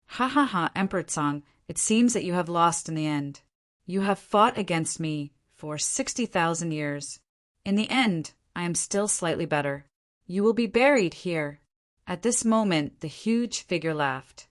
Ha ha ha, Emperor Tsang, it seems that you have lost in the end. You have fought against me for 60,000 years. In the end, I am still slightly better. You will be buried here. At this moment, the huge figure laughed.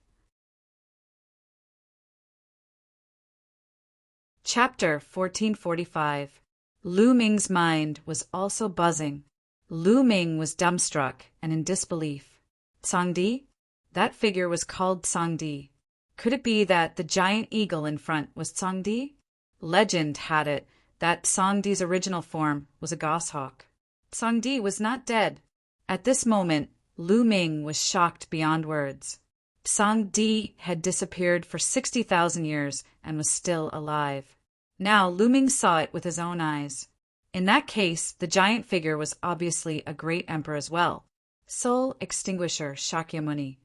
Chapter 1445. Lu Ming's mind was also buzzing. Lu Ming was dumbstruck and in disbelief. Tsangdi? That figure was called Tsangdi. Could it be that the giant eagle in front was Tsangdi? Legend had it that Tsangdi's original form was a goshawk. Tsangdi was not dead. At this moment, Lu Ming was shocked beyond words. Tsangdi had disappeared for 60,000 years and was still alive. Now Lu Ming saw it with his own eyes. In that case, the giant figure was obviously a great emperor as well. Soul extinguisher Shakyamuni,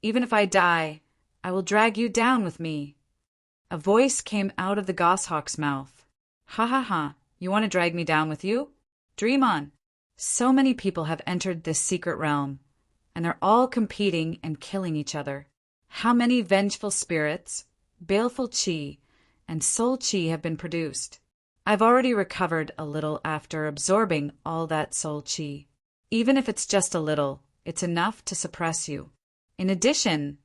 even if I die, I will drag you down with me. A voice came out of the goshawk's mouth. Ha ha ha, you want to drag me down with you? Dream on. So many people have entered this secret realm, and they're all competing and killing each other. How many vengeful spirits, baleful chi, and soul chi have been produced? I've already recovered a little after absorbing all that soul chi. Even if it's just a little, it's enough to suppress you. In addition,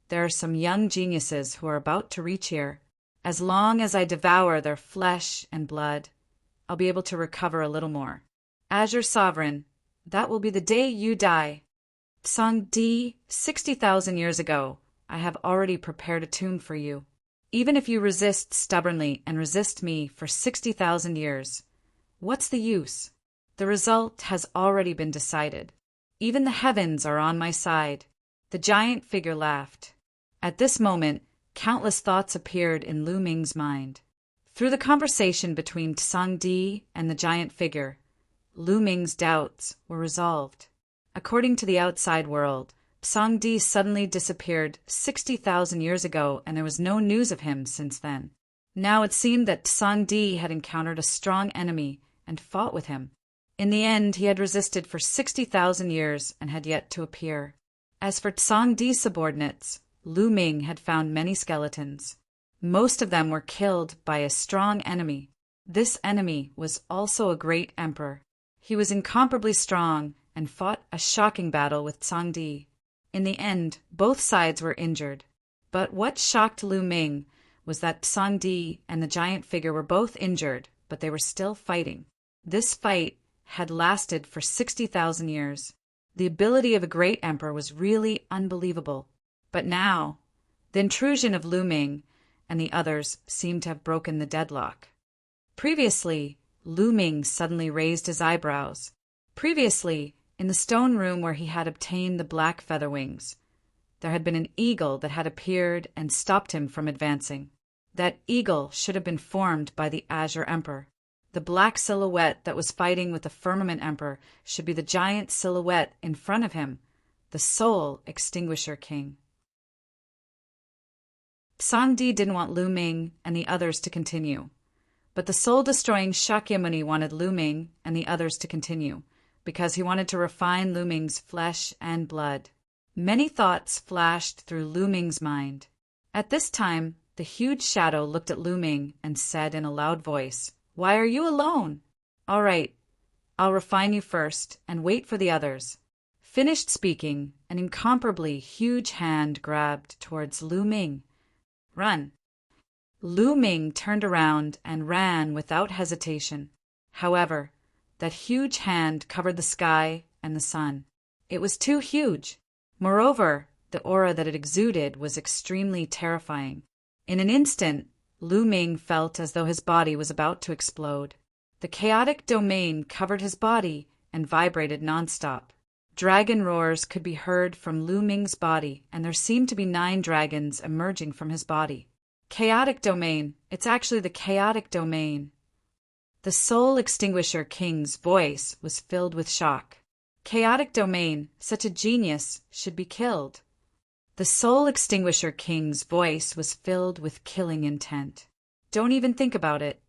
there are some young geniuses who are about to reach here. As long as I devour their flesh and blood, I'll be able to recover a little more. As your sovereign, that will be the day you die. Tsangdi, 60,000 years ago, I have already prepared a tomb for you. Even if you resist stubbornly and resist me for 60,000 years, what's the use? The result has already been decided. Even the heavens are on my side. The giant figure laughed. At this moment, countless thoughts appeared in Lu Ming's mind. Through the conversation between Tsangdi and the giant figure, Lu Ming's doubts were resolved. According to the outside world, Tsangdi suddenly disappeared 60,000 years ago and there was no news of him since then. Now it seemed that Tsangdi had encountered a strong enemy and fought with him. In the end, he had resisted for 60,000 years and had yet to appear. As for Tsangdi's subordinates, Lu Ming had found many skeletons. Most of them were killed by a strong enemy. This enemy was also a great emperor. He was incomparably strong and fought a shocking battle with Tsangdi. In the end, both sides were injured. But what shocked Lu Ming was that Tsangdi and the giant figure were both injured, but they were still fighting. This fight had lasted for 60,000 years. The ability of a great emperor was really unbelievable. But now, the intrusion of Lu Ming and the others seemed to have broken the deadlock. Previously, Lu Ming suddenly raised his eyebrows. Previously, in the stone room where he had obtained the black feather wings, there had been an eagle that had appeared and stopped him from advancing. That eagle should have been formed by the Azure Emperor. The black silhouette that was fighting with the Firmament Emperor should be the giant silhouette in front of him, the Soul Extinguisher King. Tsangdi didn't want Lu Ming and the others to continue, but the soul-destroying Shakyamuni wanted Lu Ming and the others to continue, because he wanted to refine Lu Ming's flesh and blood. Many thoughts flashed through Lu Ming's mind. At this time, the huge shadow looked at Lu Ming and said in a loud voice, "Why are you alone? All right, I'll refine you first and wait for the others." Finished speaking, an incomparably huge hand grabbed towards Lu Ming. "Run." Lu Ming turned around and ran without hesitation. However, that huge hand covered the sky and the sun. It was too huge. Moreover, the aura that it exuded was extremely terrifying. In an instant, Lu Ming felt as though his body was about to explode. The chaotic domain covered his body and vibrated nonstop. Dragon roars could be heard from Lu Ming's body, and there seemed to be 9 dragons emerging from his body. Chaotic domain. It's actually the chaotic domain. The Soul Extinguisher King's voice was filled with shock. Chaotic domain, such a genius, should be killed. The Soul Extinguisher King's voice was filled with killing intent. Don't even think about it.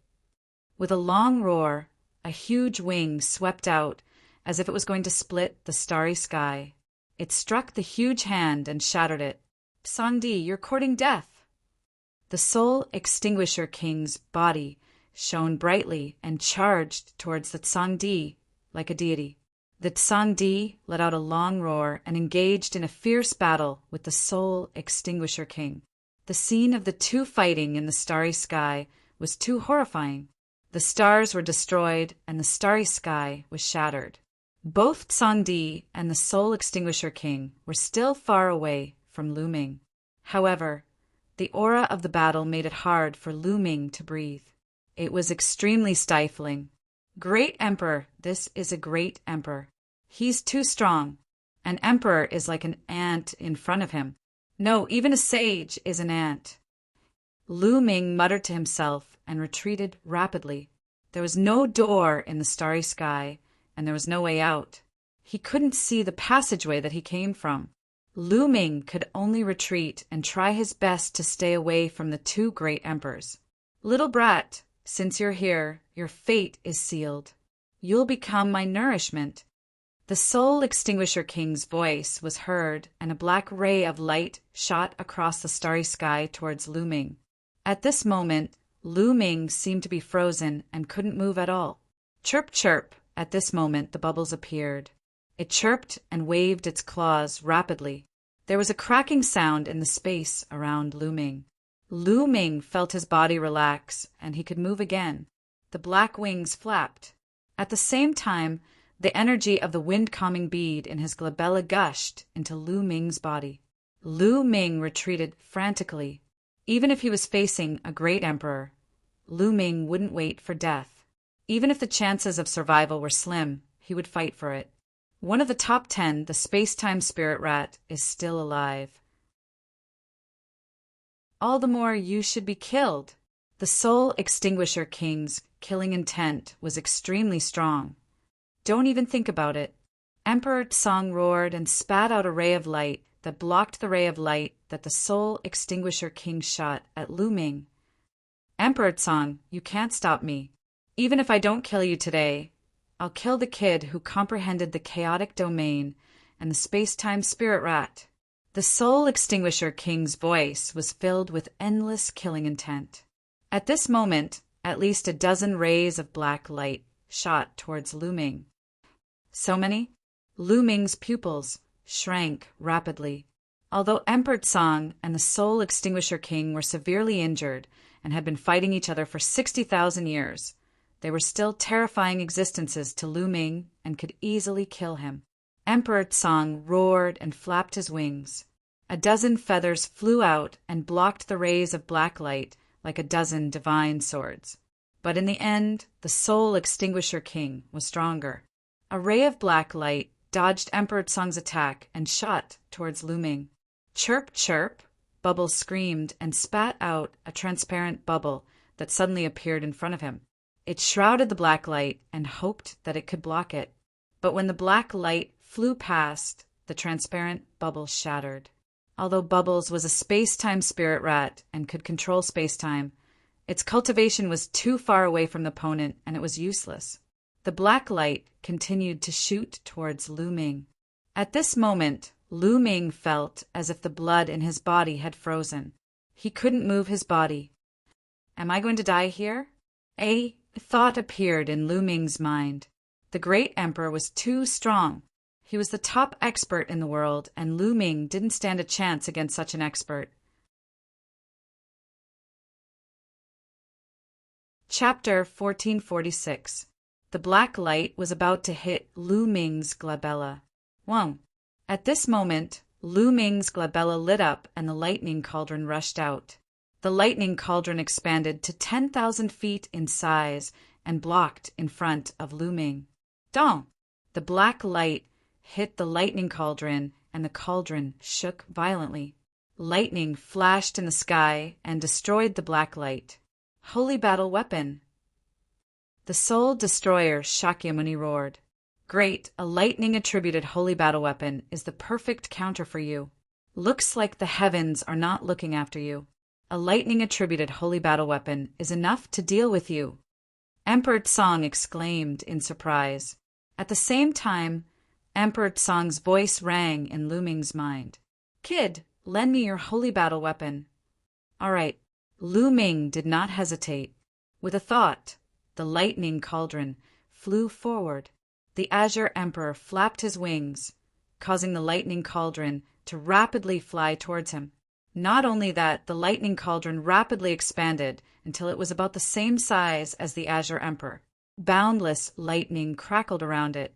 With a long roar, a huge wing swept out as if it was going to split the starry sky. It struck the huge hand and shattered it. Sangdi, you're courting death. The Soul Extinguisher King's body shone brightly and charged towards the Sangdi like a deity. The Sangdi let out a long roar and engaged in a fierce battle with the Soul Extinguisher King. The scene of the two fighting in the starry sky was too horrifying. The stars were destroyed and the starry sky was shattered. Both Sangdi and the Soul Extinguisher King were still far away from Lu Ming. However, the aura of the battle made it hard for Lu Ming to breathe. It was extremely stifling. Great Emperor, this is a great Emperor. He's too strong. An Emperor is like an ant in front of him. No, even a sage is an ant. Lu Ming muttered to himself and retreated rapidly. There was no door in the starry sky, and there was no way out. He couldn't see the passageway that he came from. Lu Ming could only retreat and try his best to stay away from the 2 great emperors. Little brat, since you're here, your fate is sealed. You'll become my nourishment. The Soul Extinguisher King's voice was heard, and a black ray of light shot across the starry sky towards Lu Ming. At this moment, Lu Ming seemed to be frozen and couldn't move at all. Chirp, chirp. At this moment, the bubbles appeared. It chirped and waved its claws rapidly. There was a cracking sound in the space around Lu Ming. Lu Ming felt his body relax, and he could move again. The black wings flapped. At the same time, the energy of the wind-calming bead in his glabella gushed into Lu Ming's body. Lu Ming retreated frantically. Even if he was facing a great emperor, Lu Ming wouldn't wait for death. Even if the chances of survival were slim, he would fight for it. One of the top 10, the space-time spirit rat, is still alive. All the more you should be killed. The Soul Extinguisher King's killing intent was extremely strong. Don't even think about it. Emperor Tsang roared and spat out a ray of light that blocked the ray of light that the Soul Extinguisher King shot at Lu Ming. Emperor Tsang, you can't stop me. Even if I don't kill you today, I'll kill the kid who comprehended the chaotic domain and the space-time spirit rat. The Soul Extinguisher King's voice was filled with endless killing intent. At this moment, at least a dozen rays of black light shot towards Lu Ming. So many? Lu Ming's pupils shrank rapidly. Although Emperor Tsang and the Soul Extinguisher King were severely injured and had been fighting each other for 60,000 years, they were still terrifying existences to Lu Ming and could easily kill him. Emperor Tsang roared and flapped his wings. A dozen feathers flew out and blocked the rays of black light like a dozen divine swords. But in the end, the Soul Extinguisher King was stronger. A ray of black light dodged Emperor Tsang's attack and shot towards Lu Ming. Chirp, chirp, Bubbles screamed and spat out a transparent bubble that suddenly appeared in front of him. It shrouded the black light and hoped that it could block it. But when the black light flew past, the transparent bubble shattered. Although Bubbles was a space-time spirit rat and could control space-time, its cultivation was too far away from the opponent and it was useless. The black light continued to shoot towards Lu Ming. At this moment, Lu Ming felt as if the blood in his body had frozen. He couldn't move his body. Am I going to die here? A thought appeared in Lu Ming's mind. The great emperor was too strong. He was the top expert in the world, and Lu Ming didn't stand a chance against such an expert. Chapter 1446. The black light was about to hit Lu Ming's glabella. Whoa! At this moment, Lu Ming's glabella lit up and the lightning cauldron rushed out. The lightning cauldron expanded to 10,000 feet in size and blocked in front of Lu Ming. Dong! The black light hit the lightning cauldron and the cauldron shook violently. Lightning flashed in the sky and destroyed the black light. Holy battle weapon! The soul destroyer Shakyamuni roared. Great, a lightning-attributed holy battle weapon is the perfect counter for you. Looks like the heavens are not looking after you. A lightning-attributed holy battle weapon is enough to deal with you. Emperor Tsong exclaimed in surprise. At the same time, Emperor Tsong's voice rang in Lu Ming's mind. Kid, lend me your holy battle weapon. All right. Lu Ming did not hesitate. With a thought, the lightning cauldron flew forward. The Azure Emperor flapped his wings, causing the lightning cauldron to rapidly fly towards him. Not only that, the lightning cauldron rapidly expanded until it was about the same size as the Azure Emperor. Boundless lightning crackled around it,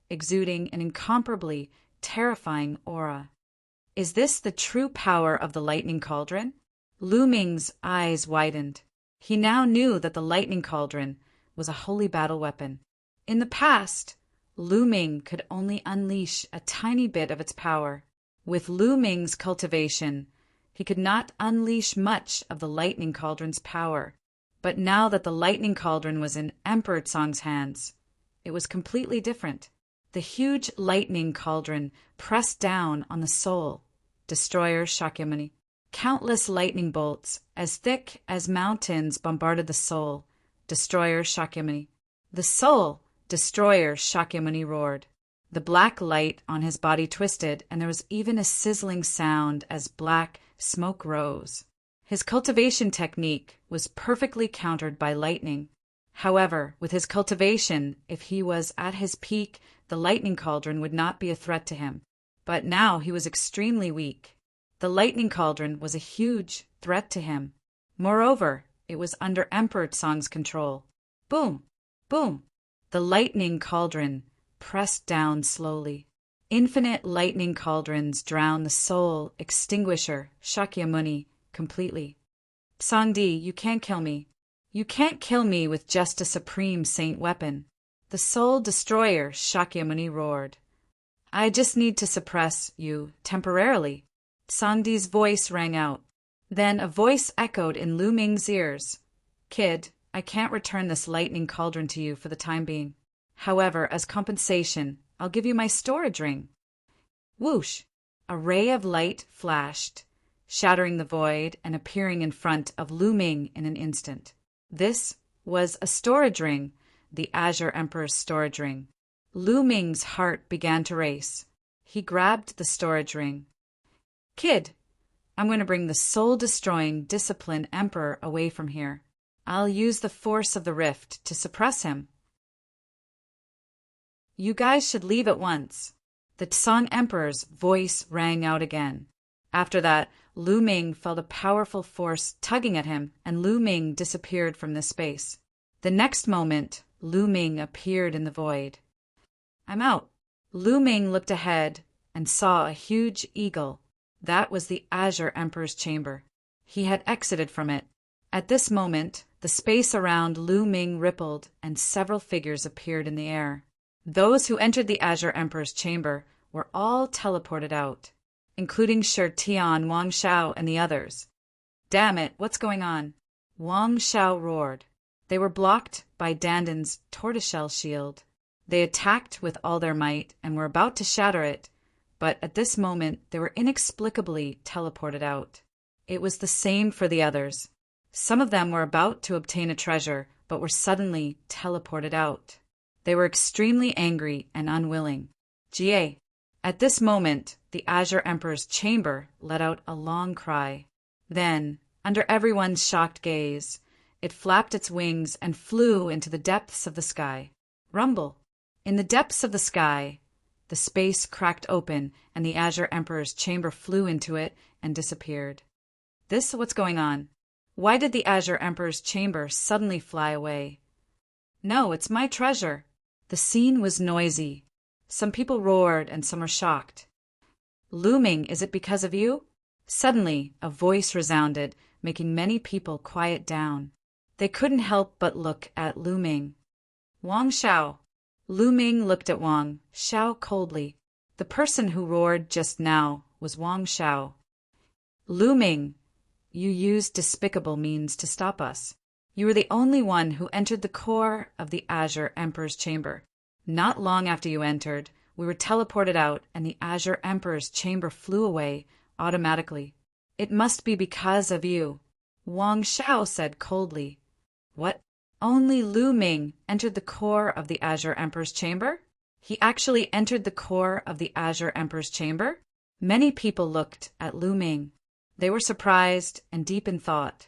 exuding an incomparably terrifying aura. Is this the true power of the lightning cauldron? Lu Ming's eyes widened. He now knew that the lightning cauldron was a holy battle weapon. In the past, Lu Ming could only unleash a tiny bit of its power. With Lu Ming's cultivation, he could not unleash much of the lightning cauldron's power. But now that the lightning cauldron was in Emperor Tsong's hands, it was completely different. The huge lightning cauldron pressed down on the soul destroyer Shakyamuni. Countless lightning bolts, as thick as mountains, bombarded the soul destroyer Shakyamuni. The soul destroyer Shakyamuni roared. The black light on his body twisted, and there was even a sizzling sound as black smoke rose. His cultivation technique was perfectly countered by lightning. However, with his cultivation, if he was at his peak, the lightning cauldron would not be a threat to him. But now he was extremely weak. The lightning cauldron was a huge threat to him. Moreover, it was under Emperor Tsong's control. Boom! Boom! The lightning cauldron pressed down slowly. Infinite lightning cauldrons drown the soul extinguisher Shakyamuni completely. Tsongdi, you can't kill me. You can't kill me with just a supreme saint weapon. The soul destroyer Shakyamuni roared. I just need to suppress you temporarily. Tsongdi's voice rang out. Then a voice echoed in Lu Ming's ears. Kid, I can't return this lightning cauldron to you for the time being. However, as compensation, I'll give you my storage ring. Whoosh! A ray of light flashed, shattering the void and appearing in front of Lu Ming in an instant. This was a storage ring, the Azure Emperor's storage ring. Lu Ming's heart began to race. He grabbed the storage ring. Kid, I'm going to bring the soul-destroying discipline Emperor away from here. I'll use the force of the rift to suppress him. You guys should leave at once. The Tsong Emperor's voice rang out again. After that, Lu Ming felt a powerful force tugging at him, and Lu Ming disappeared from this space. The next moment, Lu Ming appeared in the void. I'm out. Lu Ming looked ahead and saw a huge eagle. That was the Azure Emperor's chamber. He had exited from it. At this moment, the space around Lu Ming rippled, and several figures appeared in the air. Those who entered the Azure Emperor's chamber were all teleported out, including Shi Tian, Wang Shao, and the others. Damn it, what's going on? Wang Shao roared. They were blocked by Danden's tortoiseshell shield. They attacked with all their might and were about to shatter it, but at this moment they were inexplicably teleported out. It was the same for the others. Some of them were about to obtain a treasure, but were suddenly teleported out. They were extremely angry and unwilling. Jie. At this moment, the Azure Emperor's chamber let out a long cry. Then, under everyone's shocked gaze, it flapped its wings and flew into the depths of the sky. Rumble. In the depths of the sky, the space cracked open and the Azure Emperor's chamber flew into it and disappeared. What's going on? Why did the Azure Emperor's chamber suddenly fly away? No, it's my treasure. The scene was noisy. Some people roared and some were shocked. Lu Ming, is it because of you? Suddenly, a voice resounded, making many people quiet down. They couldn't help but look at Lu Ming. Wang Xiao. Lu Ming looked at Wang Xiao coldly. The person who roared just now was Wang Xiao. Lu Ming, you used despicable means to stop us. You were the only one who entered the core of the Azure Emperor's chamber. Not long after you entered, we were teleported out and the Azure Emperor's chamber flew away automatically. It must be because of you, Wang Xiao said coldly. What? Only Lu Ming entered the core of the Azure Emperor's chamber? He actually entered the core of the Azure Emperor's chamber? Many people looked at Lu Ming. They were surprised and deep in thought.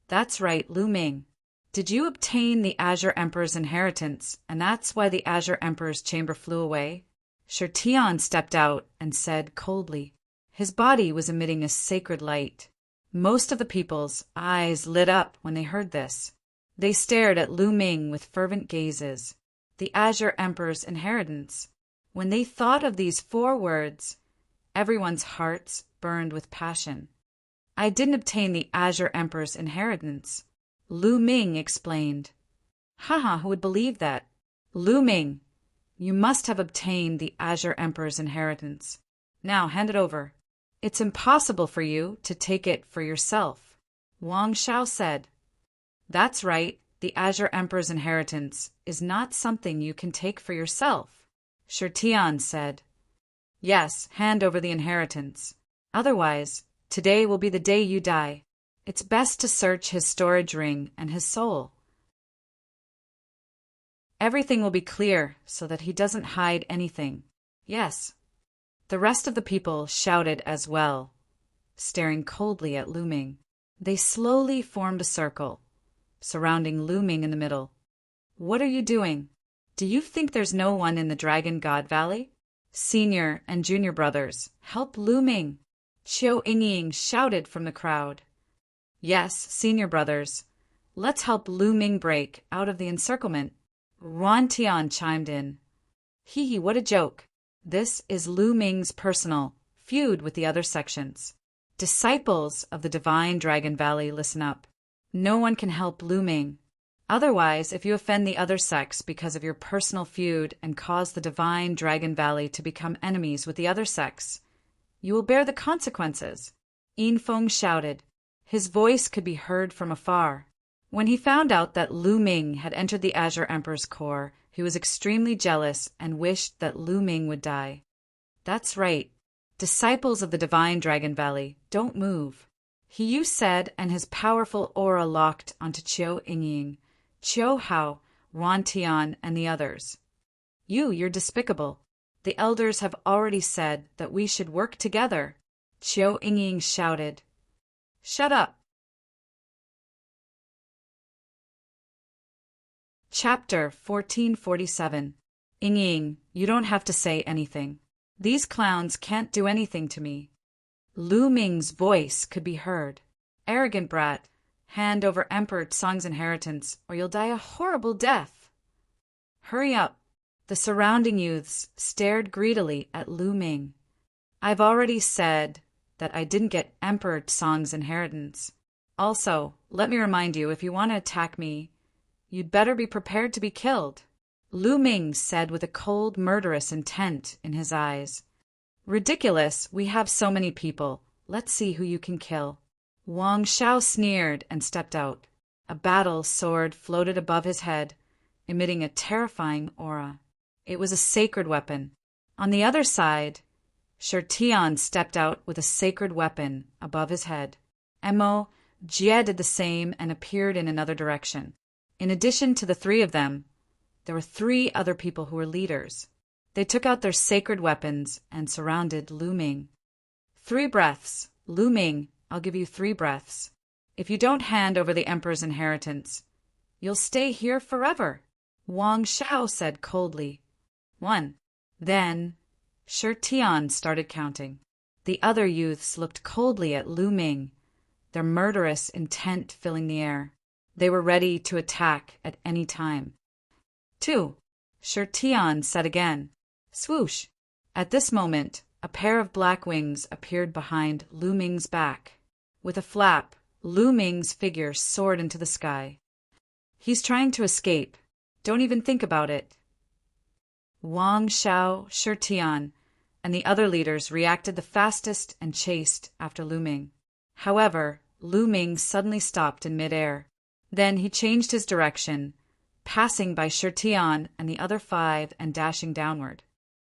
That's right, Lu Ming. Did you obtain the Azure Emperor's inheritance, and that's why the Azure Emperor's chamber flew away? Shirtian stepped out and said coldly. His body was emitting a sacred light. Most of the people's eyes lit up when they heard this. They stared at Lu Ming with fervent gazes. The Azure Emperor's inheritance. When they thought of these 4 words, everyone's hearts burned with passion. I didn't obtain the Azure Emperor's inheritance, Lu Ming explained. Haha, who would believe that? Lu Ming, you must have obtained the Azure Emperor's inheritance. Now hand it over. It's impossible for you to take it for yourself, Wang Xiao said. That's right, the Azure Emperor's inheritance is not something you can take for yourself, Shirtian said. Yes, hand over the inheritance. Otherwise, today will be the day you die. It's best to search his storage ring and his soul. Everything will be clear so that he doesn't hide anything. Yes. The rest of the people shouted as well, staring coldly at Lu Ming. They slowly formed a circle, surrounding Lu Ming in the middle. What are you doing? Do you think there's no one in the Dragon God Valley? Senior and junior brothers, help Lu Ming. Qiu Yingying shouted from the crowd. Yes, senior brothers. Let's help Lu Ming break out of the encirclement. Ruan Tian chimed in. Hee hee, what a joke. This is Lu Ming's personal feud with the other sections. Disciples of the Divine Dragon Valley, listen up. No one can help Lu Ming. Otherwise, if you offend the other sects because of your personal feud and cause the Divine Dragon Valley to become enemies with the other sects, you will bear the consequences. Yin Feng shouted. His voice could be heard from afar. When he found out that Lu Ming had entered the Azure Emperor's core, he was extremely jealous and wished that Lu Ming would die. That's right. Disciples of the Divine Dragon Valley, don't move. He said, and his powerful aura locked onto Qiu Yingying, Qiu Hao, Ruan Tian, and the others. You're despicable. The elders have already said that we should work together, Qiu Yingying shouted. Shut up. Chapter 1447. Yingying, you don't have to say anything. These clowns can't do anything to me. Lu Ming's voice could be heard. Arrogant brat, hand over Emperor Song's inheritance, or you'll die a horrible death. Hurry up. The surrounding youths stared greedily at Lu Ming. I've already said that I didn't get Emperor Song's inheritance. Also, let me remind you, if you want to attack me, you'd better be prepared to be killed, Lu Ming said with a cold, murderous intent in his eyes. Ridiculous, we have so many people. Let's see who you can kill. Wang Xiao sneered and stepped out. A battle sword floated above his head, emitting a terrifying aura. It was a sacred weapon. On the other side, Shirtian stepped out with a sacred weapon above his head. Mo Jie did the same and appeared in another direction. In addition to the 3 of them, there were 3 other people who were leaders. They took out their sacred weapons and surrounded Lu Ming. 3 breaths. Lu Ming, I'll give you 3 breaths. If you don't hand over the Emperor's inheritance, you'll stay here forever, Wang Xiao said coldly. 1. Then, Shirtian started counting. The other youths looked coldly at Lu Ming, their murderous intent filling the air. They were ready to attack at any time. 2. Shi Tian said again. Swoosh! At this moment, a pair of black wings appeared behind Lu Ming's back. With a flap, Lu Ming's figure soared into the sky. He's trying to escape. Don't even think about it. Wang Shao, Shi Tian, and the other leaders reacted the fastest and chased after Lu Ming. However, Lu Ming suddenly stopped in midair. Then he changed his direction, passing by Shi Tian and the other 5 and dashing downward.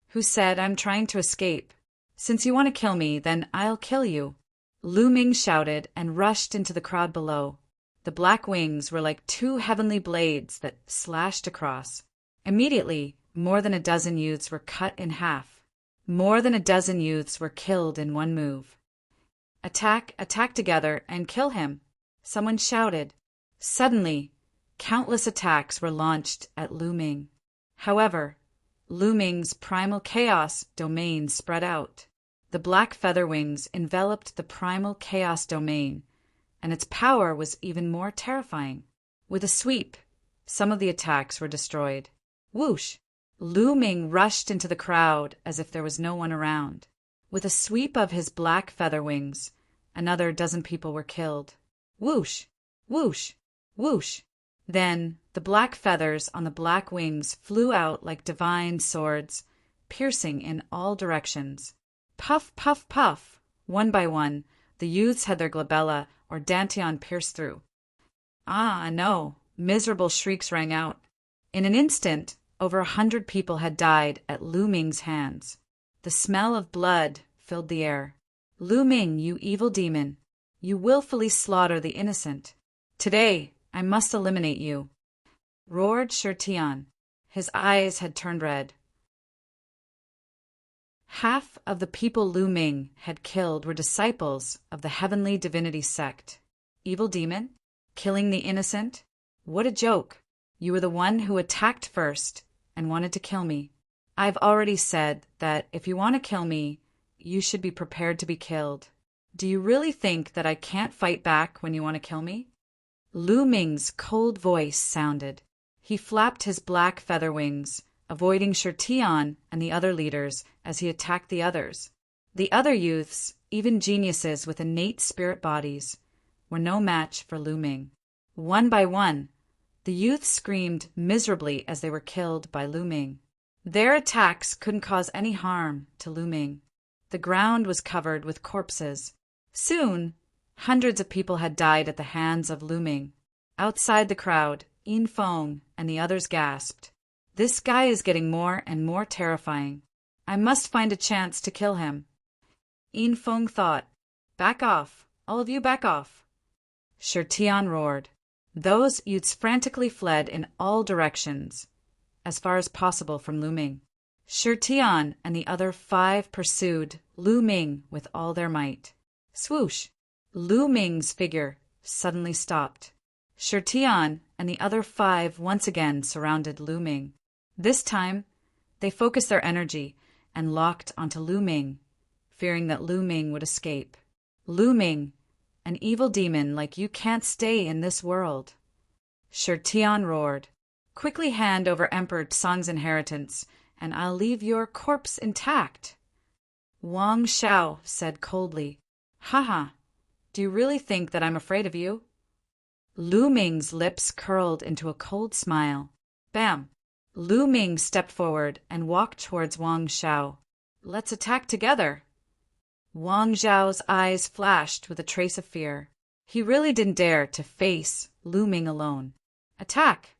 Who said, I'm trying to escape? Since you want to kill me, then I'll kill you. Lu Ming shouted and rushed into the crowd below. The black wings were like 2 heavenly blades that slashed across. Immediately, more than a dozen youths were cut in half. More than a dozen youths were killed in one move. Attack together and kill him, someone shouted. Suddenly, countless attacks were launched at Lu Ming. However, Lu Ming's primal chaos domain spread out. The black feather wings enveloped the primal chaos domain, and its power was even more terrifying. With a sweep, some of the attacks were destroyed. Whoosh! Lu Ming rushed into the crowd as if there was no one around. With a sweep of his black feather wings, another dozen people were killed. Whoosh! Whoosh! Whoosh! Then the black feathers on the black wings flew out like divine swords, piercing in all directions. Puff, puff, puff! One by one, the youths had their glabella or dantian pierced through. Ah, no! Miserable shrieks rang out. In an instant, over 100 people had died at Lu Ming's hands. The smell of blood filled the air. Lu Ming, you evil demon! You willfully slaughter the innocent. Today, I must eliminate you, roared Shi Tian. His eyes had turned red. Half of the people Lu Ming had killed were disciples of the heavenly divinity sect. Evil demon? Killing the innocent? What a joke! You were the one who attacked first and wanted to kill me. I've already said that if you want to kill me, you should be prepared to be killed. Do you really think that I can't fight back when you want to kill me? Lu Ming's cold voice sounded. He flapped his black feather wings, avoiding Shi Tian and the other leaders as he attacked the others. The other youths, even geniuses with innate spirit bodies, were no match for Lu Ming. One by one, the youths screamed miserably as they were killed by Lu Ming. Their attacks couldn't cause any harm to Lu Ming. The ground was covered with corpses. Soon, hundreds of people had died at the hands of Lu Ming. Outside the crowd, Yin Feng and the others gasped. This guy is getting more and more terrifying. I must find a chance to kill him. Yin Feng thought. Back off. All of you back off. Shi Tian roared. Those youths frantically fled in all directions, as far as possible from Lu Ming. Shi Tian and the other 5 pursued Lu Ming with all their might. Swoosh! Lu Ming's figure suddenly stopped. Shi Tian and the other 5 once again surrounded Lu Ming. This time, they focused their energy and locked onto Lu Ming, fearing that Lu Ming would escape. Lu Ming, an evil demon like you can't stay in this world. Shi Tian roared. Quickly hand over Emperor Song's inheritance, and I'll leave your corpse intact. Wang Shao said coldly. Haha, do you really think that I'm afraid of you? Lu Ming's lips curled into a cold smile. Bam! Lu Ming stepped forward and walked towards Wang Shao. Let's attack together. Wang Zhao's eyes flashed with a trace of fear. He really didn't dare to face Lu Ming alone. Attack!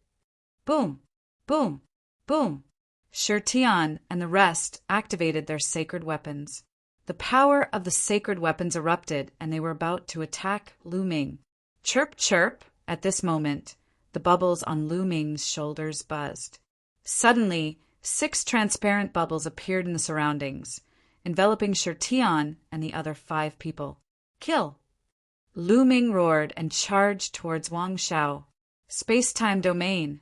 Boom! Boom! Boom! Shi Tian and the rest activated their sacred weapons. The power of the sacred weapons erupted, and they were about to attack Lu Ming. Chirp, chirp! At this moment, the bubbles on Lu Ming's shoulders buzzed. Suddenly, 6 transparent bubbles appeared in the surroundings, enveloping Shi Tian and the other 5 people. Kill! Lu Ming roared and charged towards Wang Shao. Space-time domain.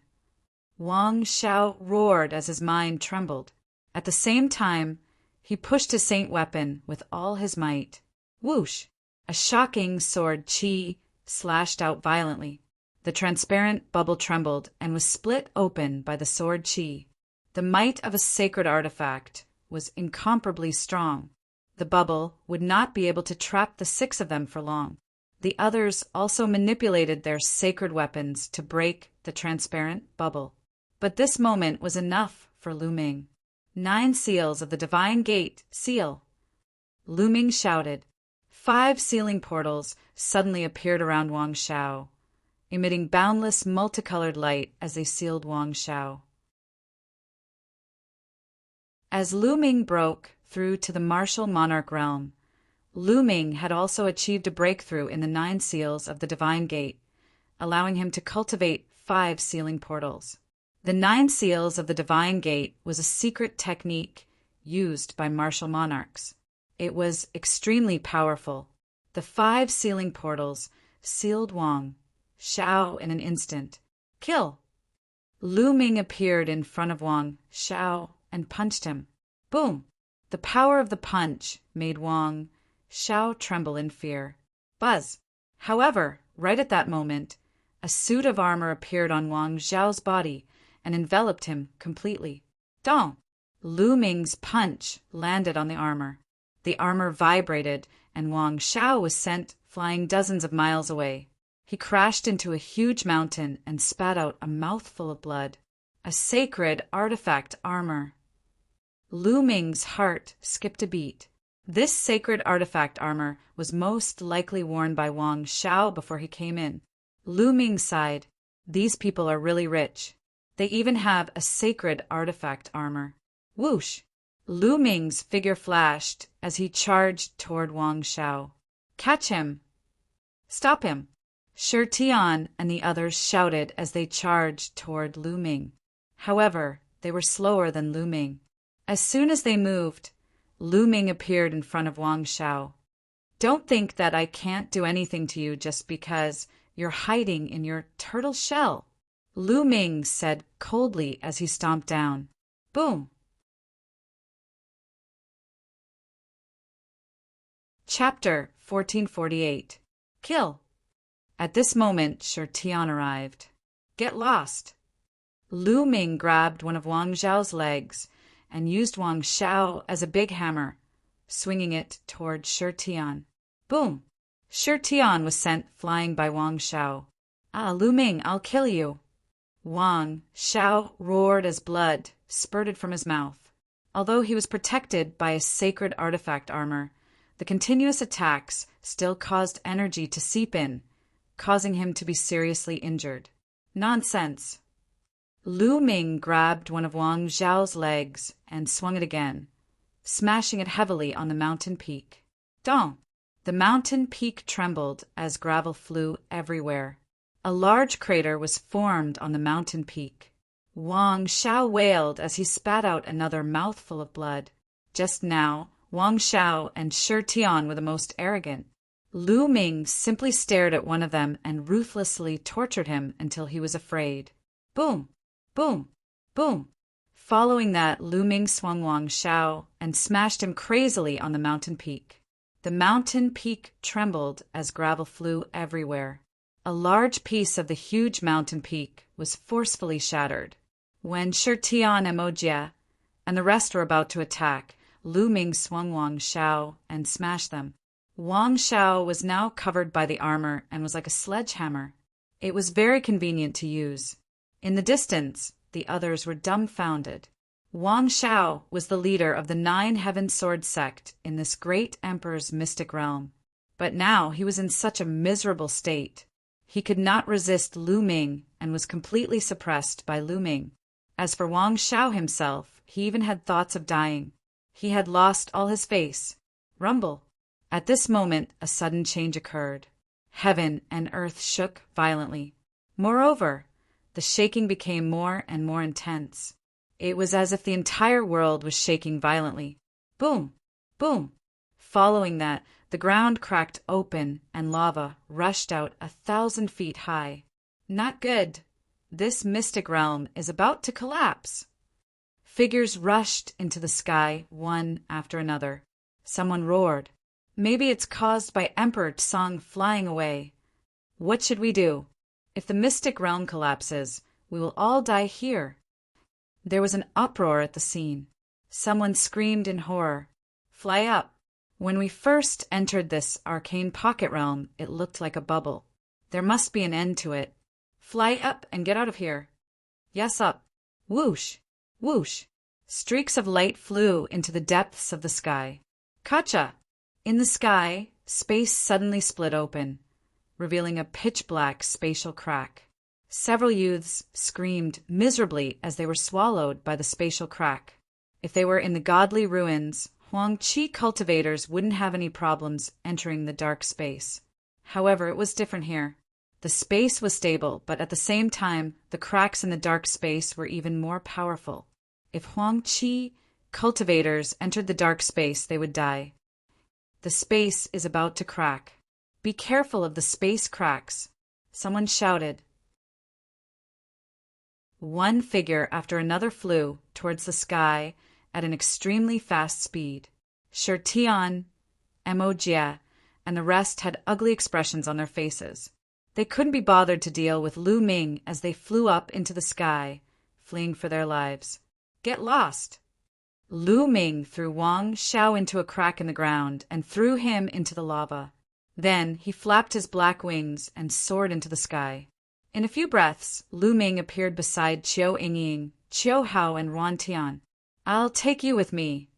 Wang Shao roared as his mind trembled. At the same time, he pushed his saint weapon with all his might. Whoosh! A shocking sword chi slashed out violently. The transparent bubble trembled and was split open by the sword Qi. The might of a sacred artifact was incomparably strong. The bubble would not be able to trap the 6 of them for long. The others also manipulated their sacred weapons to break the transparent bubble. But this moment was enough for Lu Ming. 9 seals of the divine gate, seal! Lu Ming shouted. 5 sealing portals suddenly appeared around Wang Shao, emitting boundless multicolored light as they sealed Wang Shao. As Lu Ming broke through to the martial monarch realm, Lu Ming had also achieved a breakthrough in the 9 seals of the divine gate, allowing him to cultivate 5 sealing portals. The 9 seals of the divine gate was a secret technique used by martial monarchs. It was extremely powerful. The 5 sealing portals sealed Wang Shao in an instant. Kill! Lu Ming appeared in front of Wang Shao and punched him. Boom! The power of the punch made Wang Shao tremble in fear. Buzz! However, right at that moment, a suit of armor appeared on Wang Zhao's body and enveloped him completely. Dong! Lu Ming's punch landed on the armor. The armor vibrated, and Wang Shao was sent flying dozens of miles away. He crashed into a huge mountain and spat out a mouthful of blood. A sacred artifact armor. Lu Ming's heart skipped a beat. This sacred artifact armor was most likely worn by Wang Shao before he came in. Lu Ming sighed. These people are really rich. They even have a sacred artifact armor. Whoosh! Lu Ming's figure flashed as he charged toward Wang Shao. Catch him! Stop him! Shi Tian and the others shouted as they charged toward Lu Ming. However, they were slower than Lu Ming. As soon as they moved, Lu Ming appeared in front of Wang Shao. Don't think that I can't do anything to you just because you're hiding in your turtle shell, Lu Ming said coldly as he stomped down. Boom! Chapter 1448. Kill! At this moment, Shi Tian arrived. Get lost! Lu Ming grabbed one of Wang Zhao's legs and used Wang Shao as a big hammer, swinging it toward Shi Tian. Boom! Shi Tian was sent flying by Wang Shao. Ah, Lu Ming, I'll kill you! Wang Shao roared as blood spurted from his mouth. Although he was protected by a sacred artifact armor, the continuous attacks still caused energy to seep in, causing him to be seriously injured. Nonsense! Lu Ming grabbed one of Wang Zhao's legs and swung it again, smashing it heavily on the mountain peak. Dong! The mountain peak trembled as gravel flew everywhere. A large crater was formed on the mountain peak. Wang Shao wailed as he spat out another mouthful of blood. Just now, Wang Shao and Shi Tian were the most arrogant. Lu Ming simply stared at one of them and ruthlessly tortured him until he was afraid. Boom! Boom! Boom! Following that, Lu Ming swung Wang Shao and smashed him crazily on the mountain peak. The mountain peak trembled as gravel flew everywhere. A large piece of the huge mountain peak was forcefully shattered. When Shi Tian and Mo Jie and the rest were about to attack, Lu Ming swung Wang Shao and smashed them. Wang Shao was now covered by the armor and was like a sledgehammer. It was very convenient to use. In the distance, the others were dumbfounded. Wang Shao was the leader of the 9 Heaven Sword sect in this great emperor's mystic realm. But now he was in such a miserable state. He could not resist Lu Ming and was completely suppressed by Lu Ming. As for Wang Shao himself, he even had thoughts of dying. He had lost all his face. Rumble. At this moment, a sudden change occurred. Heaven and earth shook violently. Moreover, the shaking became more and more intense. It was as if the entire world was shaking violently. Boom! Boom! Following that, the ground cracked open and lava rushed out 1,000 feet high. Not good. This mystic realm is about to collapse. Figures rushed into the sky, one after another. Someone roared. Maybe it's caused by Emperor Tsang flying away. What should we do? If the mystic realm collapses, we will all die here. There was an uproar at the scene. Someone screamed in horror. Fly up. When we first entered this arcane pocket realm, it looked like a bubble. There must be an end to it. Fly up and get out of here. Yes, up. Whoosh, whoosh. Streaks of light flew into the depths of the sky. Kacha! In the sky, space suddenly split open, revealing a pitch-black spatial crack. Several youths screamed miserably as they were swallowed by the spatial crack. If they were in the godly ruins, Huangqi cultivators wouldn't have any problems entering the dark space. However, it was different here. The space was stable, but at the same time, the cracks in the dark space were even more powerful. If Huangqi cultivators entered the dark space, they would die. The space is about to crack. Be careful of the space cracks, someone shouted. One figure after another flew towards the sky at an extremely fast speed. Shirtian, Emojia, and the rest had ugly expressions on their faces. They couldn't be bothered to deal with Lu Ming as they flew up into the sky, fleeing for their lives. Get lost! Lu Ming threw Wang Xiao into a crack in the ground and threw him into the lava. Then he flapped his black wings and soared into the sky. In a few breaths, Lu Ming appeared beside Qiu Yingying, Qiu Hao, and Ruan Tian. I'll take you with me,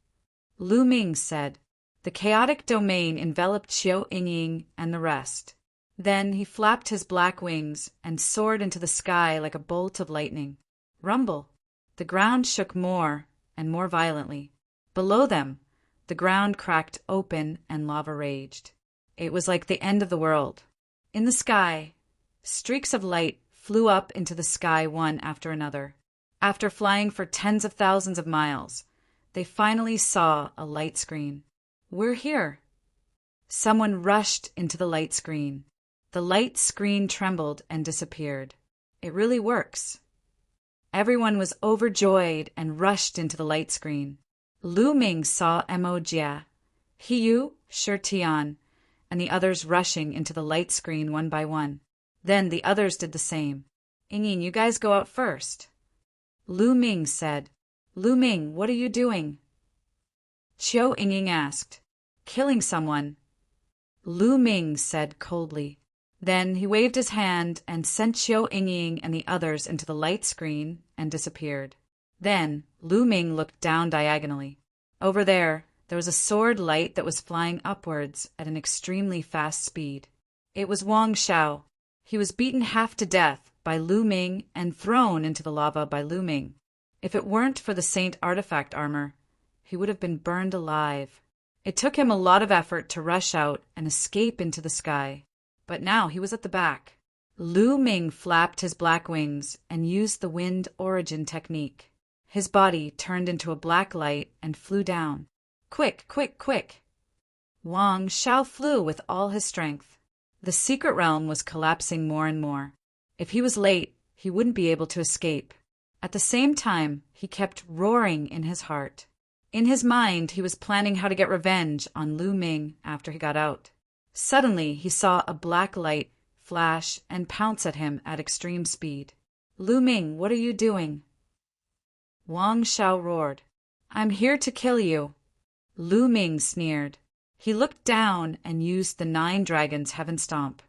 Lu Ming said. The chaotic domain enveloped Qiu Yingying and the rest. Then he flapped his black wings and soared into the sky like a bolt of lightning. Rumble! The ground shook more and more violently. Below them, the ground cracked open and lava raged. It was like the end of the world. In the sky, streaks of light flew up into the sky one after another. After flying for tens of thousands of miles, they finally saw a light screen. We're here. Someone rushed into the light screen. The light screen trembled and disappeared. It really works. Everyone was overjoyed and rushed into the light screen. Lu Ming saw Emojia, Hiyu, Shirtian, and the others rushing into the light screen one by one. Then the others did the same. Yingying, you guys go out first. Lu Ming said. Lu Ming, what are you doing? Qiu Yingying asked. Killing someone. Lu Ming said coldly. Then he waved his hand and sent Qiu Yingying and the others into the light screen and disappeared. Then Lu Ming looked down diagonally. Over there was a sword light that was flying upwards at an extremely fast speed. It was Wang Xiao. He was beaten half to death by Lu Ming and thrown into the lava by Lu Ming. If it weren't for the Saint artifact armor, he would have been burned alive. It took him a lot of effort to rush out and escape into the sky. But now he was at the back. Lu Ming flapped his black wings and used the wind origin technique. His body turned into a black light and flew down. Quick, quick, quick! Wang Xiao flew with all his strength. The secret realm was collapsing more and more. If he was late, he wouldn't be able to escape. At the same time, he kept roaring in his heart. In his mind, he was planning how to get revenge on Lu Ming after he got out. Suddenly, he saw a black light flash and pounce at him at extreme speed. Lu Ming, what are you doing? Wang Xiao roared. I'm here to kill you. Lu Ming sneered. He looked down and used the 9 dragons' heaven stomp.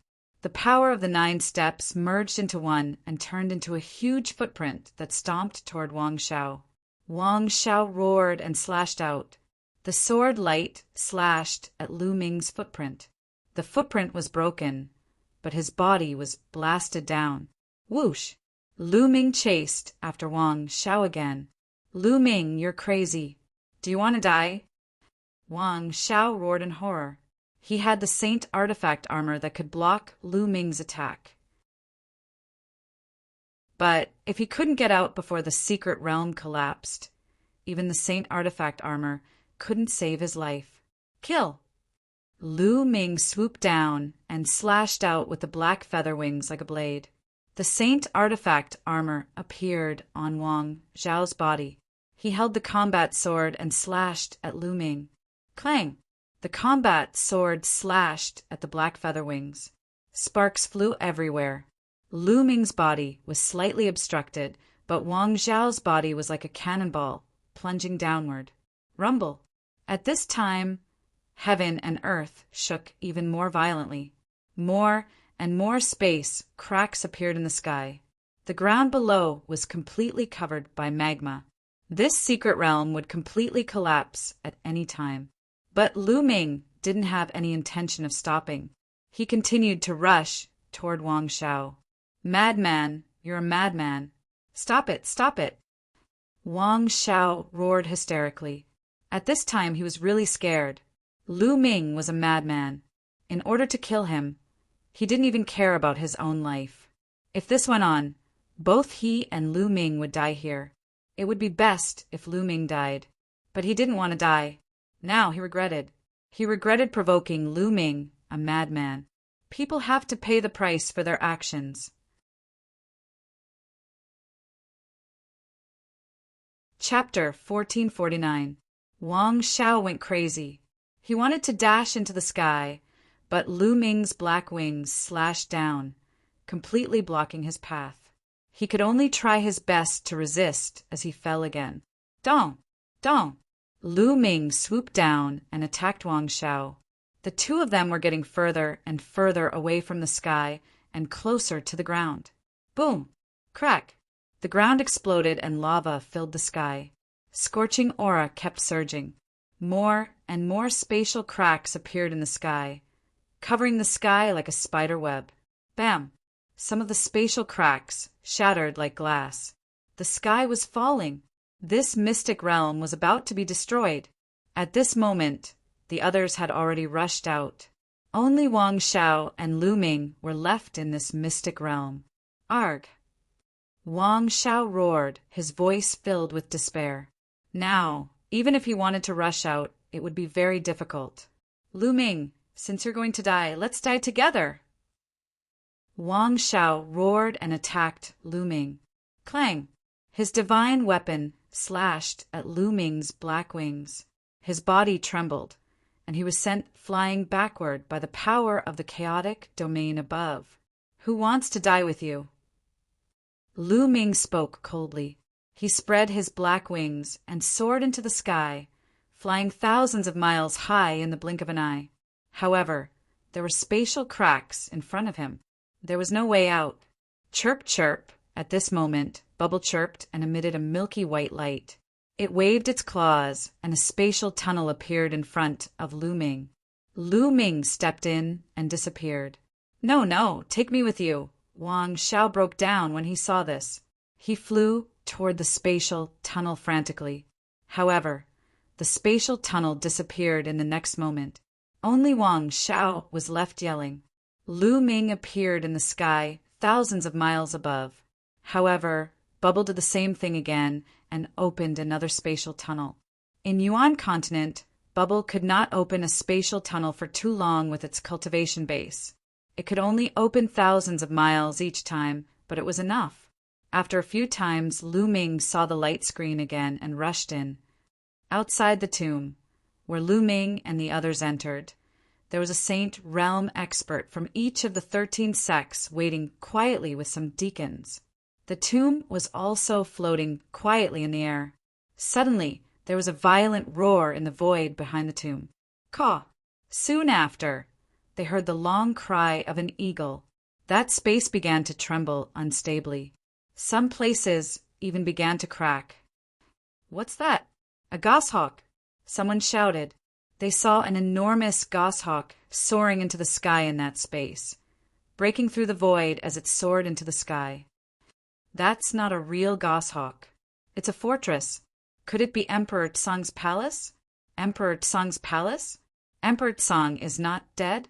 The power of the 9 steps merged into one and turned into a huge footprint that stomped toward Wang Xiao. Wang Xiao roared and slashed out. The sword light slashed at Lu Ming's footprint. The footprint was broken, but his body was blasted down. Whoosh! Lu Ming chased after Wang Xiao again. Lu Ming, you're crazy. Do you want to die? Wang Xiao roared in horror. He had the Saint artifact armor that could block Lu Ming's attack. But if he couldn't get out before the secret realm collapsed, even the Saint artifact armor couldn't save his life. Kill! Lu Ming swooped down and slashed out with the black feather wings like a blade. The Saint artifact armor appeared on Wang Xiao's body. He held the combat sword and slashed at Lu Ming. Clang! The combat sword slashed at the black feather wings. Sparks flew everywhere. Lu Ming's body was slightly obstructed, but Wang Zhao's body was like a cannonball, plunging downward. Rumble. At this time, heaven and earth shook even more violently. More and more space cracks appeared in the sky. The ground below was completely covered by magma. This secret realm would completely collapse at any time. But Lu Ming didn't have any intention of stopping. He continued to rush toward Wang Zhao. Madman, you're a madman. Stop it, stop it. Wang Zhao roared hysterically. At this time he was really scared. Lu Ming was a madman. In order to kill him, he didn't even care about his own life. If this went on, both he and Lu Ming would die here. It would be best if Lu Ming died. But he didn't want to die. Now he regretted. He regretted provoking Lu Ming, a madman. People have to pay the price for their actions. Chapter 1449. Wang Zhao went crazy. He wanted to dash into the sky, but Lu Ming's black wings slashed down, completely blocking his path. He could only try his best to resist as he fell again. Dong! Dong! Lu Ming swooped down and attacked Wang Zhao. The two of them were getting further and further away from the sky and closer to the ground. Boom! Crack! The ground exploded and lava filled the sky. Scorching aura kept surging. More and more spatial cracks appeared in the sky, covering the sky like a spider web. Bam! Some of the spatial cracks shattered like glass. The sky was falling. This mystic realm was about to be destroyed. At this moment, the others had already rushed out. Only Wang Zhao and Lu Ming were left in this mystic realm. Arg! Wang Zhao roared, his voice filled with despair. Now, even if he wanted to rush out, it would be very difficult. Lu Ming, since you're going to die, let's die together. Wang Zhao roared and attacked Lu Ming. Clang! His divine weapon slashed at Lu Ming's black wings. His body trembled, and he was sent flying backward by the power of the chaotic domain above. Who wants to die with you? Lu Ming spoke coldly. He spread his black wings and soared into the sky, flying thousands of miles high in the blink of an eye. However, there were spatial cracks in front of him. There was no way out. Chirp, chirp. At this moment, Bubble chirped and emitted a milky white light. It waved its claws, and a spatial tunnel appeared in front of Lu Ming. Lu Ming stepped in and disappeared. No, no, take me with you. Wang Zhao broke down when he saw this. He flew toward the spatial tunnel frantically. However, the spatial tunnel disappeared in the next moment. Only Wang Zhao was left yelling. Lu Ming appeared in the sky thousands of miles above. However, Bubble did the same thing again and opened another spatial tunnel. In Yuan continent, Bubble could not open a spatial tunnel for too long with its cultivation base. It could only open thousands of miles each time, but it was enough. After a few times, Lu Ming saw the light screen again and rushed in. Outside the tomb, where Lu Ming and the others entered, there was a saint realm expert from each of the 13 sects waiting quietly with some deacons. The tomb was also floating quietly in the air. Suddenly, there was a violent roar in the void behind the tomb. Caw! Soon after, they heard the long cry of an eagle. That space began to tremble unstably. Some places even began to crack. What's that? A goshawk! Someone shouted. They saw an enormous goshawk soaring into the sky in that space, breaking through the void as it soared into the sky. That's not a real goshawk. It's a fortress. Could it be Emperor Tsang's palace? Emperor Tsang's palace? Emperor Tsang is not dead?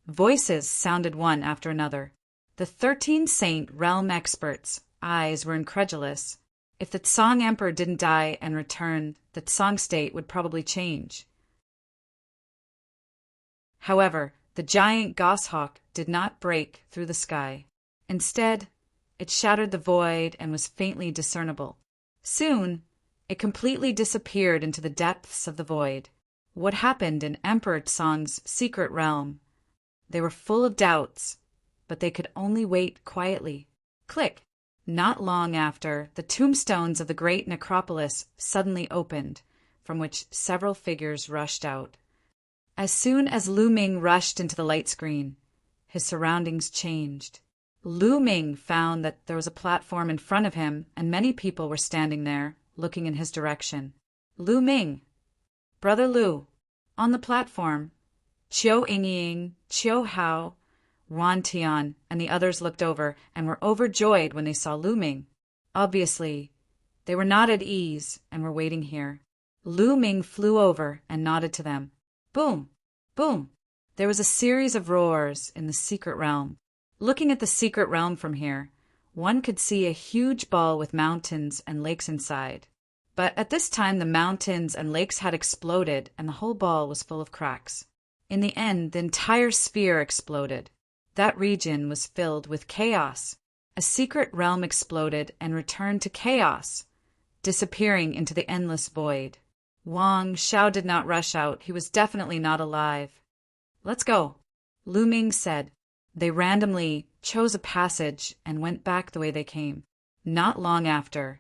Voices sounded one after another. The 13 saint realm experts' eyes were incredulous. If the Tsang emperor didn't die and return, the Tsang state would probably change. However, the giant goshawk did not break through the sky. Instead, it shattered the void and was faintly discernible. Soon, it completely disappeared into the depths of the void. What happened in Emperor Tsang's secret realm? They were full of doubts. but they could only wait quietly. Click! Not long after, the tombstones of the great necropolis suddenly opened, from which several figures rushed out. As soon as Lu Ming rushed into the light screen, his surroundings changed. Lu Ming found that there was a platform in front of him, and many people were standing there, looking in his direction. Lu Ming! Brother Lu! On the platform! Chiu Yingying, Chiu Hao, Wan Tian, and the others looked over and were overjoyed when they saw Lu Ming. Obviously, they were not at ease and were waiting here. Lu Ming flew over and nodded to them. Boom! Boom! There was a series of roars in the secret realm. Looking at the secret realm from here, one could see a huge ball with mountains and lakes inside. But at this time the mountains and lakes had exploded and the whole ball was full of cracks. In the end, the entire sphere exploded. That region was filled with chaos. A secret realm exploded and returned to chaos, disappearing into the endless void. Wang Xiao did not rush out. He was definitely not alive. Let's go, Lu Ming said. They randomly chose a passage and went back the way they came. Not long after,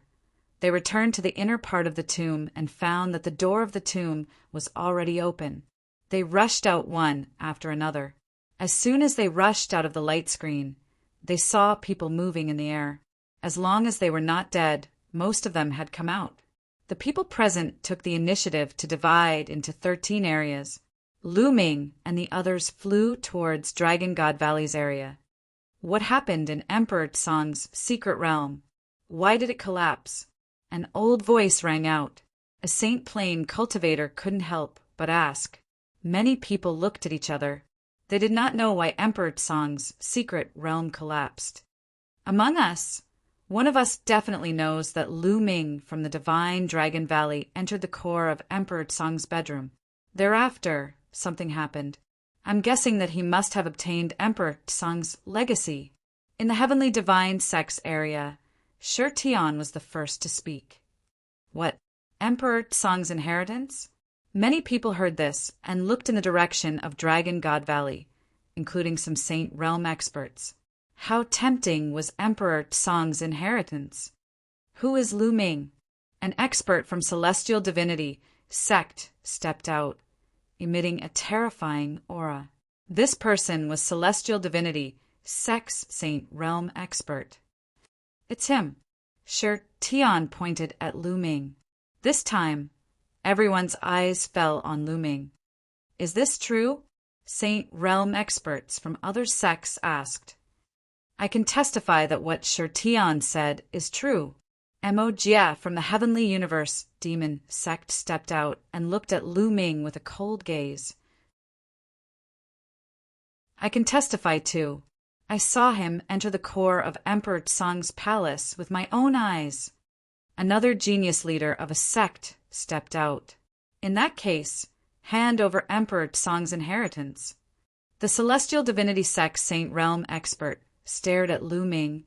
they returned to the inner part of the tomb and found that the door of the tomb was already open. They rushed out one after another. As soon as they rushed out of the light screen, they saw people moving in the air. As long as they were not dead, most of them had come out. The people present took the initiative to divide into 13 areas. Lu Ming and the others flew towards Dragon God Valley's area. What happened in Emperor Tsang's secret realm? Why did it collapse? An old voice rang out. A Saint Plain cultivator couldn't help but ask. Many people looked at each other. They did not know why Emperor Tsang's secret realm collapsed. Among us, one of us definitely knows that Lu Ming from the Divine Dragon Valley entered the core of Emperor Tsang's bedroom. Thereafter, something happened. I'm guessing that he must have obtained Emperor Tsang's legacy. In the Heavenly Divine Sex area, Shi Tian was the first to speak. What? Emperor Tsang's inheritance? Many people heard this and looked in the direction of Dragon God Valley, including some Saint Realm experts. How tempting was Emperor Tsang's inheritance? Who is Lu Ming? An expert from Celestial Divinity sect stepped out, emitting a terrifying aura. This person was Celestial Divinity Sex Saint Realm expert. It's him. Shi Tian pointed at Lu Ming. This time, everyone's eyes fell on Lu Ming. Is this true? Saint Realm experts from other sects asked. I can testify that what Shi Tian said is true. Mo Jia from the Heavenly Universe Demon sect stepped out and looked at Lu Ming with a cold gaze. I can testify too. I saw him enter the core of Emperor Tsang's palace with my own eyes. Another genius leader of a sect stepped out. In that case, hand over Emperor Tsang's inheritance. The Celestial Divinity Sect Saint Realm expert stared at Lu Ming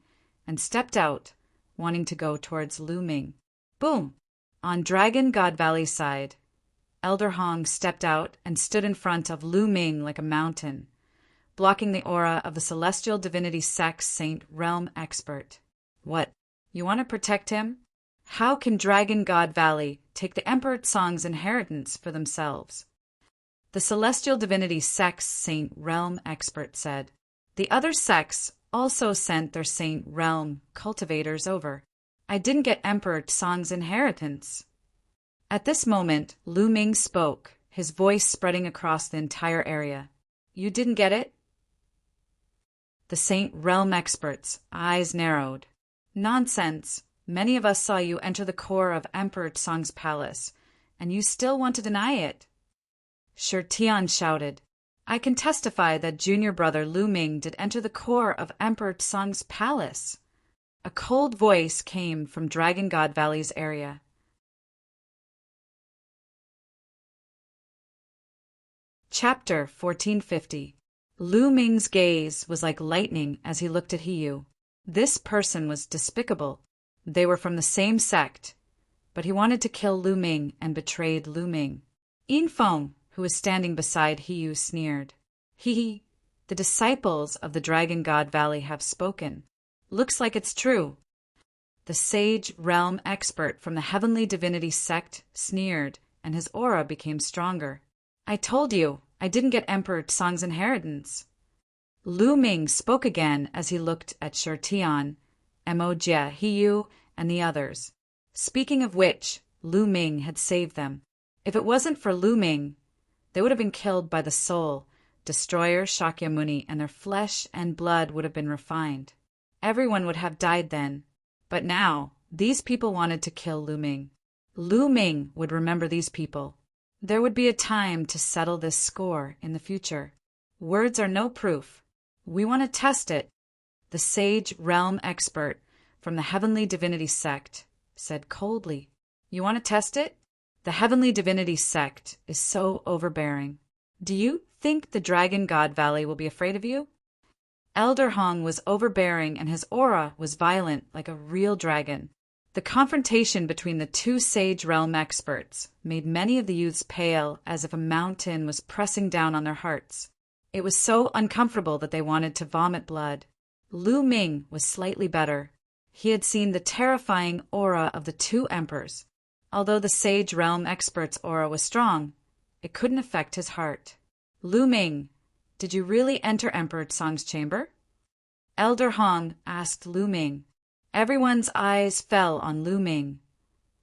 and stepped out, wanting to go towards Lu Ming. Boom! On Dragon God Valley's side, Elder Hong stepped out and stood in front of Lu Ming like a mountain, blocking the aura of the Celestial Divinity Sect Saint Realm expert. What? You want to protect him? How can Dragon God Valley take the Emperor Tsang's inheritance for themselves? The Celestial Divinity Sect's Saint Realm expert said. The other sects also sent their Saint Realm cultivators over. I didn't get Emperor Tsang's inheritance. At this moment, Lu Ming spoke, his voice spreading across the entire area. You didn't get it? The Saint Realm expert's eyes narrowed. Nonsense. Many of us saw you enter the core of Emperor Tsang's palace, and you still want to deny it. Shi Tian shouted. I can testify that junior brother Lu Ming did enter the core of Emperor Tsang's palace. A cold voice came from Dragon God Valley's area. Chapter 1450. Lu Ming's gaze was like lightning as he looked at Hiyu. This person was despicable. They were from the same sect, but he wanted to kill Lu Ming and betrayed Lu Ming. Yin Feng, who was standing beside Hiyu, sneered. Hee. The disciples of the Dragon God Valley have spoken. Looks like it's true. The sage realm expert from the heavenly divinity sect sneered, and his aura became stronger. I told you, I didn't get Emperor Tsong's inheritance. Lu Ming spoke again as he looked at Shirtian, Mo Jie, Hiyu, and the others. Speaking of which, Lu Ming had saved them. If it wasn't for Lu Ming, they would have been killed by the soul, destroyer Shakyamuni, and their flesh and blood would have been refined. Everyone would have died then. But now, these people wanted to kill Lu Ming. Lu Ming would remember these people. There would be a time to settle this score in the future. Words are no proof. We want to test it. The sage realm expert from the heavenly divinity sect said coldly. You want to test it? The heavenly divinity sect is so overbearing. Do you think the Dragon God Valley will be afraid of you? Elder Hong was overbearing and his aura was violent like a real dragon. The confrontation between the two sage realm experts made many of the youths pale as if a mountain was pressing down on their hearts. It was so uncomfortable that they wanted to vomit blood. Lu Ming was slightly better. He had seen the terrifying aura of the two emperors. Although the sage realm expert's aura was strong, it couldn't affect his heart. Lu Ming, did you really enter Emperor Tsong's chamber? Elder Hong asked Lu Ming. Everyone's eyes fell on Lu Ming,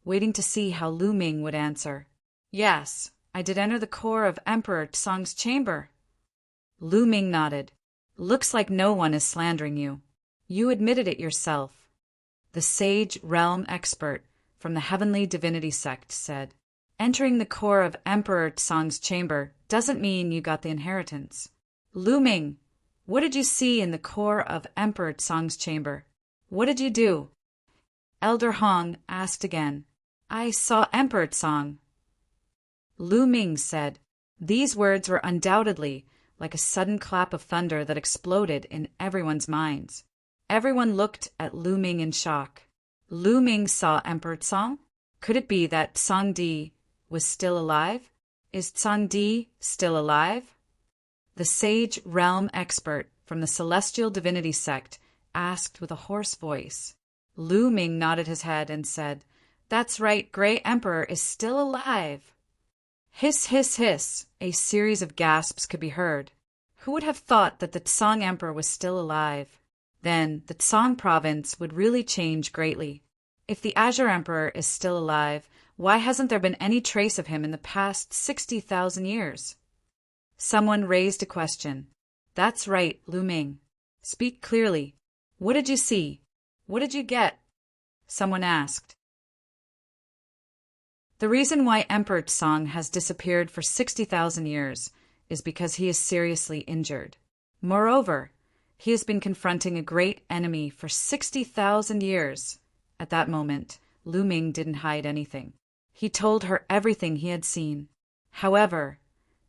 waiting to see how Lu Ming would answer. Yes, I did enter the core of Emperor Tsong's chamber. Lu Ming nodded. Looks like no one is slandering you. You admitted it yourself. The sage realm expert from the heavenly divinity sect said, entering the core of Emperor Tsong's chamber doesn't mean you got the inheritance. Lu Ming, what did you see in the core of Emperor Tsong's chamber? What did you do? Elder Hong asked again. I saw Emperor Tsong. Lu Ming said. These words were undoubtedly like a sudden clap of thunder that exploded in everyone's minds. Everyone looked at Lu Ming in shock. Lu Ming saw Emperor Tsong? Could it be that Tsong Di was still alive? Is Tsong Di still alive? The sage realm expert from the celestial divinity sect asked with a hoarse voice. Lu Ming nodded his head and said, That's right, Grey Emperor is still alive. Hiss, hiss, hiss, a series of gasps could be heard. Who would have thought that the Tsong Emperor was still alive? Then the Tsong province would really change greatly. If the Azure Emperor is still alive, why hasn't there been any trace of him in the past 60,000 years? Someone raised a question. That's right, Lu Ming. Speak clearly. What did you see? What did you get? Someone asked. The reason why Emperor Tsong has disappeared for 60,000 years is because he is seriously injured. Moreover, he has been confronting a great enemy for 60,000 years. At that moment, Lu Ming didn't hide anything. He told her everything he had seen. However,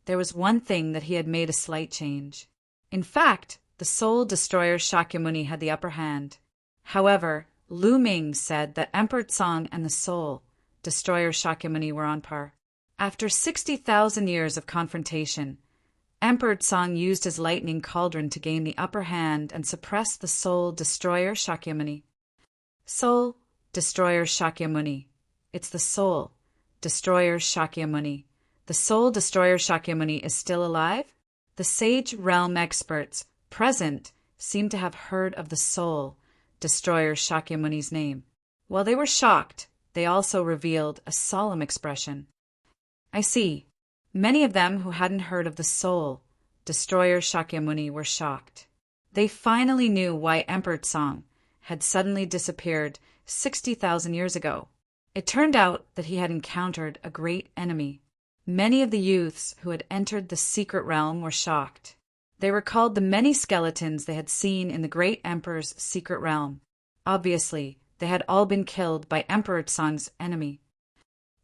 there was one thing that he had made a slight change. In fact, the soul destroyer Shakyamuni had the upper hand. However, Lu Ming said that Emperor Tsong and the soul destroyer Shakyamuni were on par. After 60,000 years of confrontation, Emperor Tsong used his lightning cauldron to gain the upper hand and suppress the soul destroyer Shakyamuni. Soul destroyer Shakyamuni. It's the soul destroyer Shakyamuni. The soul destroyer Shakyamuni is still alive? The sage realm experts present seemed to have heard of the soul destroyer Shakyamuni's name. While they were shocked, they also revealed a solemn expression. I see. Many of them who hadn't heard of the soul destroyer Shakyamuni were shocked. They finally knew why Emperor Tsong had suddenly disappeared 60,000 years ago. It turned out that he had encountered a great enemy. Many of the youths who had entered the secret realm were shocked. They recalled the many skeletons they had seen in the great emperor's secret realm. Obviously, they had all been killed by Emperor Tsong's enemy.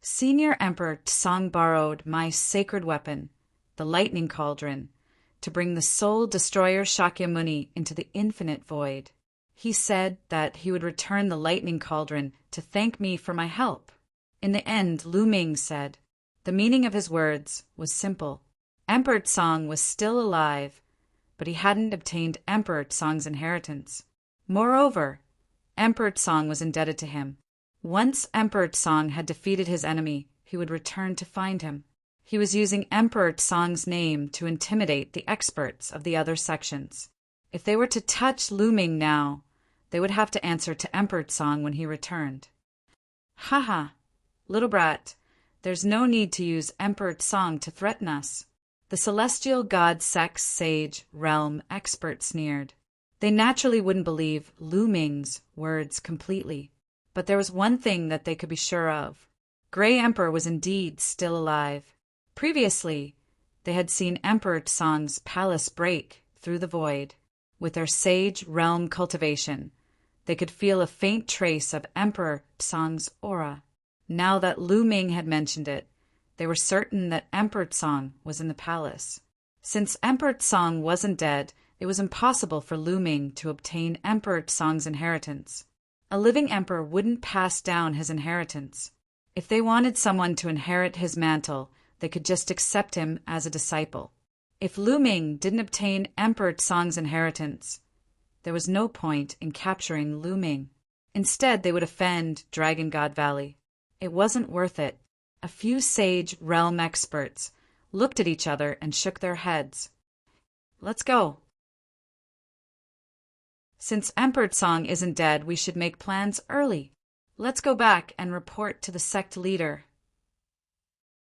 Senior Emperor Tsong borrowed my sacred weapon, the lightning cauldron, to bring the soul destroyer Shakyamuni into the infinite void. He said that he would return the lightning cauldron to thank me for my help. In the end, Lu Ming said, the meaning of his words was simple. Emperor Tsong was still alive, but he hadn't obtained Emperor Tsong's inheritance. Moreover, Emperor Tsong was indebted to him. Once Emperor Tsong had defeated his enemy, he would return to find him. He was using Emperor Tsong's name to intimidate the experts of the other sections. If they were to touch Lu Ming now, they would have to answer to Emperor Tsong when he returned. Haha, little brat, there's no need to use Emperor Tsong to threaten us. The celestial god sex sage realm expert sneered. They naturally wouldn't believe Lu Ming's words completely, but there was one thing that they could be sure of. Grey Emperor was indeed still alive. Previously, they had seen Emperor Tsong's palace break through the void. With their sage realm cultivation, they could feel a faint trace of Emperor Tsong's aura. Now that Lu Ming had mentioned it, they were certain that Emperor Tsong was in the palace. Since Emperor Tsong wasn't dead, it was impossible for Lu Ming to obtain Emperor Tsong's inheritance. A living emperor wouldn't pass down his inheritance. If they wanted someone to inherit his mantle, they could just accept him as a disciple. If Lu Ming didn't obtain Emperor Tsong's inheritance, there was no point in capturing Lu Ming. Instead, they would offend Dragon God Valley. It wasn't worth it. A few sage realm experts looked at each other and shook their heads. Let's go. Since Emperor Tsong isn't dead, we should make plans early. Let's go back and report to the sect leader.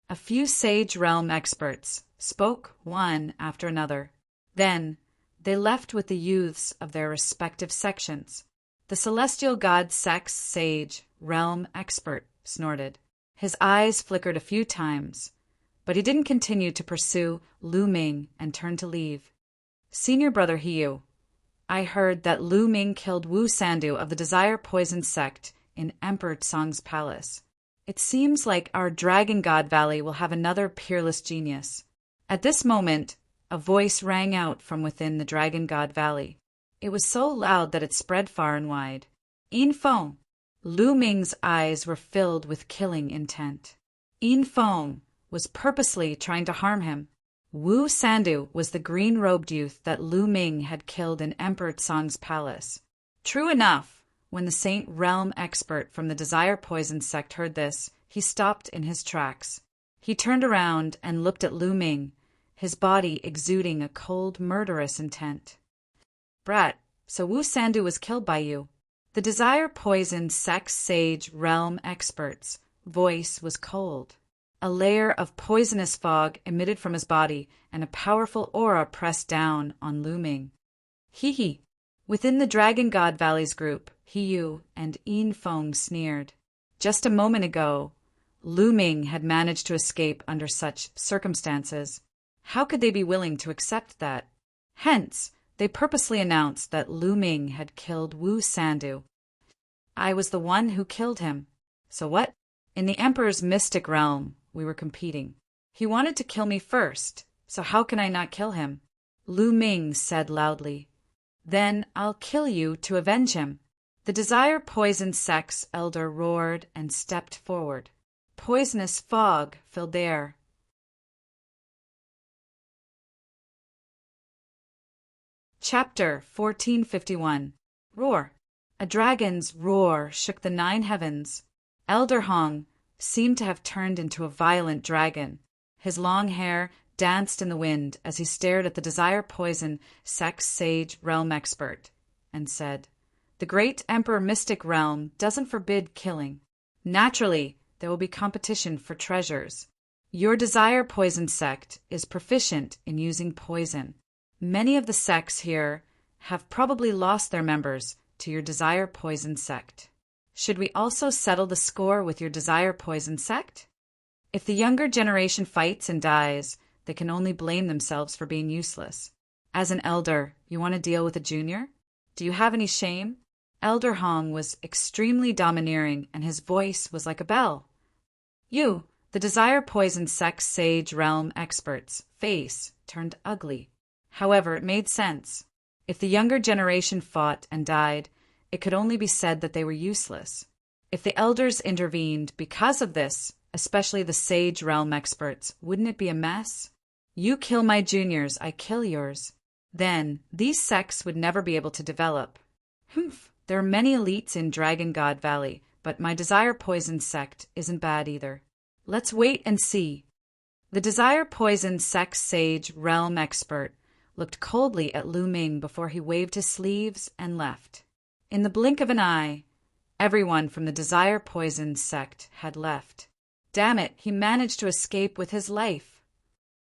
A few sage realm experts spoke one after another. Then they left with the youths of their respective sections. The celestial god sex sage realm expert snorted. His eyes flickered a few times, but he didn't continue to pursue Lu Ming and turned to leave. Senior brother Hiyu, I heard that Lu Ming killed Wu Sandu of the Desire Poison sect in Emperor Tsong's palace. It seems like our Dragon God Valley will have another peerless genius. At this moment, a voice rang out from within the Dragon God Valley. It was so loud that it spread far and wide. Yin Feng. Lu Ming's eyes were filled with killing intent. Yin Feng was purposely trying to harm him. Wu Sandu was the green-robed youth that Lu Ming had killed in Emperor Tsong's palace. True enough. When the Saint Realm expert from the Desire Poison sect heard this, he stopped in his tracks. He turned around and looked at Lu Ming, his body exuding a cold, murderous intent. Brat, so Wu Sandu was killed by you. The Desire Poison sex sage realm expert's voice was cold. A layer of poisonous fog emitted from his body, and a powerful aura pressed down on Lu Ming. Hee hee. Within the Dragon God Valley's group, Hiyu and Yin Feng sneered. Just a moment ago, Lu Ming had managed to escape under such circumstances. How could they be willing to accept that? Hence, they purposely announced that Lu Ming had killed Wu Sandu. I was the one who killed him. So what? In the Emperor's mystic realm, we were competing. He wanted to kill me first, so how can I not kill him? Lu Ming said loudly. Then I'll kill you to avenge him. The Desire Poison sex elder roared and stepped forward. Poisonous fog filled the air. Chapter 1451. Roar. A dragon's roar shook the 9 heavens. Elder Hong seemed to have turned into a violent dragon. His long hair danced in the wind as he stared at the Desire Poison sex sage realm expert and said, The great Emperor Mystic Realm doesn't forbid killing. Naturally, there will be competition for treasures. Your Desire Poison sect is proficient in using poison. Many of the sects here have probably lost their members to your Desire Poison sect. Should we also settle the score with your Desire Poison sect? If the younger generation fights and dies, they can only blame themselves for being useless. As an elder, you want to deal with a junior? Do you have any shame? Elder Hong was extremely domineering, and his voice was like a bell. You, the Desire Poison sex sage realm expert's face turned ugly. However, it made sense. If the younger generation fought and died, it could only be said that they were useless. If the elders intervened because of this, especially the sage realm experts, wouldn't it be a mess? You kill my juniors, I kill yours. then these sects would never be able to develop. Humph, there are many elites in Dragon God Valley, but my Desire Poison sect isn't bad either. Let's wait and see. The Desire Poison sect sage realm expert looked coldly at Lu Ming before he waved his sleeves and left. In the blink of an eye, everyone from the Desire Poison sect had left. Damn it, he managed to escape with his life.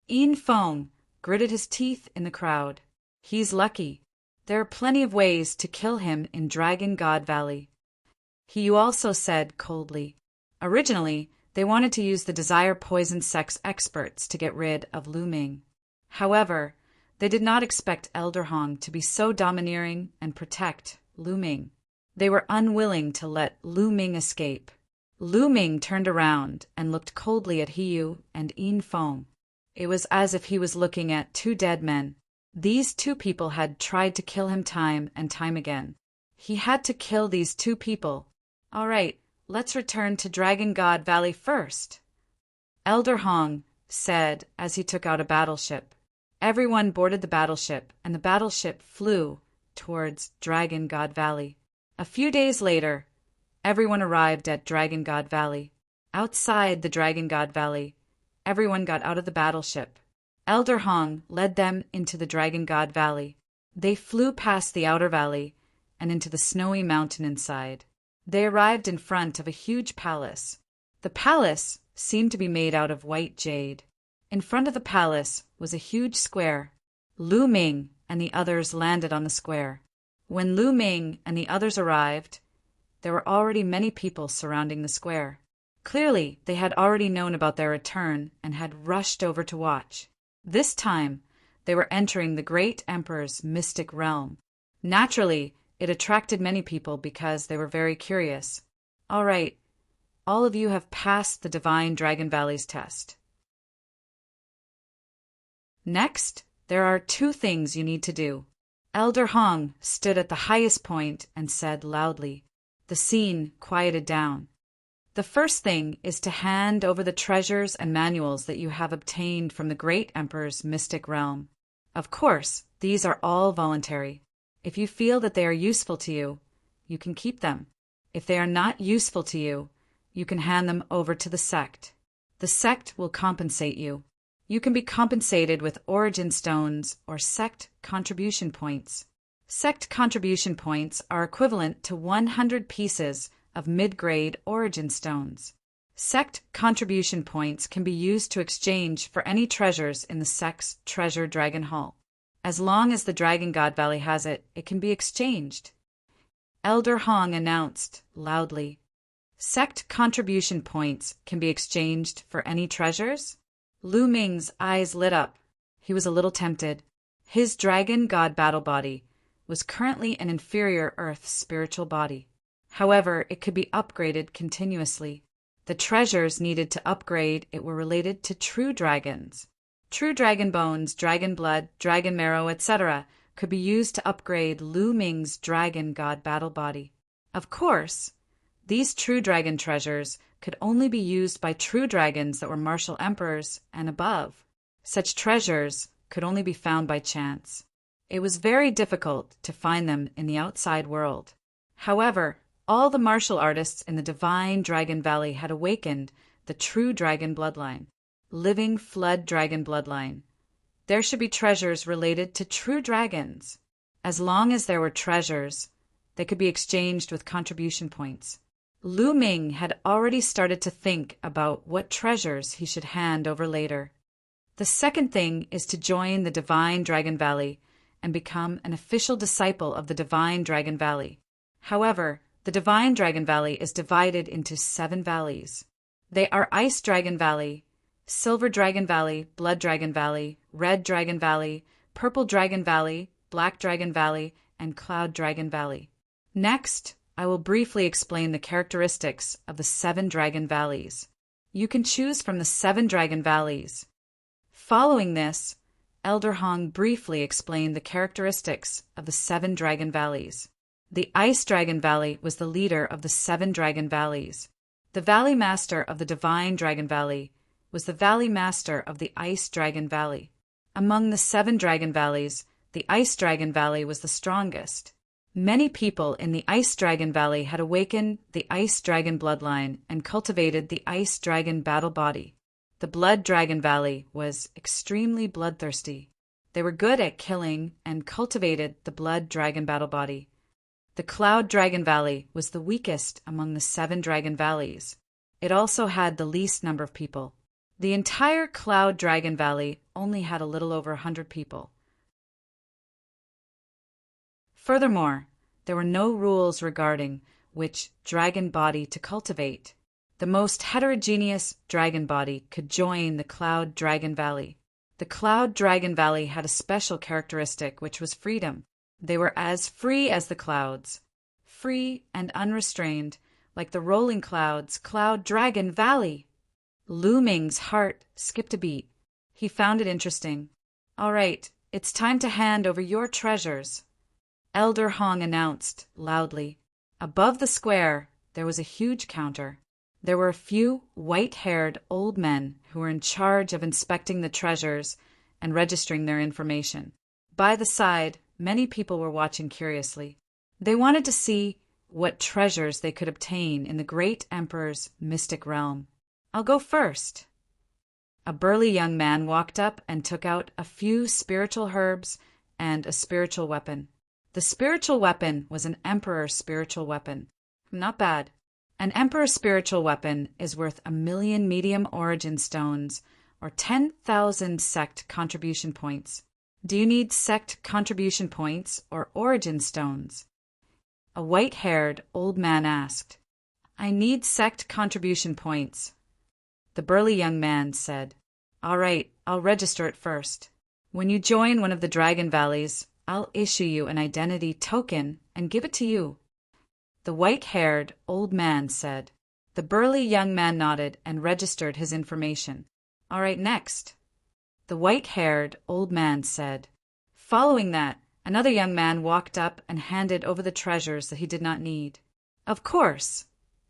Yin Feng gritted his teeth in the crowd. He's lucky. There are plenty of ways to kill him in Dragon God Valley. He also said coldly. Originally, they wanted to use the Desire Poison sect's experts to get rid of Lu Ming. However, they did not expect Elder Hong to be so domineering and protect Lu Ming. They were unwilling to let Lu Ming escape. Lu Ming turned around and looked coldly at Hiyu and Yin Feng. It was as if he was looking at two dead men. These two people had tried to kill him time and time again. He had to kill these two people. All right, let's return to Dragon God Valley first, Elder Hong said as he took out a battleship. Everyone boarded the battleship, and the battleship flew towards Dragon God Valley. A few days later, everyone arrived at Dragon God Valley. Outside the Dragon God Valley, everyone got out of the battleship. Elder Hong led them into the Dragon God Valley. They flew past the outer valley and into the snowy mountain inside. They arrived in front of a huge palace. The palace seemed to be made out of white jade. In front of the palace was a huge square. Lu Ming and the others landed on the square. When Lu Ming and the others arrived, there were already many people surrounding the square. Clearly, they had already known about their return and had rushed over to watch. This time, they were entering the great emperor's mystic realm. Naturally, it attracted many people because they were very curious. All right, all of you have passed the Divine Dragon Valley's test. Next, there are 2 things you need to do. Elder Hong stood at the highest point and said loudly. The scene quieted down. The first thing is to hand over the treasures and manuals that you have obtained from the great emperor's mystic realm. Of course, these are all voluntary. If you feel that they are useful to you, you can keep them. If they are not useful to you, you can hand them over to the sect. The sect will compensate you. You can be compensated with origin stones or sect contribution points. Sect contribution points are equivalent to 100 pieces of mid-grade origin stones. Sect contribution points can be used to exchange for any treasures in the sect's treasure dragon hall. As long as the Dragon God Valley has it, it can be exchanged. Elder Hong announced loudly. Sect contribution points can be exchanged for any treasures? Lu Ming's eyes lit up. He was a little tempted. His Dragon God battle body was currently an inferior Earth spiritual body. However, it could be upgraded continuously. The treasures needed to upgrade it were related to true dragons. True dragon bones, dragon blood, dragon marrow, etc. could be used to upgrade Lu Ming's Dragon God battle body. Of course, these true dragon treasures could only be used by true dragons that were martial emperors and above. Such treasures could only be found by chance. It was very difficult to find them in the outside world. However, all the martial artists in the Divine Dragon Valley had awakened the true dragon bloodline, living flood dragon bloodline. There should be treasures related to true dragons. As long as there were treasures, they could be exchanged with contribution points. Lu Ming had already started to think about what treasures he should hand over later. The second thing is to join the Divine Dragon Valley and become an official disciple of the Divine Dragon Valley. However, the Divine Dragon Valley is divided into 7 valleys. They are Ice Dragon Valley, Silver Dragon Valley, Blood Dragon Valley, Red Dragon Valley, Purple Dragon Valley, Black Dragon Valley, and Cloud Dragon Valley. Next, I will briefly explain the characteristics of the 7 Dragon Valleys. You can choose from the 7 Dragon Valleys. Following this, Elder Hong briefly explained the characteristics of the 7 Dragon Valleys. The Ice Dragon Valley was the leader of the 7 Dragon Valleys. The Valley Master of the Divine Dragon Valley was the Valley Master of the Ice Dragon Valley. Among the 7 Dragon Valleys, the Ice Dragon Valley was the strongest. Many people in the Ice Dragon Valley had awakened the Ice Dragon bloodline and cultivated the Ice Dragon battle body. The Blood Dragon Valley was extremely bloodthirsty. They were good at killing and cultivated the Blood Dragon battle body. The Cloud Dragon Valley was the weakest among the 7 Dragon Valleys. It also had the least number of people. The entire Cloud Dragon Valley only had a little over 100 people. Furthermore, there were no rules regarding which dragon body to cultivate. The most heterogeneous dragon body could join the Cloud Dragon Valley. The Cloud Dragon Valley had a special characteristic, which was freedom. They were as free as the clouds, free and unrestrained, like the rolling clouds, Cloud Dragon Valley. Lu Ming's heart skipped a beat. He found it interesting. "All right, it's time to hand over your treasures," Elder Hong announced loudly. Above the square, there was a huge counter. There were a few white-haired old men who were in charge of inspecting the treasures and registering their information. By the side, many people were watching curiously. They wanted to see what treasures they could obtain in the great emperor's mystic realm. "I'll go first." A burly young man walked up and took out a few spiritual herbs and a spiritual weapon. The spiritual weapon was an emperor's spiritual weapon. Not bad. An emperor's spiritual weapon is worth 1,000,000 medium origin stones or 10,000 sect contribution points. Do you need sect contribution points or origin stones? A white-haired old man asked. "I need sect contribution points." The burly young man said, "All right, I'll register it first. When you join one of the Dragon Valleys, I'll issue you an identity token and give it to you." The white-haired old man said. The burly young man nodded and registered his information. "All right, next." The white-haired old man said. Following that, another young man walked up and handed over the treasures that he did not need. Of course,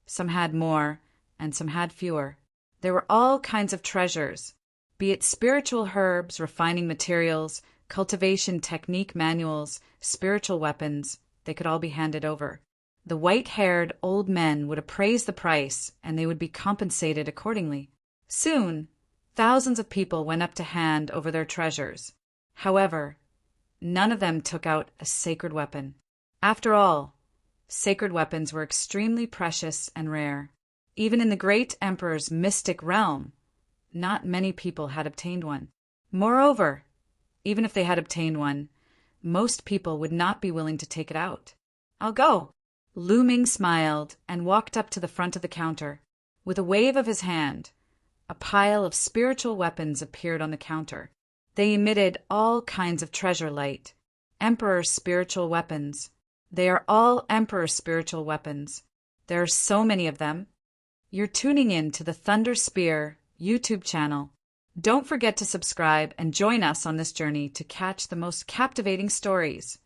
some had more and some had fewer. There were all kinds of treasures, be it spiritual herbs, refining materials, cultivation technique manuals, spiritual weapons. They could all be handed over. The white-haired old men would appraise the price, and they would be compensated accordingly. Soon, thousands of people went up to hand over their treasures. However, none of them took out a sacred weapon. After all, sacred weapons were extremely precious and rare. Even in the great emperor's mystic realm, not many people had obtained one. Moreover, even if they had obtained one, most people would not be willing to take it out. "I'll go." Lu Ming smiled and walked up to the front of the counter. With a wave of his hand, a pile of spiritual weapons appeared on the counter. They emitted all kinds of treasure light. Emperor's spiritual weapons. They are all Emperor's spiritual weapons. There are so many of them. You're tuning in to the Thunder Spear YouTube channel. Don't forget to subscribe and join us on this journey to catch the most captivating stories.